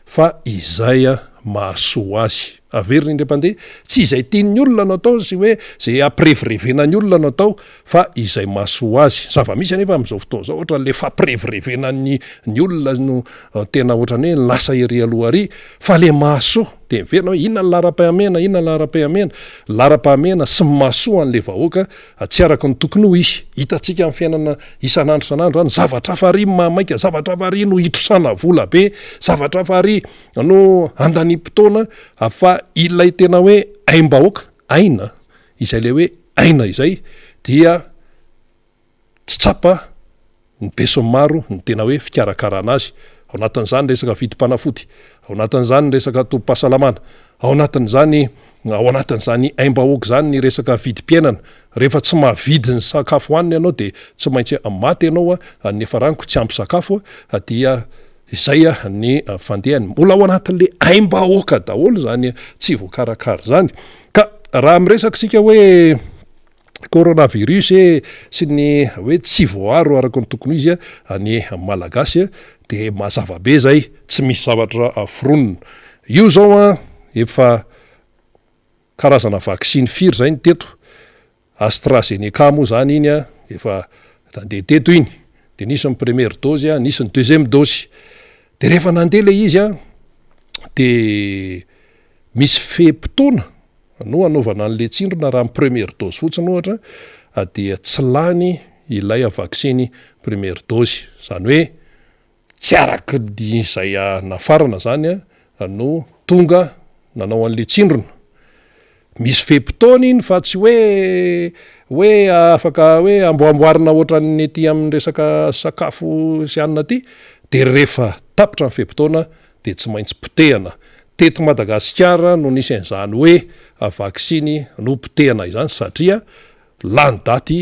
fa izay mahasoa azy averina indray-pandeha tsy izay tian'ny olona no atao sy hoe zay ampirevirevenany olona no atao fa izay mahasoa azy zava-misy anefa am'izao fotoana zao ohatra le fampirevirevenany olona no tena ohatrany hoe lasa ery aloha ary fa le mahasoa de miverina hoe inona ny lara-pahamena lara-pahamena sy mahasoa an'le vahoaka tsy araka ny tokony ho izy hitantsika amin'ny fiainana isan'andro san'andro any zavatra fary mahamaika zavatra fary no hitrosana vola be zavatra fary no andany-potoana fa ilay tena hoe aim-bahoaka aina izay le hoe aina izay dia tsy tsapa ny besony maro ny tena hoe fikarakarana azy ao anatin'izany resaka vidim-panafody ao anatin'izany resaka tobim-pahasalamana ao anatin'izany aim-bahoaka zany ny resaka vidim-piainana rehefa tsy mahavidy ny sakafo hoaniny ianao de tsy maintsy maty ianao nefa raniko tsy ampy sakafo dia izay ny fandehany mbola ao anatin'le aimbahoaka daholo zany tsy voakarakara zany ka raha miresaka sika hoe coronavirus sy ny hoe tsy voaro araka ny tokony izy ny malagasy de mazavabe zay tsy misy zavatra foronina io zao efa karazana vaksiny firy zay ny teto AstraZeneca moa zany iny efa nandeha teto iny de nisy ny première dose nisy ny deuxième dose de rehefa nandeha le izy de misy fehmpotona no anaovana an'le tsindrona raha my première dose fotsiny ohatra dia tsy lany ilay vaksiny première dose zany hoe tsy araky izay nafarana zany no tonga nanao an'le tsindrona misy fehmpotona iny fa tsy hoe afaka hoe amboamboarina ohatran'ny ety amin'ny resaka sakafo sy anina ty de rehefa tapitra ny fehmpotona de tsy maintsy potehana teto Madagasikara no nisy an'izany hoe vaksiny no potehana izany satria lany daty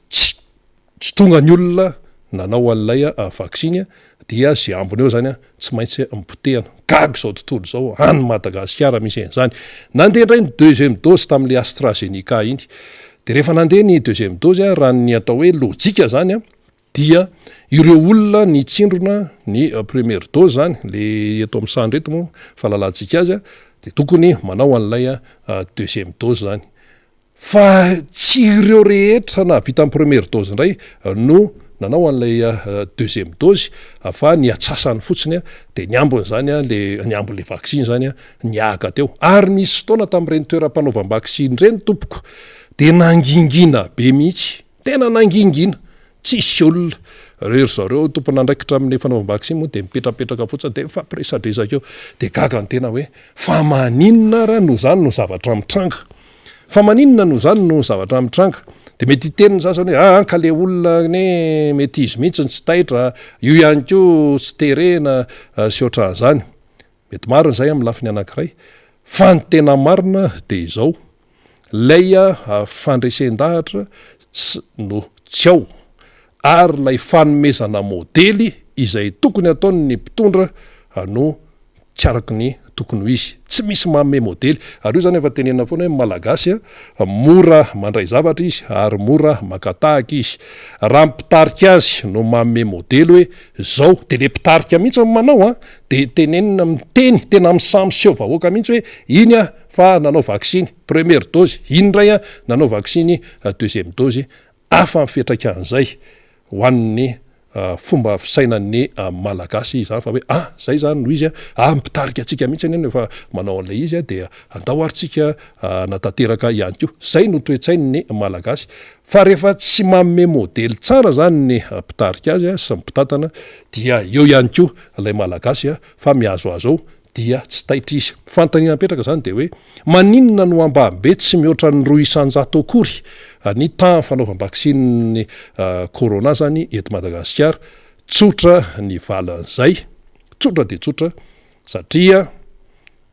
tsy tonga ny olona nanao an'ilay vaksiny dia zay ambony eo zany tsy maintsy mipotehana gaga zao tontolo zao any Madagasikara misy an'izany nandeha indray ny deuxième dose tamin'le AstraZeneca iny de rehefa nandeha ny deuxième dose raha ny atao hoe lojika zany dia ireo olona ny tsindrona ny première dose zany le eto amin'ny sandro eto moa fahalalantsika azy de tokony manao an'ilay deuxième dose zany fa tsy ireo rehetra na vita amin'ny première dose indray no nanao an'ilay deuxième dose fa ny atsasany fotsiny de ny ambony zany ny ambon'le vaksiny zany niaka teo ary nisy fotoana tamin'ireny toeram-panaovam-baksiny reny tompoko de nangingina be mihitsy tena nangingina tsisy olona rery zareo tompona andraikitra amin'ny fanaovam-baksiny moa de mipetrapetraka fotsiny de fampiresadresaka eo de gaga ny tena hoe fa maninona raha no zany no zavatra mitranga fa maninona no zany no zavatra mitranga de mety iteniny sasany hoe ka le olona ne mety izy mihitsy tsy taitra io ihany ko tsy terena sy ohatran'izany mety marina zay amin'ny lafiny anankiray fa ny tena marina de izao lay fandresen-dahatra no tsy ao ary lay fanomezana modely izay tokony ataony ny mpitondra no tsy araky ny tokony ho izy tsy misy manome modely ary io zany efa tenena foana hoe malagasy mora mandray zavatra izy ary mora makatahaka izy raha mpitarika azy no manome modely hoe zao de le mpitarika mihitsy manao de tenenina miteny tena misamyseho vahoaka mihitsy hoe iny fa nanao vaksiny première dose iny ray nanao vaksiny deuxième dose afa mifetraka an'izay ho an'ny fomba fisainan'ny malagasy zany fa hoe zay zany no izy mipitarika atsika mihitsy eny efa manao an'lay izy de andao aritsika natateraka ihany ko zay no toetsainy ny malagasy fa rehefa tsy manome modely tsara zany ny mpitarika azy sy mpitatana dia eo ihany ko lay malagasy fa miazoazo ao dia tsy taitra izy fanontaniana petraka zany de hoe maninona no ambambe tsy mihoatra ny 200 akory ny temps fanaovam-baksiny corona zany eto Madagasikara tsotra ny valan'izay tsotra de tsotra satria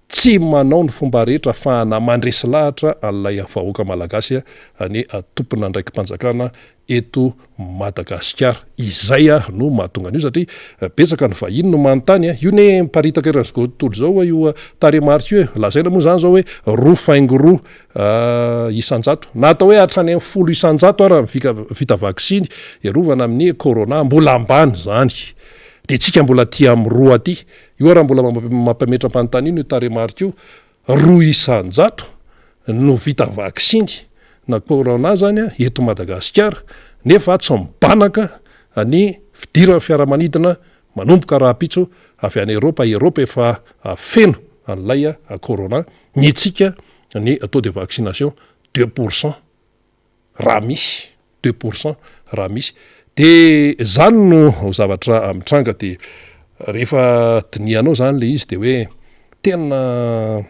tsy manao ny fomba rehetra fa namandresy lahatra an'ilay vahoaka malagasy ny tompona ndraiky mpanjakana eto Madagasikara izay no mahatonga an'io satria betsaka ny vahiny no manontany io ne miparitaka iran'izao tontolo zao io taremarika io lazaina moa zany zao hoe 2,1 isanjato na atao hoe hatrany amin'ny 10 isanjato raha vita vaksiny iarovana amin'ny corona mbola ambany zany de tsika mbola tia amin'ny 2 aty io raha mbola mampametra mpanontany io taremarika io 2 isanjato no vita vaksiny na corona zany eto Madagasikara nefa tsy mibanaka ny fidiran'ny fiaramanidina manomboka raha pitso avy any Eropa efa feno an'ilay corona ny tsika ny taux de vaccination 2% raha misy 2% raha misy de zany no zavatra mitranga de rehefa dinianao zany le izy de hoe tena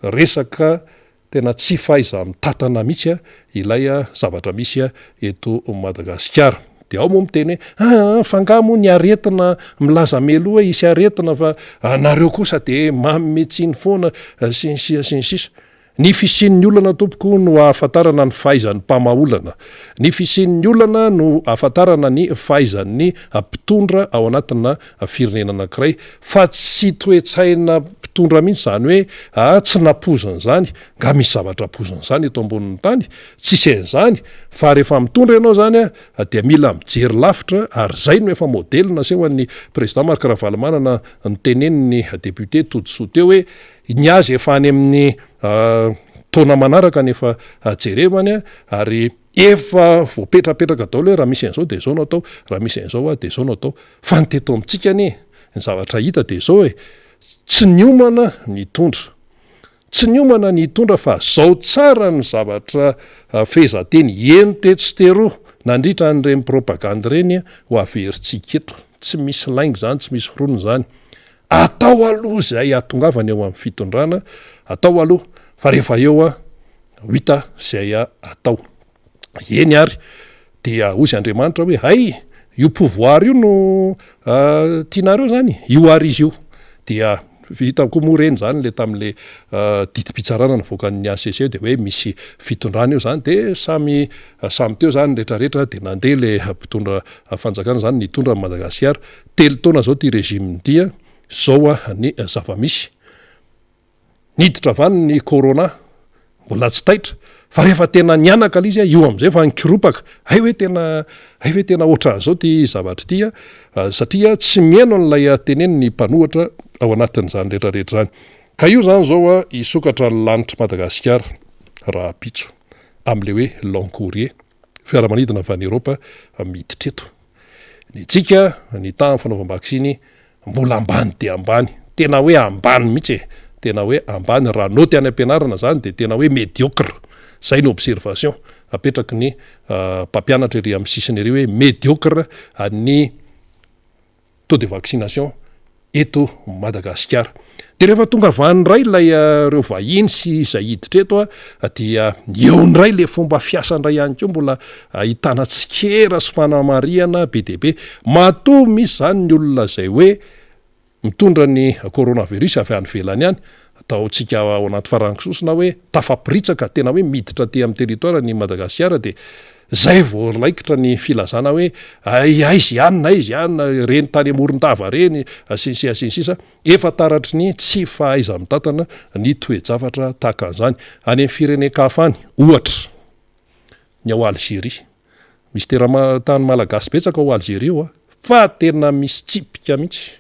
resaka tena tsy faiza mitatana mihitsy ilay zavatra misy eto Madagasikara de ao moa miteny hoe fangamo ny aretina milaza meloa isy aretina fa nareo kosa de mametsiny foana sinsisa ny fisian'ny olana tompoko no ahafantarana ny fahaizan'ny mpamaolana ny fisian'ny olana no ahafantarana ny fahaizan'ny mpitondra ao anatina firenena anankiray fa tsy toetsaina mpitondra mihitsy zany hoe tsy napozana zany nga misy zavatra pozana zany eto ambonin'ny tany tsisy an'izany fa rehefa mitondra ianao zany dia mila mijery lavitra ary zay no efa modelina seho an'ny président Marc Ravalomanana ny teneniny député Tojosoa teo hoe ny azy efa any amin'ny taona manaraka nefa jerevany ary efa voapetrapetraka daholo hoe raha misy an'izao de zao no atao raha misy an'izao de zao no atao fa ny teto amintsika ny zavatra hita de zao hoe tsy niomana ny tondra tsy niomana ny tondra fa zao tsara ny zavatra fehezanteny eno tetsy teroa nandritra n'ireny propagande reny ho averintsika eto tsy misy laingy zany tsy misy roniny zany atao aloha zay atongavany eo amin'ny fitondrana atao aloha fa rehefa eo hita zay atao eny ary dia ozy Andriamanitra hoe hay io pouvoir io no tianareo zany io ary izy io dia vitako moa reny zany le tam'le didi-pitsarana nyvoakan'ny ACC de hoe misy fitondrana eo zany de samy teo zany rehetrarehetra de nandeha le mpitondra fanjakana zany nitondra Madagasikara telo taona zao ty régime dia zao ny zava-misy niditra avany ny corona mbola tsy taitra fa rehefa tena nianaka l izy io am'izay fa nikiropaka hay hoe tena ohatran'izao ty zavatra ty satria tsy miaino n'lay teneny ny mpanohatra ao anatin'izany rehetrarehetra zany ka io zany zao isokatra ny lanitra Madagasikara raha pitso am'le hoe long courrier fiaramanidina avy any Eropa miditra eto ny tsika ny tamin'ny fanaovam-baksiny mbola ambany de ambany tena hoe ambany mihitsy tena hoe ambany raha noty any ampianarana zany de tena hoe médiocre zay ny observation apetraky ny mpampianatra ery amin'ny sisiny ery hoe médiocre ny taux de vaccination eto Madagasikara de rehefa tonga vanyray lay reo vahiny sy zay hiditra eto dia eo ndray le fomba fiasandray ihany ko mbola ahitana tsikera sy fanamariana be de be matoa misy zany ny olona zay hoe mitondra ny coronavirus avy any velany ihany ataontsika ao anaty farangisosina hoe tafapritsaka tena hoe miditra te amin'ny territoire ny Madagasikara de zay vao laikitra ny filazana hoe aizy ihany reny tany amorondava reny asinsisa efa taratry ny tsy fahaiza mitatana ny toe-javatra tahaka an'izany any amin'ny firenen-kafa any ohatra ny ao Algérie misy tany malagasy betsaka ao Algérie io fa tena misy tsipika mihitsy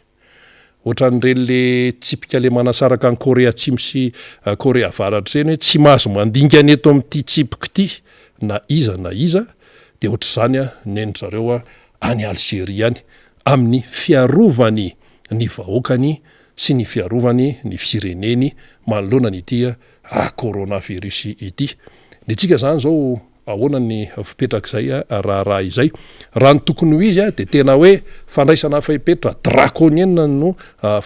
ohatran'ireny le tsipika le manasaraka ny Korea Atsimo sy Korea Avaratra reny hoe tsy mahazo mandingana eto amin'ity tsipika ity na iza de ohatr'izany nen'zareo any Algérie any amin'ny fiarovany ny vahoakany sy ny fiarovany ny fireneny manoloana n'ity coronavirus ity ny tsika zany zao ahoana ny fipetrak'izay raha izay raha ny tokony ho izy de tena hoe fandraisana faipetra draconienne no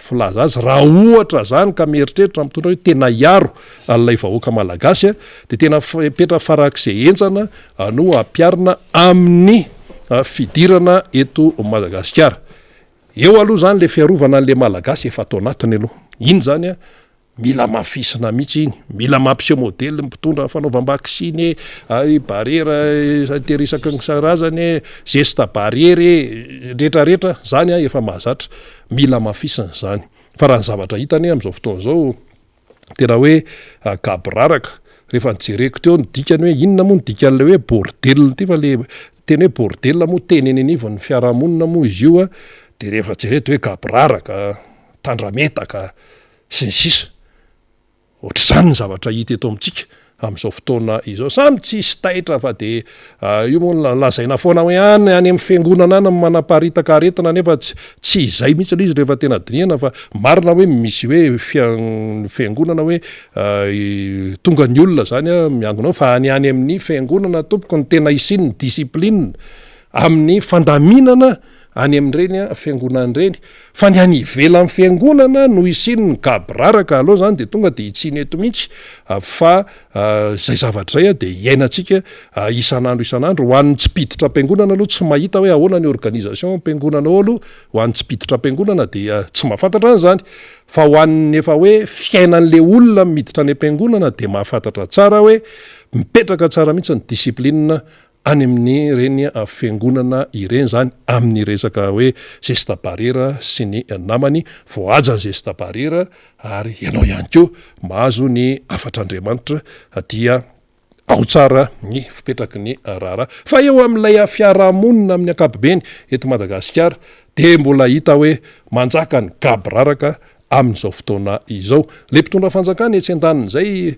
filaza azy raha ohatra zany ka mieritreritra mitondra hoe tena iaro alay vahoaka malagasy de tena faipetra farak'izay enjana no ampiarina amin'ny fidirana eto Madagasikara eo aloha zany le fiarovana an'le malagasy efa atao anatiny aloha iny zany mila mafisina mihitsy iny mila mampiseho modely mpitondra fanaovam-baksiny barrière terisaka ny sarazany geste barrière rehetrarehetra zany efa mahazatra mila mafisina zany fa raha ny zavatra hitany am'izao fotoana zao tena hoe gabraraka rehefa nijereko teo ny dikany hoe inona moa ny dikan'le hoe bordel ty fa le teny hoe bordel moa teneny anivon'ny fiarahamonina moa izy io de rehefa jereto hoe gabraraka tandrametaka sy ny sisa ohatr'izany ny zavatra hita eto amintsika amin'izao fotoana izao samy tsisy taitra fa de io moa lazaina foana hoe any amin'ny fiangonana any manaparitaka aretina nefa tsy izay mihitsy le izy rehefa tena dinihana fa marina hoe misy hoe fiangonana hoe tonga ny olona zany miangonao fa any amin'ny fiangonana tompoko ny tena isiny ny discipline amin'ny fandaminana any amin'ireny fiangonana ireny fa ny any ivela amin'ny fiangonana no isiny ny kabraraka aloha zany de tonga de itsiny eto mihitsy fa zay zavatra zay de iainantsika isan'andro ho an'ny tsy piditra am-piangonana aloha tsy mahita hoe ahoana ny organisation am-piangonana ao aloha ho an'ny tsy piditra am-piangonana de tsy mahafantatra an'izany fa ho an'ny efa hoe fiainan'le olona miditra any am-piangonana de mahafantatra tsara hoe mipetraka tsara mihitsy ny disiplinina any amin'ny reny fiangonana ireny zany amin'ny resaka hoe geste barrière sy ny namany voaja ny geste barrière ary ianao ihany koa mahazo ny afatr'Andriamanitra dia ao tsara ny fipetraky ny raharaha fa eo amin'ilay fiarahamonina amin'ny ankapobeny eto Madagasikara de mbola hita hoe manjaka ny gabraraka amin'izao fotoana izao le mpitondra fanjakana etsy an-daniny zay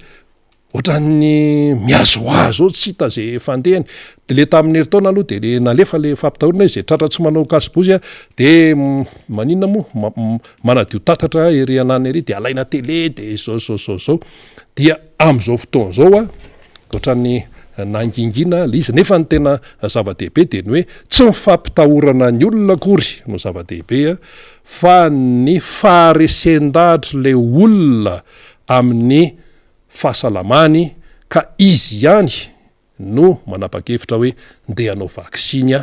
ohatran'ny miazoazo tsy hita zay fandehany de le tamin'ny herintaona aloha de le nalefa le fampitahorana izy tratra tsy manao kasibozy de maninona moa manadio tatatra ery anany ery de alaina tele de zao dia am'izao fotoana zao ohatran'ny nangingina le izy nefa ny tena zava-dehibe de ny hoe tsy mifampitahorana ny olona akory no zava-dehibe fa ny faharesen-dahatra le olona amin'ny fahasalamany ka izy ihany no manapa-kevitra hoe ndeha hanao vaksiny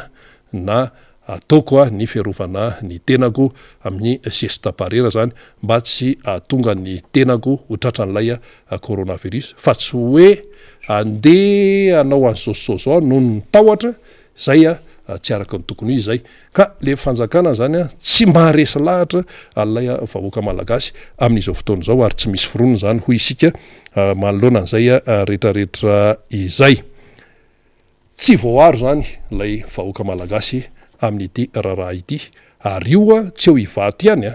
na ataoko ny fiarovana ny tenako amin'ny geste barrière zany mba tsy tonga ny tenako ho tratran'ilay coronavirus fa tsy hoe andeha hanao an'zao no ny tahotra zay tsy araka ny tokony izy zay ka le fanjakana zany tsy maharesy lahatra alay vahoaka malagasy amin'izao fotoana zao ary tsy misy fironina zany hoy isika manoloana an'izay rehetrarehetra izay tsy voaro zany lay vahoaka malagasy amin'ity raharaha ity ary io tsy eo ivato ihany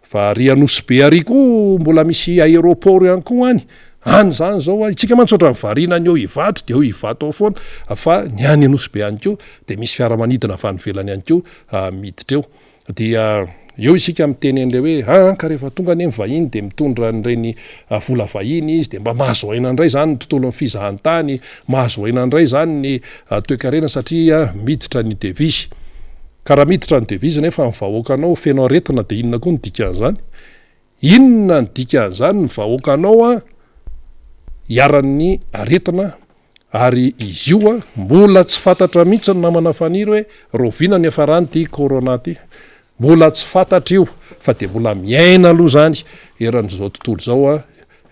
fa ry Anosy ary koa mbola misy aéroport ihany koa any zany zao itsika mantsotra nyvarina ny eo ivato de eo ivato ao foana fa ny any Anosy ihany koa de misy fiaramanidina fa nivelany ihany koa miditra eo dia eo isika miteny an'le hoe ka rehefa tonga any vahiny de mitondra n'ireny vola vahiny izy de mba mahazo aina indray zany ny tontolo ny fizahantany mahazo aina indray zany ny toe-karena satria miditra ny devizy ka raha miditra ny devizy nefa ny vahoakanao fenao aretina de inona koa ny dikan'izany inona ny dikan'izany ny vahoakanao iaran'ny aretina ary izy io mbola tsy fantatra mihitsy ny namana faniry hoe roviana ny afarany ty corona ty mbola tsy fantatra io fa de mbola miaina aloha zany eran'izao tontolo zao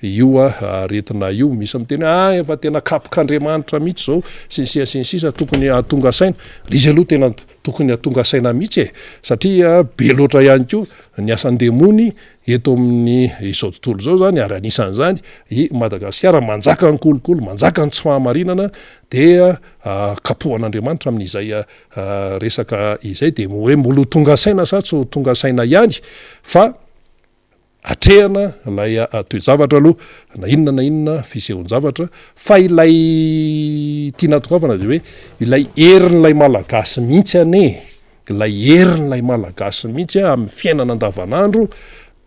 io aretina io misy miteny efa tena kapok'Andriamanitra mihitsy zao sinsisa tokony atonga saina izy aloha tena tokony atonga saina mihitsy satria be loatra ihany koa ny asan-demony eto amin'ny izao tontolo zao zany ary anisan'izany i Madagasikara manjaka ny kolokolo manjaka ny tsy fahamarinana de kapohan'Andriamanitra amin'izay resaka izay de hoe mbola ho tonga saina sa tsy ho tonga saina ihany fa atrehana lay toe-javatra aloha na inona fisehon-javatra fa ilay tiana tokavana de hoe ilay herin'lay malagasy mihitsy ilay herin'lay malagasy mihitsy amin'ny fiainana andavanandro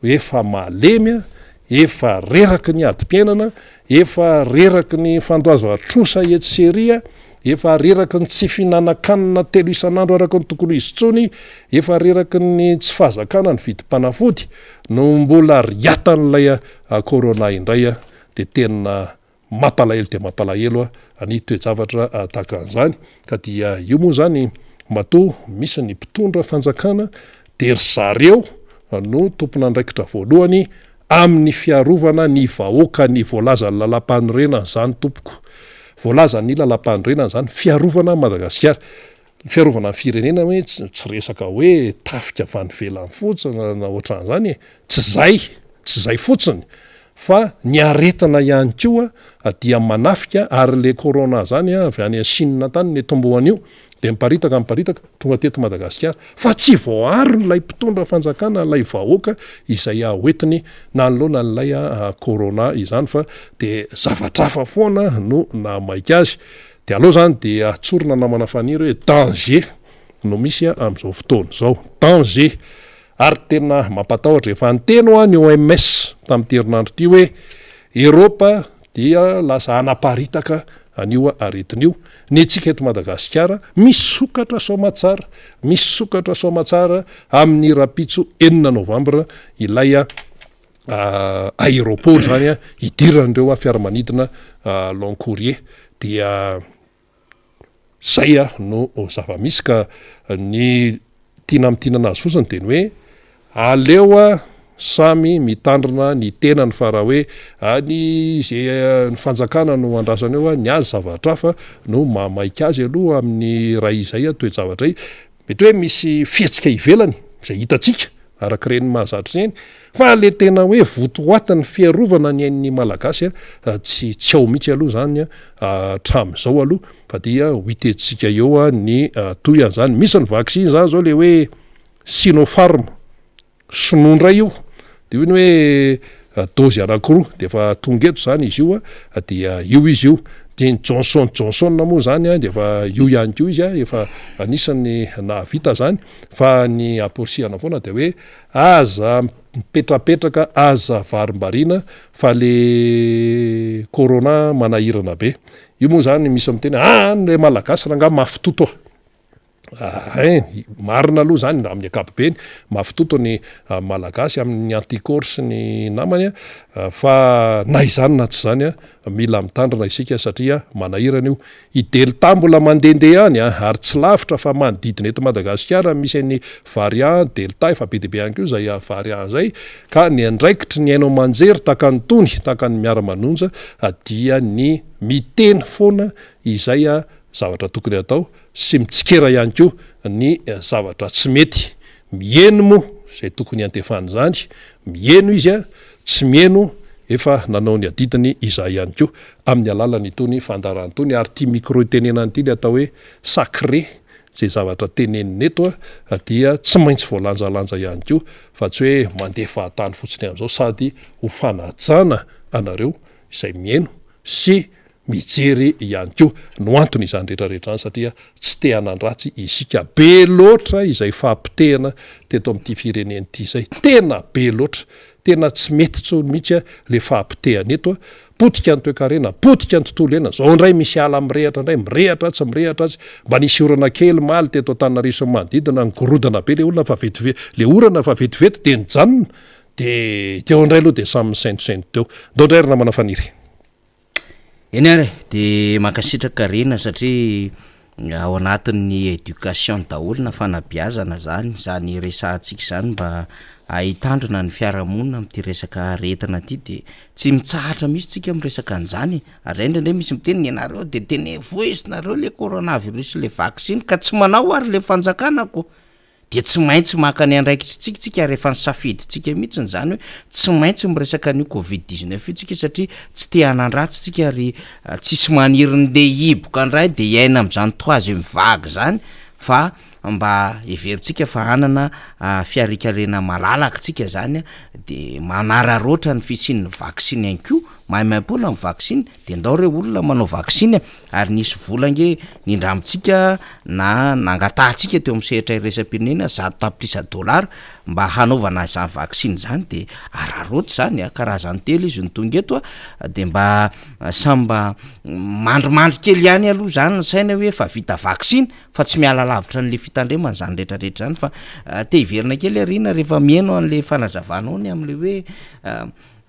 efa malemy efa reraky ny adi-piainana efa reraky ny fandoazo atrosa etseria efa reraky ny tsy finanankanina telo isan'andro araka ny tokony izy tsony efa reraky ny tsy fahazakana ny vidim-panafody no mbola riatan'ilay corona indray de tena mampalahelo de mampalahelo ny toe-javatra tahaka an'izany ka dia io moa zany matoa misy ny mpitondra fanjakana de ry zareo no tompon'andraikitra voalohany amin'ny fiarovana ny vahoaka ny voalaza ny lalam-panorenana zany tompoko voalaza ny lalam-panorenana zany fiarovana Madagasikara fiarovana ny firenena hoe tsy resaka hoe tafika vanivelany fotsiny na ohatran'izany tsy zay fotsiny fa ny aretina ihany koa dia manafika ary le corona zany avy any Chine tany ny tomboan'io de miparitaka tonga teto Madagasikara fa tsy voaro n'lay mpitondra fanjakana lay vahoaka izay hoetiny nanoloana n'lay corona izany fa de zavatrafa foana no namaika azy de aloha zany de atsorina namana faniry hoe danger no misy am'izao fotoana zao danger ary tena mampatahotra efa anteno ny OMS tamin'ny herinandro ty hoe Eropa dia lasa anaparitaka anio aretin'io ny antsika eto Madagasikara misy sokatra somatsara amin'ny rapitso 9 Novambra ilay aéroport zany idiran'ireo fiaramanidina long courrier dia zay no zava-misy ka ny tiana amitinana azy fosiny teny hoe aleo samy mitandrina ny tenany fa raha hoe ny zay ny fanjakana no andrasana eo ny azy zavatra fa no mamaika azy aloha amin'ny raha izay toe-javatra y mety hoe misy fihetsika ivelany zay hitatsika araka reny mahazatra eny fa le tena hoe votoatany fiarovana ny ain'ny malagasy tsy ao mihitsy aloha zany tram'izao aloha fa dia hoitetsika eo ny toy an'izany misy ny vaksiny zany zao le hoe Sinopharm sonondray io de io ny hoe dozy anankiroa de efa tonga eto zany izy io dia io izy io de ny Johnson moa zany de efa io ihany ko izy efa anisany nahavita zany fa ny aporsihana foana de hoe aza mipetrapetraka aza varimbarina fa le corona manahirana be io moa zany misy amin'ny teny le malagasy ranga mafitoto marina aloha zany amin'ny akapobeny mafitoto ny malagasy amin'ny anticorps ny namany fa na izany na tsy zany mila mitandrina isika satria manahirana io idelta mbola mandehandeha any ary tsy lavitra fa manodidina eto Madagasikara misy ny variant delta efa be deabe ihany ko zay variant zay ka ny andraikitry ny ainao manjery taka ny tony taka ny Miara Manonja dia ny miteny foana izay zavatra tokony atao sy mitsikera ihany ko ny zavatra tsy mety mieno moa zay tokony antefany zany mieno izy tsy mieno efa nanao ny adidiny izay ihany ko amin'ny alalany tony fandarantony ary ty micro tenenany ty le atao hoe sacré zay zavatra teneniny eto dia tsy maintsy voalanjalanja ihany ko fa tsy hoe mandeha fahatany fotsiny amin'izao sady ho fanajana anareo izay mieno sy mijery ihany ko no antony izany rehetrarehetra any satria tsy te hanandratsy isika be loatra izay fampitehana teto amin'ity fireneny ity zay tena be loatra tena tsy mety tsony mihitsy le fampitehana eto potika ny toe-karena potika ny tontolo ena zao ndray misy ala mirehatra ndray mirehatra tsy mba nisy orana kely maly teto Antananarivo manodidina ngorodana be le olona fa le orana fa vetivety de nijanona de teo ndray aloha de samy misaintosainto teo ndao ndray rina manafaniry eny ary de makasitraka rena satria ao anatin'ny éducation daholo na fanabiazana zany resantsika zany mba ahitandrina ny fiarahamonina amin'ity resaka aretina ty de tsy mitsahatra misy tsika miresaka an'izany ary indraindray misy miteny ianareo de teny voisinareo le coronavirus le vaksiny ka tsy manao ary le fanjakanako de tsy maintsy maka ny andraikitry tsika rehefa nisafiditsika mihitsy zany hoe tsy maintsy miresaka ny covid-19 itsika satria tsy te hanandratsy tsika ary tsisy maniriny le hiboka andray de iaina am'izany troisième vague zany fa mba everitsika fa hanana fiarikarena malalaka tsika zany de manararoatra ny fisian'ny vaksiny ihany ko maimaimpona amin'ny vaksiny de ndao reo olona manao vaksiny ary nisy volange nindramitsika na nangatahtsika teo amin'ny sehatra iresa-pirenena $100 mba hanaovana izany vaksiny zany de araroatra zany karazany telo izy ny tonga eto de mba samba mandrimandry kely ihany aloha zany ny saina hoe fa vita vaksiny fa tsy miala lavitra n'le fitandremana zany rehetrarehetra zany fa te hiverina kely arina rehefa mieno an'le fanazavanao ny am'le hoe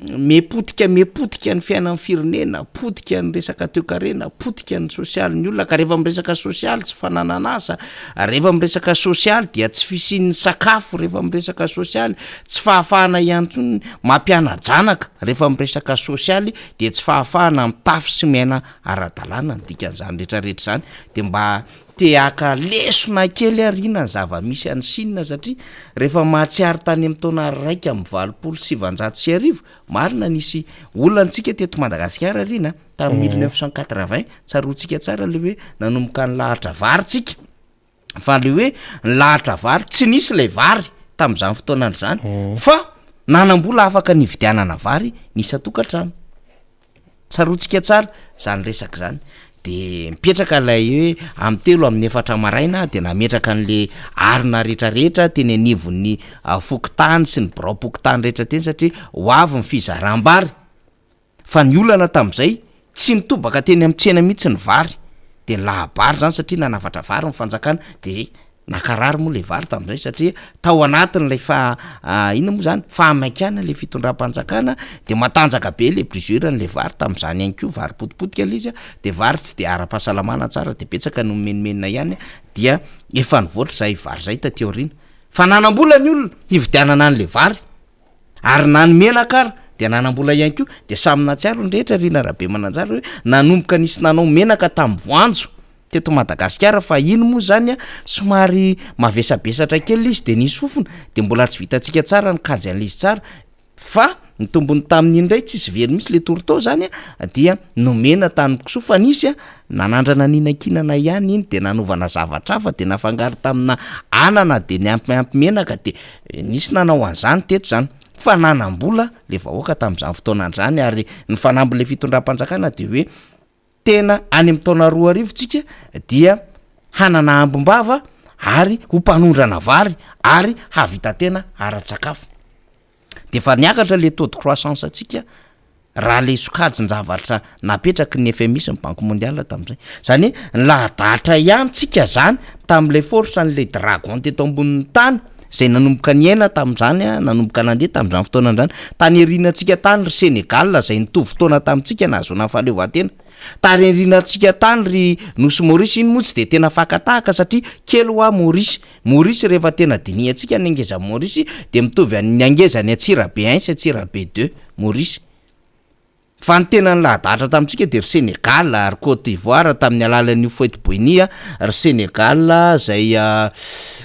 mepotika ny fiainan'ny firenena potika ny resaka toe-karena potika ny sosialy ny olona ka rehefa miresaka sosialy tsy fanananasa rehefa miresaka sosialy dia tsy fisian'ny sakafo rehefa miresaka sosialy tsy fahafahana ihany tsony mampiana-janaka rehefa miresaka sosialy de tsy fahafahana mitafy sy miaina ara-dalàna ny dikan'izany rehetrarehetra zany de mba te aka lesona kely arina ny zava-misy any Chine satria rehefa mahatsiary tany amin'ny taona raika amin'ny 790 marina nisy olona antsika teto Madagasikara arina tamin'ny 1980 tsaroantsika tsara le hoe nanomboka ny lahatra vary tsika fa le hoe ny lahatra vary tsy nisy le vary tamin'izany fotoanany zany fa nanam-bola afaka nividianana vary nisy atokantrano tsaroantsika tsara zany resaka zany de mipetraka lay hoe amin'ny 3 amin'ny 4 maraina de nametraka an'le arina rehetrarehetra teny anivon'ny fokotany sy ny braopokotany rehetra teny satria ho avy ny fizaram-bary fa ny olana tam'izay tsy nitobaka teny amin'ny tsena mihitsy ny vary de lahabary zany satria nanavatra vary ny fanjakana de nakarary moa le vary tamin'izay satria tao anatin'lay ina moa zany fahamaikana le fitondram-panjakana de matanjaka be le plusieurs n'le vary tamin'izany ihany koa vary potipotika le izy de vary tsy de ara-pahasalamana tsara de betsaka no menimenina ihany dia efa nivoatra zay vary zay taty aoriana fa nanam-bola ny olona hividianana an'le vary ary nanomenaka ary de nanam-bola ihany koa de samy natsiaro ny rehetra rina rabe mananjara hoe nanomboka nisy nanao menaka tamin'ny voanjo teto Madagasikara fa ino moa zany somary mavesabesatra kely izy de nisy fofona de mbola tsy vitantsika tsara ny kajy an'izy tsara fa ny tombony tamin'iny ndray tsisy very misy le tourteau zany dia nomena tany kisoa fa nisy nanandrana ninankinana ihany iny de nanovana zavatra hafa de nafangaro tamina anana de nyampyampy menaka de nisy nanao an'izany teto zany fa nanam-bola le vahoaka tamin'izany fotoanan'izany ary ny fanamby le fitondram-panjakana de hoe tena any amin'ny taona 2 arivo tsika dia hanana ambombava ary ho mpanondrana vary ary havita tena ara-tsakafo de fa niakatra le taux de croissance atsika raha le sokajin-javatra napetraky ny FMI sy ny Banque mondiale tamin'izay zany hoe lahadahatra ihany tsika zany tamin'le force an'le dragon teto ambonin'ny tany zay nanomboka ny aina tamin'izany nanomboka nandeha tamin'izany fotoanan'izany tany erinantsika tany ry Sénégal zay nitovy fotoana tamintsika nahazona fahaleovan-tena tany erinantsika tany ry nosy Maurice iny moa tsy de tena fakatahaka satria kely hoa Maurice rehefa tena diniantsika ny angeza Maurice de mitovy amin'ny angezany Atsirabe 1 sy Atsirabe 2 Maurice fa ny tena ny lahadahatra tamintsika de ry Sénégal ry Côte d'Ivoire tamin'ny alalan'ny Houphouët-Boigny ry Sénégal zay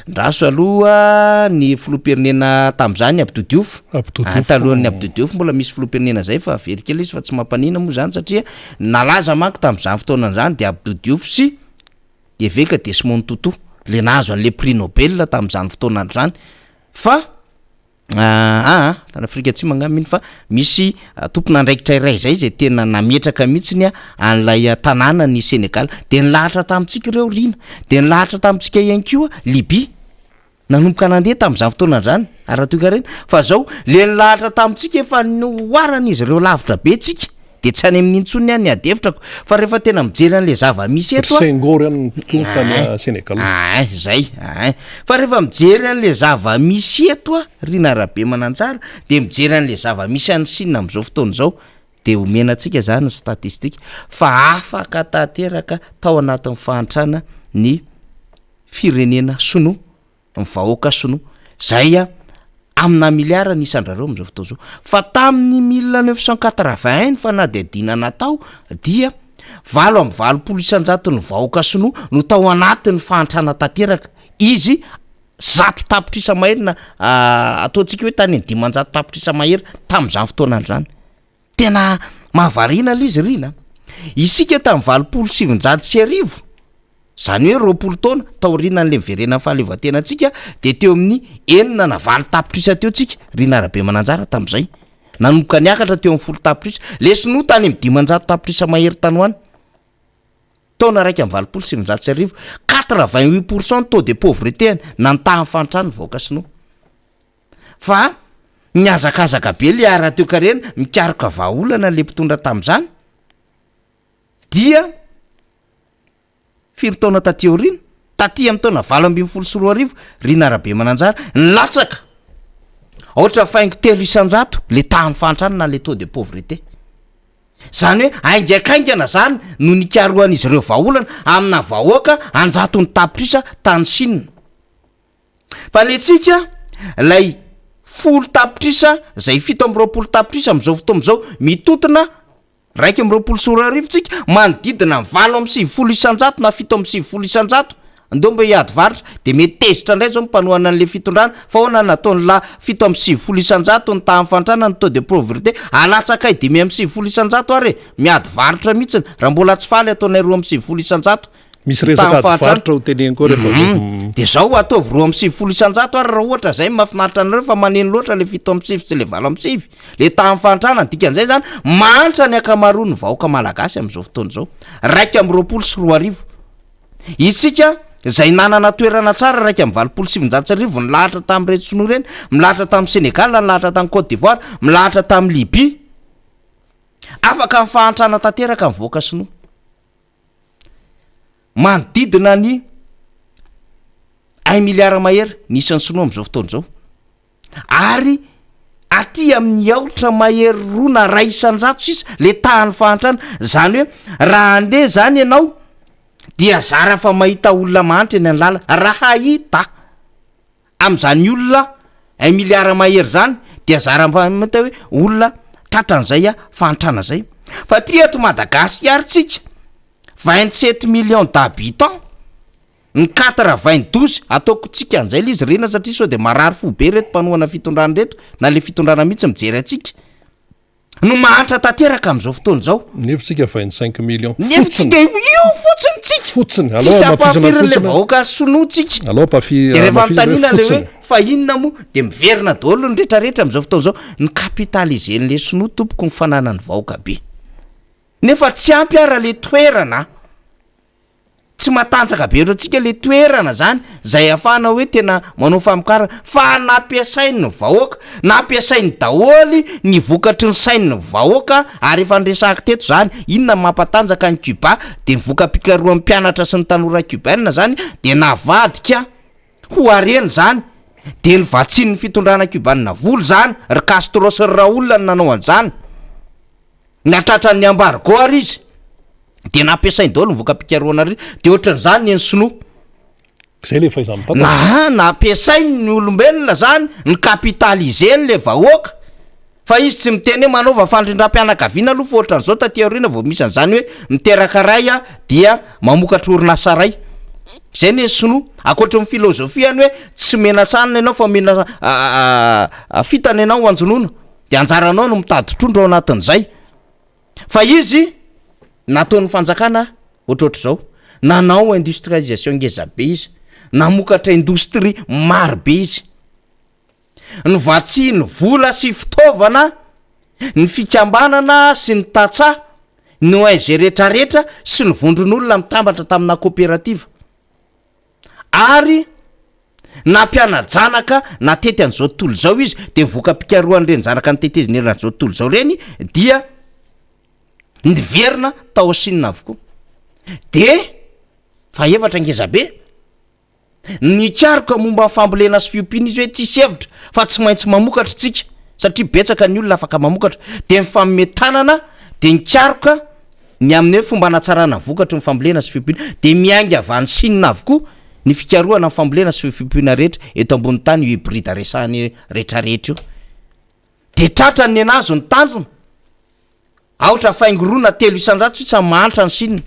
ndraso aloha ny filoham-pirenena tamin'izany Abdou Diouf talohan'ny Abdou Diouf mbola misy filoham-pirenena zay fa very kely izy fa tsy mampanina moa zany satria nalaza manko tamin'izany fotoanan'izany de Abdou Diouf sy eveka Desmond Tutu le nahazo an'le prix Nobel tamin'izany fotoanan'izany fa tany Afrika tsy mangaminy fa misy tompona andraikitra iray zay tena nametraka mihitsiny an'lay tanàna ny Sénégal de nilahatra tamintsika ireo rina de nilahatra tamintsika ihany koa Libye nanomboka nandeha tamin'izany fotoanan'izany ara-toekarena fa zao le nilahatra tamintsika efa noharana izy ireo lavitra be tsika de tsy any amin'ny intsony any adevitrako fa rehefa tena mijery an'le zava-misy eto Senghor any tony Sénégal zay fa rehefa mijery an'le zava-misy eto rina rabe mananjara de mijery an'le zava-misy any Chine am'izao fotoana zao de omenantsika zany statistika fa afaka tanteraka tao anatin'ny fahantrana ny firenena sono ny vahoaka sono zay amina miliara nisandrareo am'izao fotoana zao fa tamin'ny 1981 fa na de adina natao dia 7.7 ny vahoaka sono no tao anatin'ny fahantrana tanteraka izy 100 tapitrisa maherina ataontsika hoe tany 500 tapitrisa mahery tamin'izany fotoanan'izany tena mahavarina l'izy rina isika tamin'ny 770 zany hoe 20 taona taorina an'le miverena fahaleovan-tena antsika de teo amin'ny 9 tapitrisa teo tsika rina rabe mananjara tamin'izay nanomboka niakatra teo amin'ny 10 tapitrisa lesino tany amin'ny 500 tapitrisa mahery tanoany taona raiky amin'ny 770 88% taux de pauvreté nantahan'ny fantrany vahoaka sinoa fa miazakazaka be le ara-toekarena mikaroka vahaolana le mpitondra tamin'izany dia firy taona taty aoriana taty amin'ny taona 2024 rina rabe mananjara nilatsaka ohatra faingo 300 le tahan'ny fantrany na le taux de pauvreté zany hoe aingakaingana zany no nikaroan'izy ireo vahaolana amina vahoaka 100 tapitrisa tany Chine fa letsika lay 10 tapitrisa zay 7 tapitrisa am'izao fotoana am'izao mitotona 1.4 tsika manodidina 7.7 na 7.7 ndomba iady varitra de mety tezitra indray zao mipanohana an'le fitondrana fa hoana nataony la 7.7 ny tahan'ny fantrana ny taux de pauvreté alatsakay 5.7 ary miady varitra mihitsiny raha mbola tsy faly ataonay 2.7 misy resaka varitra ho teneny koa rehefa de zao ataovy 2.7 ary raha ohatra zay mahafinaritra anareo fa maneno loatra le 7.7 sy le 7.7 le tahan'ny fantrana dikan'izay zany mantra ny akamaroa ny vahoaka malagasy am'izao fotoana zao 1.4 isika zay nanana toerana tsara 1.7 nilahatra tamin'ny retsono reny milahatra tamin'ny Sénégal nilahatra tamin'ny Côte d'Ivoire milahatra tamin'ny Libye afaka mifahantrana tanteraka mivoaka sinoa manodidina ny 1 miliara mahery nisan'ny sinoa amin'izao fotoana izao ary aty amin'ny aotra mahery roa na ray isan-jato sisa le tahany fahantrana zany hoe raha andeha zany ianao dia zara fa mahita olona mahantra eny an'lala raha hita amin'izany olona 1 miliara mahery zany dia zara mahita hoe olona tratran'izay a fahantrana zay fa ty eto Madagasikara tsika 27 millions d'habitants ny 92 ataoko tsika an'izay le izy rena satria sao de marary fo be reto mpanohana fitondrana reto na le fitondrana mihitsy mijery atsika no mahantra tanteraka amin'izao fotoana izao nefitsika 25 millions nefitsika io fotsiny tsika fotsiny tsisy ampahafirin'le vahoaka sonoa tsika de rehefa mitanina le hoe fa inona moa de miverina daholo ny rehetrarehetra amin'izao fotoana izao ny kapitalizen'le sonoa tompoko ny fananany vahoaka be nefa tsy ampy ara le toerana tsy matanjaka be ohatsika le toerana zany zay afahana hoe tena manao famokarana fa nampiasainy ny vahoaka nampiasainy daholy ny vokatry ny sainy ny vahoaka ary efa nresahako teto zany inona mampatanjaka ny Cuba de mivoaka pikaroan'ny mpianatra sy ny tanora cubaine zany de navadika ho areny zany de ny vatsin'ny fitondrana cubaine voly zany ry Castro sy Raoul ny nanao an'izany natratra ny embargo ary izy de nampiasainy daholo mivoaka pikaroana ary de ohatran'izany ny sinoa zay le faiza mitata nampiasainy ny olombelona zany ny kapitalizeny le vahoaka fa izy tsy miteny hoe manaova fandrindram-pianakaviana aloha fa ohatran'izao taty aoriana vao misy an'izany hoe miteraka ray a dia mamokatra orinasa ray zay ny sinoa akoatra ny filozofiany hoe tsy mena sanina ianao fa mena fitana ianao anjonoana de anjaranao no mitady trondro ao anatin'izay fa izy nataon'ny fanjakana ohatroatra zao nanao industrialisation ngeza be izy namokatra indostrie maro be izy ny vatsy ny vola sy fitaovana ny fikambanana sy ny tatsa ny ONG rehetrarehetra sy ny vondron'olona mitambatra tamina coopérative ary nampianajanaka natety an'izao tontolo zao izy de mivoaka pikaroan'ireny zanaka ny teteziny eran'izao tontolo zao reny dia niverina tao asinina avokoa de fa efatra ngeza be nikaroka momba fambolena sy fiompiana izy hoe tsisy hevitra fa tsy maintsy mamokatra tsika satria betsaka ny olona afaka mamokatra de mifametanana de nikaroka ny amin'ny hoe fomba natsarana vokatra ny fambolena sy fiompiana de miainga avany sinina avokoa ny fikaroana ny fambolena sy fiompiana rehetra eto ambony tany hybride resahany rehetrarehetra io de tratra ny anazo ny tanjona aotra faingorona 300 tsy mahantra ny sinina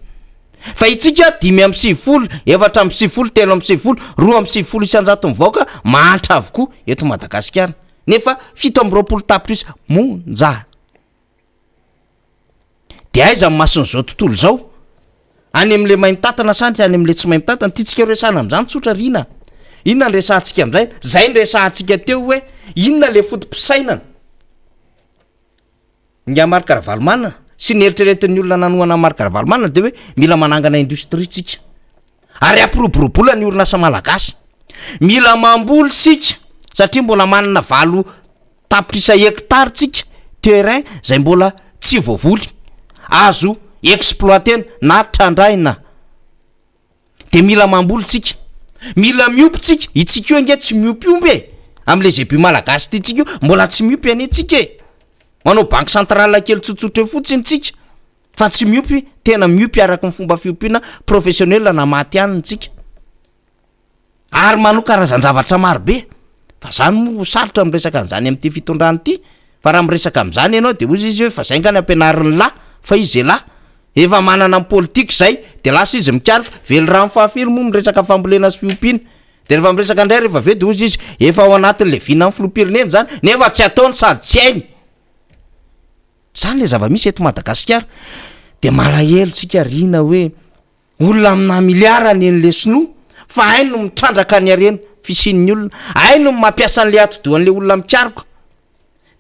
fa itsika 570 470 370 270 isanjato mivaoka mahantra avokoa eto Madagasikara nefa 720 tapitrisa monja de aiza masin'izao tontolo zao any am'le mahay mitatana sandry any am'le tsy mahay mitatana tytsika resahana am'izany tsotra rina inona ny resahantsika am'izay zay ny resahantsika teo hoe inona le fotom-pisainana ny marika ravalomana sy ny eritreretin'ny olona nanoana marika ravalomana de hoe mila manangana indostria tsika ary ampiroborobola ny orinasa malagasy mila mamboly sika satria mbola manana valo tapitrisa hektara tsika terrain zay mbola tsy voavoly azo exploitena na trandraina de mila mamboly tsika mila miopy tsika itsika io nge tsy miopyomby am'le zebi malagasy ty tsika io mbola tsy miopy ane tsika manao banque centrale kely tsotsotra fotsiny tsika fa tsy miopy tena miopy araky ny fomba fiompiana professionnel na maty aniny tsika ary manao karazan-javatra maro be fa zany mo sarotra miresaka an'izany am'ty fitondrany ty fa raha miresaka am'izany ianao de ozy izy hoe fa zay ngany ampianariny lahy fa izy lahy efa manana am politika zay de lasa izy mikaroka velo raha mifahafilo moa miresaka fambolena sy fiompiana de rehefa miresaka indray rehefa ve de ozy izy efa ao anatin'le vina amin'ny filopireneny zany nefa tsy ataony sady tsy hainy zany le zava-misy eto Madagasikara de malahelo tsika rina hoe olona amina miliara ny en'le sinoa fa ainy no mitrandraka ny arena fisin'ny olona ainy no mampiasa an'le atodohan'le olona mikaroka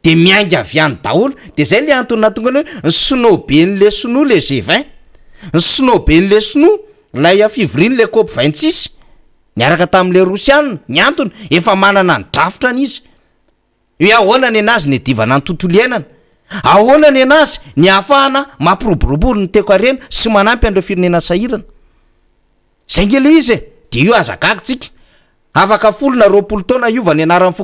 de miainga avy any daholo de zay le antony natonga hoe ny sinoben'le sinoa le G20 ny sinoben'le sinoa lay fivriany le COP 26 niaraka tam'le Rosiana ny antony efa manana ny drafitra n'izy hoe ahoana ny anazy ny divana ny tontolo iainana ahoana ny anazy ny ahafahana mampiroborobory ny teko arena sy manampy andreo firenena sahirana zay ngele izy de io azagagitsika afaka folona roapolo taona iova ny anaran'ny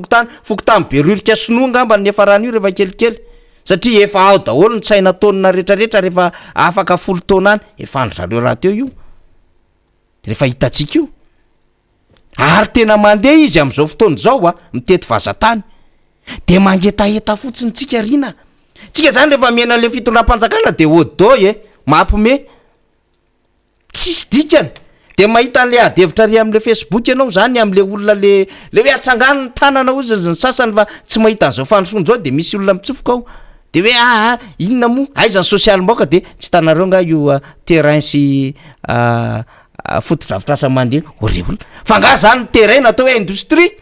fokotany berurika sinoa ngamba ny efa rano io rehefa kelikely satria efa ao daholo ny tsaina taonina rehetrarehetra rehefa afaka folo taona any efa andro zareo raha teo io rehefa hitatsika io ary tena mandeha izy am'izao fotoana zao mitety vazatany de mangetaheta fotsiny tsika rina tsika zany rehefa miaina le fitondram-panjakana de odo mampime tsisy dikany de mahita an'le adevitra ry am'le Facebook ianao zany am'le olona le hoe atsangano ny tanana ozy ny sasany fa tsy mahita an'izao fandrosoany zao de misy olona mitsofoka ao de hoe inona mo aizany social moka de tsy tanareo nga io terrain sy fotodrafitrasa mandeha horrible fa nga zany terrain natao hoe industrie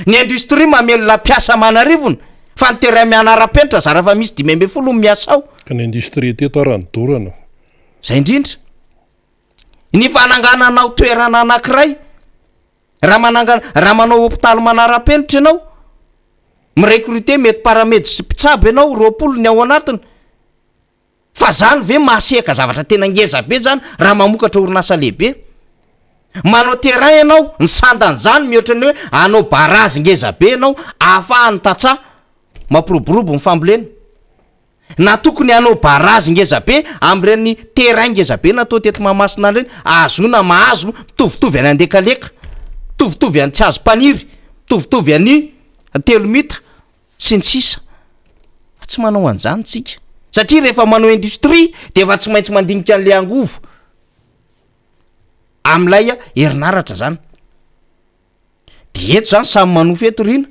ny industrie mamelona piasa manarivony fa ny terrain mianara-penitra zara fa misy 12 miasa ao ka ny industrie teto arany dorana zay indrindra ny fanangananao toerana anankiray raha manao hopitaly manara-penitra ianao mirecruter mety paramedy sy mpitsabo ianao 20 ny ao anatiny fa zany ve maseka zavatra tena ngeza be zany raha mamokatra orinasa lehibe manao terrain ianao ny sandany zany mihoatra ny hoe anao barazy ngeza be ianao ahafahany tatsa mampiroborobo ny fambolena na tokony anao barazy ngeza be am'ireny terrain ngeza be natao teto mahamasina reny azona mahazo mitovitovy any andekaleka mitovitovy any tsy azo paniry mitovitovy any 3 mita sy ny sisa fa tsy manao an'izany tsika satria rehefa manao industrie de efa tsy maintsy mandinika an'le angovo am'lay herinaratra zany de eto zany samy manofo eto rina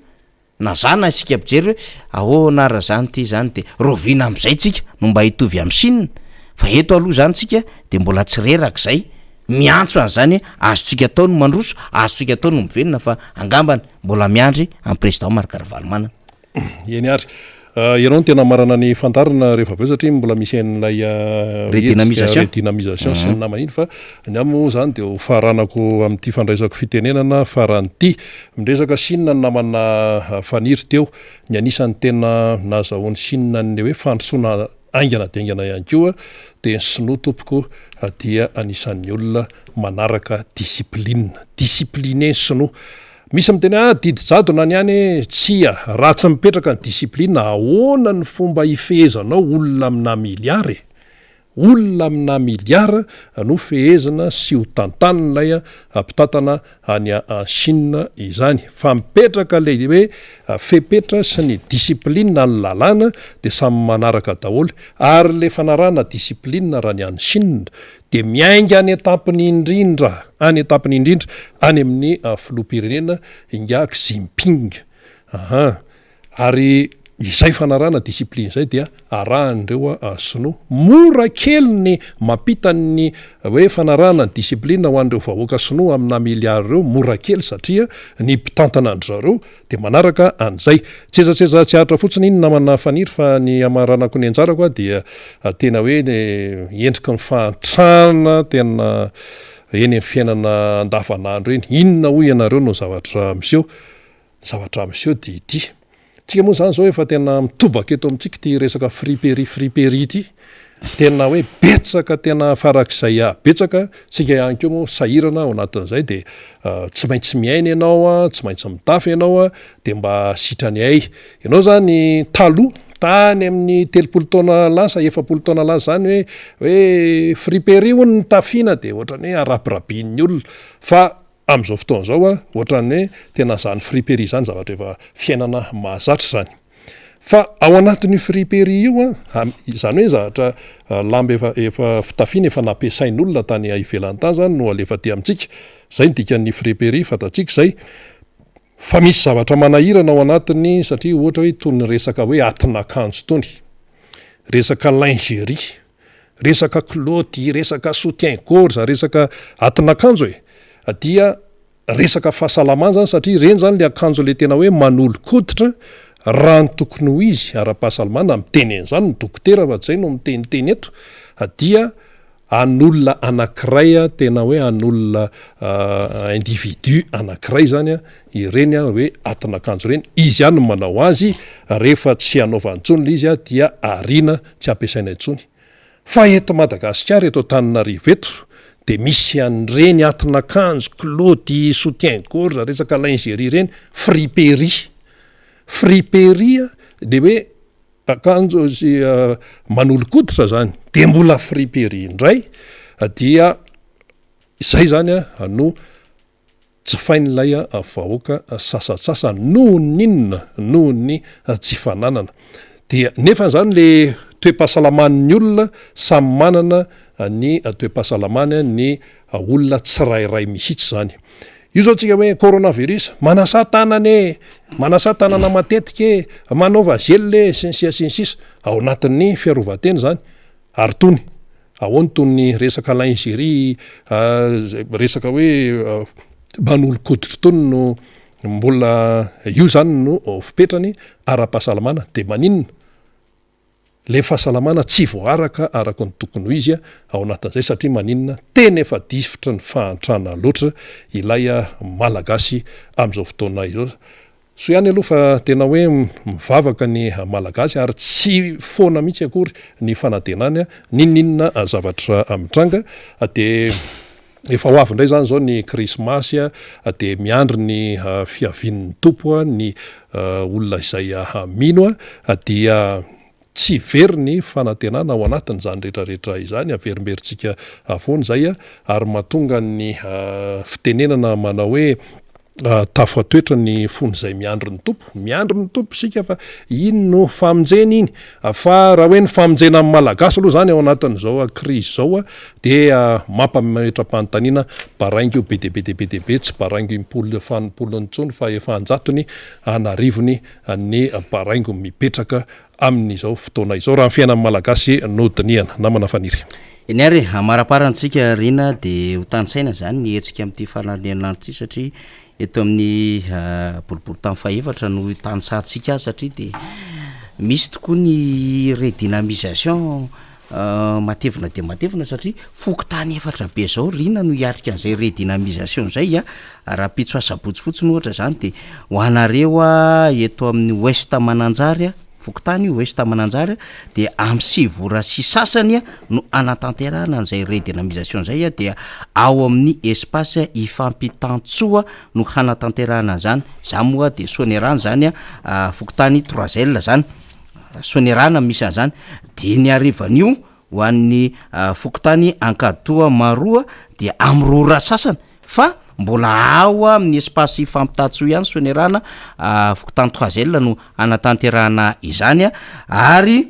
na zana isika ampijery hoe nara zany ty zany de rovina am'izay tsika no mba hitovy am' Chine fa eto aloha zany tsika de mbola tsy reraka zay miantso an'zany azotsika tao no mandroso azotsika tao no mivenona fa angambany mbola miandry am' président Marc-Carvalho eny ary ianao ny tena marana ny fantarina rehefa aveo satria mbola misy an'ilay redynamisation sy ny namaniny fa ny amo zany de ho faranako amin'ity fandraisako fitenenana faran'ity miresaka Chine ny namana faniry teo ny anisan'ny tena nazahoan'ny Chine ny hoe fandrosoana aingana dengana ihany koa de ny sinoa tompoko dia anisan'ny olona manaraka discipline sinoa misy miteny didijado na ny any tsia raha tsy mipetraka ny discipline ahoana ny fomba ifehezanao olona amina miliara no fehezana sy ho tantanilay mpitatana any Chine izany fa mipetraka le hoe fepetra sy ny discipline ny lalàna de samy manaraka daholo ary le fanarana discipline raha ny any Chine de miainga any etapiny indrindra any amin'ny filoham-pirenena Nga Xi Jinping ary izay fanarana discipline zay dia arahan'ireo sinoa mora kely ny mampitany hoe fanarana discipline ho an'ireo vahoaka sinoa amina miliara ireo mora kely satria ny mpitantana andry zareo de manaraka an'izay tsezatseza tsy ahatra fotsiny iny namana faniry fa ny amaranako ny anjarako dia tena hoe endriky ny fahantrana tena eny amin'ny fiainana andavanandro eny inona hoy ianareo no zavatra miseho de ity tsika moa zany zao efa tena mitobaka eto amintsika ty resaka friperie ity tena hoe betsaka tena farak'izay betsaka tsika ihany keo moa sahirana ao anatin'izay de tsy maintsy miaina ianao tsy maintsy mitafy ianao de mba sitrany ay ianao zany taloha tany amin'ny 30 taona lasa 70 taona lasa zany hoe friperie hono ny tafiana de ohatrany hoe arapirabin'ny olona fa am'izao fotoana zao ohatrany hoe tena zany friperie zany zavatra efa fiainana mahazatra zany fa ao anatin'io friperie io zany hoe zavatra lamba efa fitafiana efa nampiasain'olona tany ivelany tany zany no alefa ty amintsika zay ny dikan'ny friperie fatatsika zay fa misy zavatra manahirana ao anatiny satria ohatra hoe toy ny resaka hoe atin'akanjo tony resaka lingerie resaka kilaoty resaka soutien gorge resaka atin'akanjo dia resaka fahasalamana zany satria reny zany le akanjo le tena hoe manolo-koditra raha ny tokony ho izy ara-pahasalamana miteny en'izany ny dokotera fa zay no miteniteny eto dia an'olona anankiray a tena hoe an'olona individu anankiray zany a ireny a hoe atin'akanjo reny izy ihany no manao azy rehefa tsy anaovantsony izy a dia arina tsy ampiasaina intsony fa eto Madagasikara eto Antananarivo eto de misy an'ireny atin'akanjo kilaoty soutien gorge resaka lingerie reny friperie de hoe akanjo sy manolo-koditra zany de mbola friperie indray dia izay zany a no tsy fain'ilay vahoaka sasatsasa noho ny tsy fananana dia nefa zany le toe-pahasalaman'ny olona samy manana ny toe-pahasalamany ny olona tsirairay mihitsy zany io zao tsika hoe coronavirus manasa tanana matetika manaova zelle sinsisa ao anatin'ny fiarovateny zany ary tony ahoany tony resaka lingerie resaka hoe manolo-koditra tony no mbola io zany no fipetrany ara-pahasalamana de maninona le fahasalamana tsy voaraka araka ny tokony ho izy ao anatin'izay satria maninona tena efa difitra ny fahantrana loatra ilay malagasy amin'izao fotoana izao so ihany aloha fa tena hoe mivavaka ny malagasy ary tsy foana mihitsy akory ny fanantenany ninona zavatra mitranga de efa ho avy indray zany zao ny krismasy de miandry ny fiavian'ny tompo ny olona izay mino dia tsy very ny fanantenana ao anatin' zany rehetrarehetra izany averimberintsika foana zay ary mahatonga ny fitenenana manao hoe tafoatoetra ny fony zay miandry ny tompo sika fa ino no famonjena iny fa raha hoe ny famonjena amin'ny malagasy aloha zany ao anatin'izao crise zao de mampametra-panontaniana baraingo be tsy baraingo impolo ntsony fa efa anjatony anarivony ny baraingo mipetraka amin'izao fotoana izao raha ny fiainan'ny malagasy nodiniana namana faniry eny ary amaraparantsika rina de ho tanysaina zany ny hetsika amin'ity fahalalena ity satria eto amin'ny boribory tamy faefatra no tanysantsika azy satria de misy tokoa ny redynamisation matevina de matevina satria fokontany efatra be zao rina no hiatrika an'izay redynamisation zay raha pitso asabotsy fotsiny ohatra zany de ho anareo eto amin'ny ouest mananjary fokontany ouest mananjary de am sivora sy sasany no anatanterana an'izay redynamisation zay dia ao amin'ny espace ifampitantsoa no hanatanterana zany za moa de sonerana zany fokontany 3L zany sonerana misy an'zany de ny arivan'io ho an'ny fokontany ankatoa maroa dia amrora sasany fa mbola ao amin'ny espace fampitatso ihany sonerana fokontany 3L no anatanterana izany ary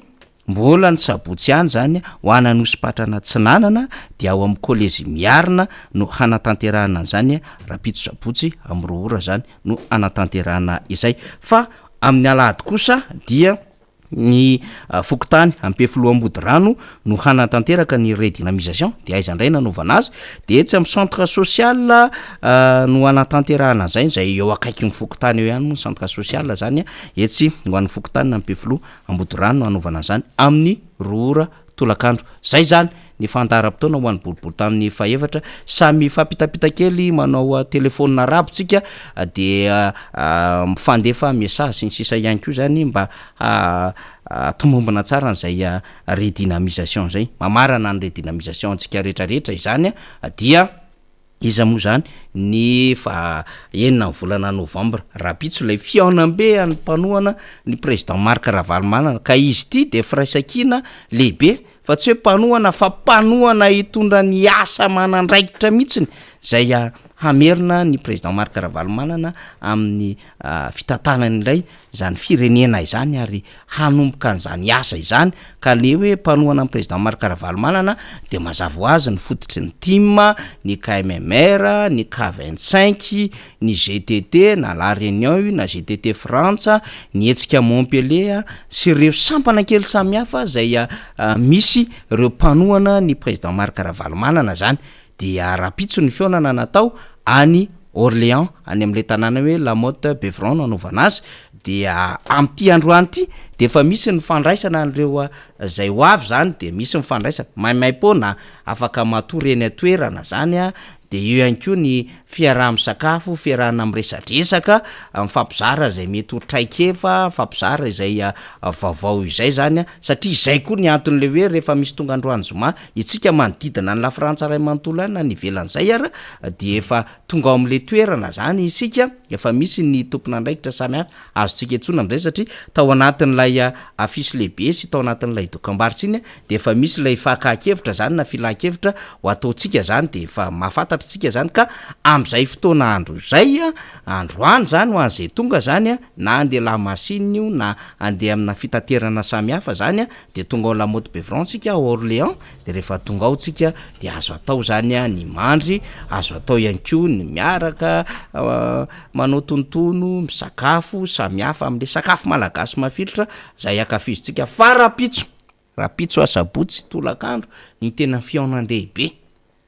mbola ny sabotsy ihany zany ho ana nosy-patrana tsinanana dia ao amin'ny collège miarina no hanatanterana zany raha pitso sabotsy amroora zany no anatanterana izay fa amin'ny alahady kosa dia ny fokontany ampefiloambody rano no hanatanteraka ny redynamisation de aizandray nanaovana azy de etsy amin'ny centre social no anatanterahana zay eo akaiky ny fokontany eo ihany centre social zany etsy ho an'ny fokontany nampefilo ambody rano no anaovana zany amin'ny roora tolakandro zay zany ny fandaram-potoana ho an'ny boribory tamin'ny faefatra samy fampitapita kely manao telefônina rabotsika de mifandefa message sy ny sisa ihany koa zany mba tomombana tsara n'izay redynamisation zay mamarana ny redynamisation antsika rehetrarehetra izany dia iza moa zany ny enina volana novambra raha pitso ilay fiaonambe any mpanohana ny président Marc Ravalomanana ka izy ity de firaisakina lehibe fa tsy hoe mpanohana fa mpanohana hitondra ny asa manandraikitra mihitsiny zay hamerina ny président Marc Ravalomanana amin'ny fitantanany ilay zany firenena izany ary hanomboka an'izany asa izany ka le hoe mpanohana ny président Marc Ravalomanana de mazava ho azy ny fototry ny team ny KMMR ny K25 ny GTT na La Réunion na GTT Frantsa ny etsika Montpellier sy ireo sampana kely samihafa zay misy ireo mpanohana ny président Marc Ravalomanana zany dia raha pitso ny fionana natao any Orléans any amin'le tanàna hoe Lamotte Beuvron nanaovana azy dia am'ty androany ity de efa misy ny fandraisana an'ireo zay ho avy zany de misy mifandraisana maimay-pona afaka matory eny atoerana zany a de eo ihany koa ny fiaraha-misakafo fiarahana am'resadresaka mifampizara zay mety ho traikefa mifampizara izay vaovao izay zany a satria izay koa ny anton'le hoe rehefa misy tonga androany zoma itsika manodidina ny lafrantsa ray manontolo any na nivelan'izay ara de efa tonga ao am'le toerana zany isika efa misy ny tompona andraikitra samihafa azotsika etsona am'izay satria tao anatin'lay afisy lehibe sy tao anatin'lay dokam-barotra iny de efa misy lay fakahakevitra zany na filahakevitra ho ataontsika zany de efa mahafantatra tsika zany ka am'izay fotoana andro zay androany zany ho an'izay tonga zany a na andeha lamasiny io na andeha amina fitaterana samihafa zany a de tonga ao Lamotte Beuvron tsika ao Orléans de rehefa tonga ao tsika de azo atao zany a ny mandry azo atao ihany koa ny miaraka manao tontono misakafo samihafa am'le sakafo malagasy mafilitra zay akafizintsika fa rapitso asabotsy tolakandro ny tena fiaonandehibe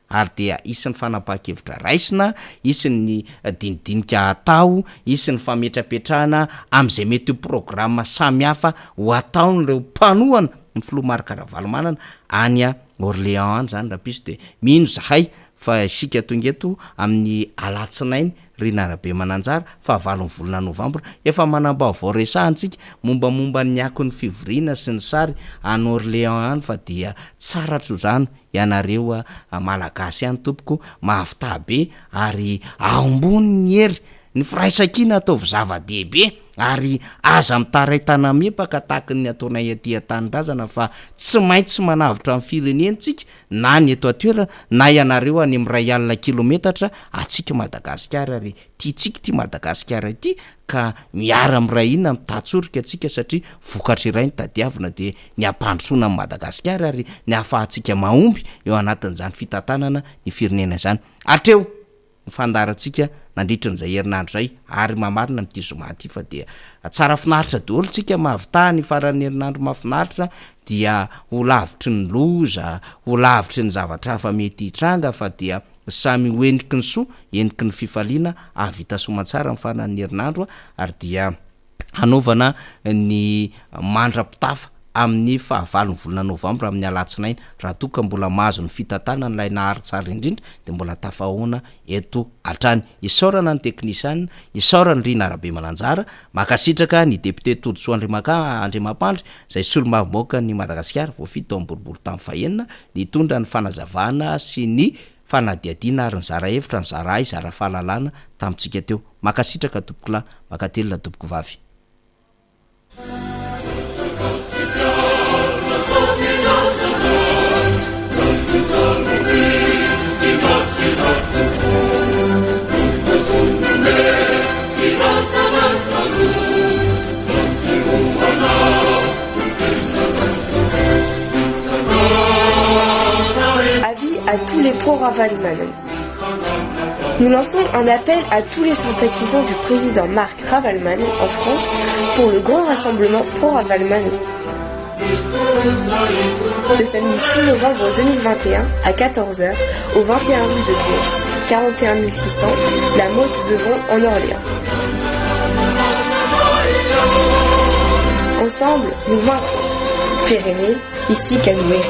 ary dia isin'ny fanapahan-kevitra raisina isin'ny dinidinika atao isin'ny fametrapetrahana am'izay mety programma samihafa ho ataon'ireo mpanohana ny filoha marikaravalmanana any a Orléans any zany rapiso de mino zahay fa isika tongeto amin'ny alatsinainy Rinarabe Mananjara fa 9 volana Novambra efa manambaovao resahantsika mombamomba ny akon'ny fivoriana sy ny sary any Orléans any fa dia tsara trozano ianareo malagasy any tompoko mahafitabe ary aombony ny hery ny firaisankina ataovy zava-dehibe ary aza mitaray tanamepaka tahaka ny ataonay aty an-tanindrazana fa tsy maintsy manavitra amin'ny firenentsika na ny eto atoerana na ianareo any am'ray alina kilometatra atsika Madagasikara ary tiatsika ty Madagasikara ity ka miara am'ray ina mitatsorika atsika satria vokatra iray ny tadiavina de ny ampandrosoana amin'ny Madagasikara ary ny ahafahantsika mahomby eo anatin'izany fitantanana ny firenena zany atreo fandarantsika nandritra n'izay herinandro zay ary mamarina am'ty zoma ty fa dia tsara finaritra daholo tsika mahavita ny faran'ny herinandro mahafinaritra dia ho lavitry ny loza ho lavitry ny zavatra hafa mety hitranga fa dia samy ho eniky ny soa eniky ny fifaliana ahavita somatsara ny faran'ny herinandro ary dia hanaovana ny mandrapitafa amin'ny 9 volana Novambra amin'ny alatsinainy raha toka mbola mahazo ny fitantanana lay nahary tsara indrindra de mbola tafahoana eto atrany isaorana ny teknisiana isaorana Rinarabe Mananjara makasitraka ny député Todsoa Andriamampandry zay solombavy-bahoaka ny Madagasikara voafito ao amboribory tamin'ny fahenina nitondra ny fanazavana sy ny fanadiadiana ary ny zara hevitra ny zara zara fahalalana tamintsika teo makasitraka tompoko lahy makatelona tompoko vavy Avis à tous les pro-Ravalmanon. Nous lançons un appel à tous les sympathisants du président Marc Ravalman en France pour le grand rassemblement pro-Ravalman. Le samedi 6 novembre 2021 à 14h au 21 rue de Beauce, 41 600, la Motte Beuvron en Orléans. Ensemble, nous vaincrons. Pyrénées, ici Canouéry.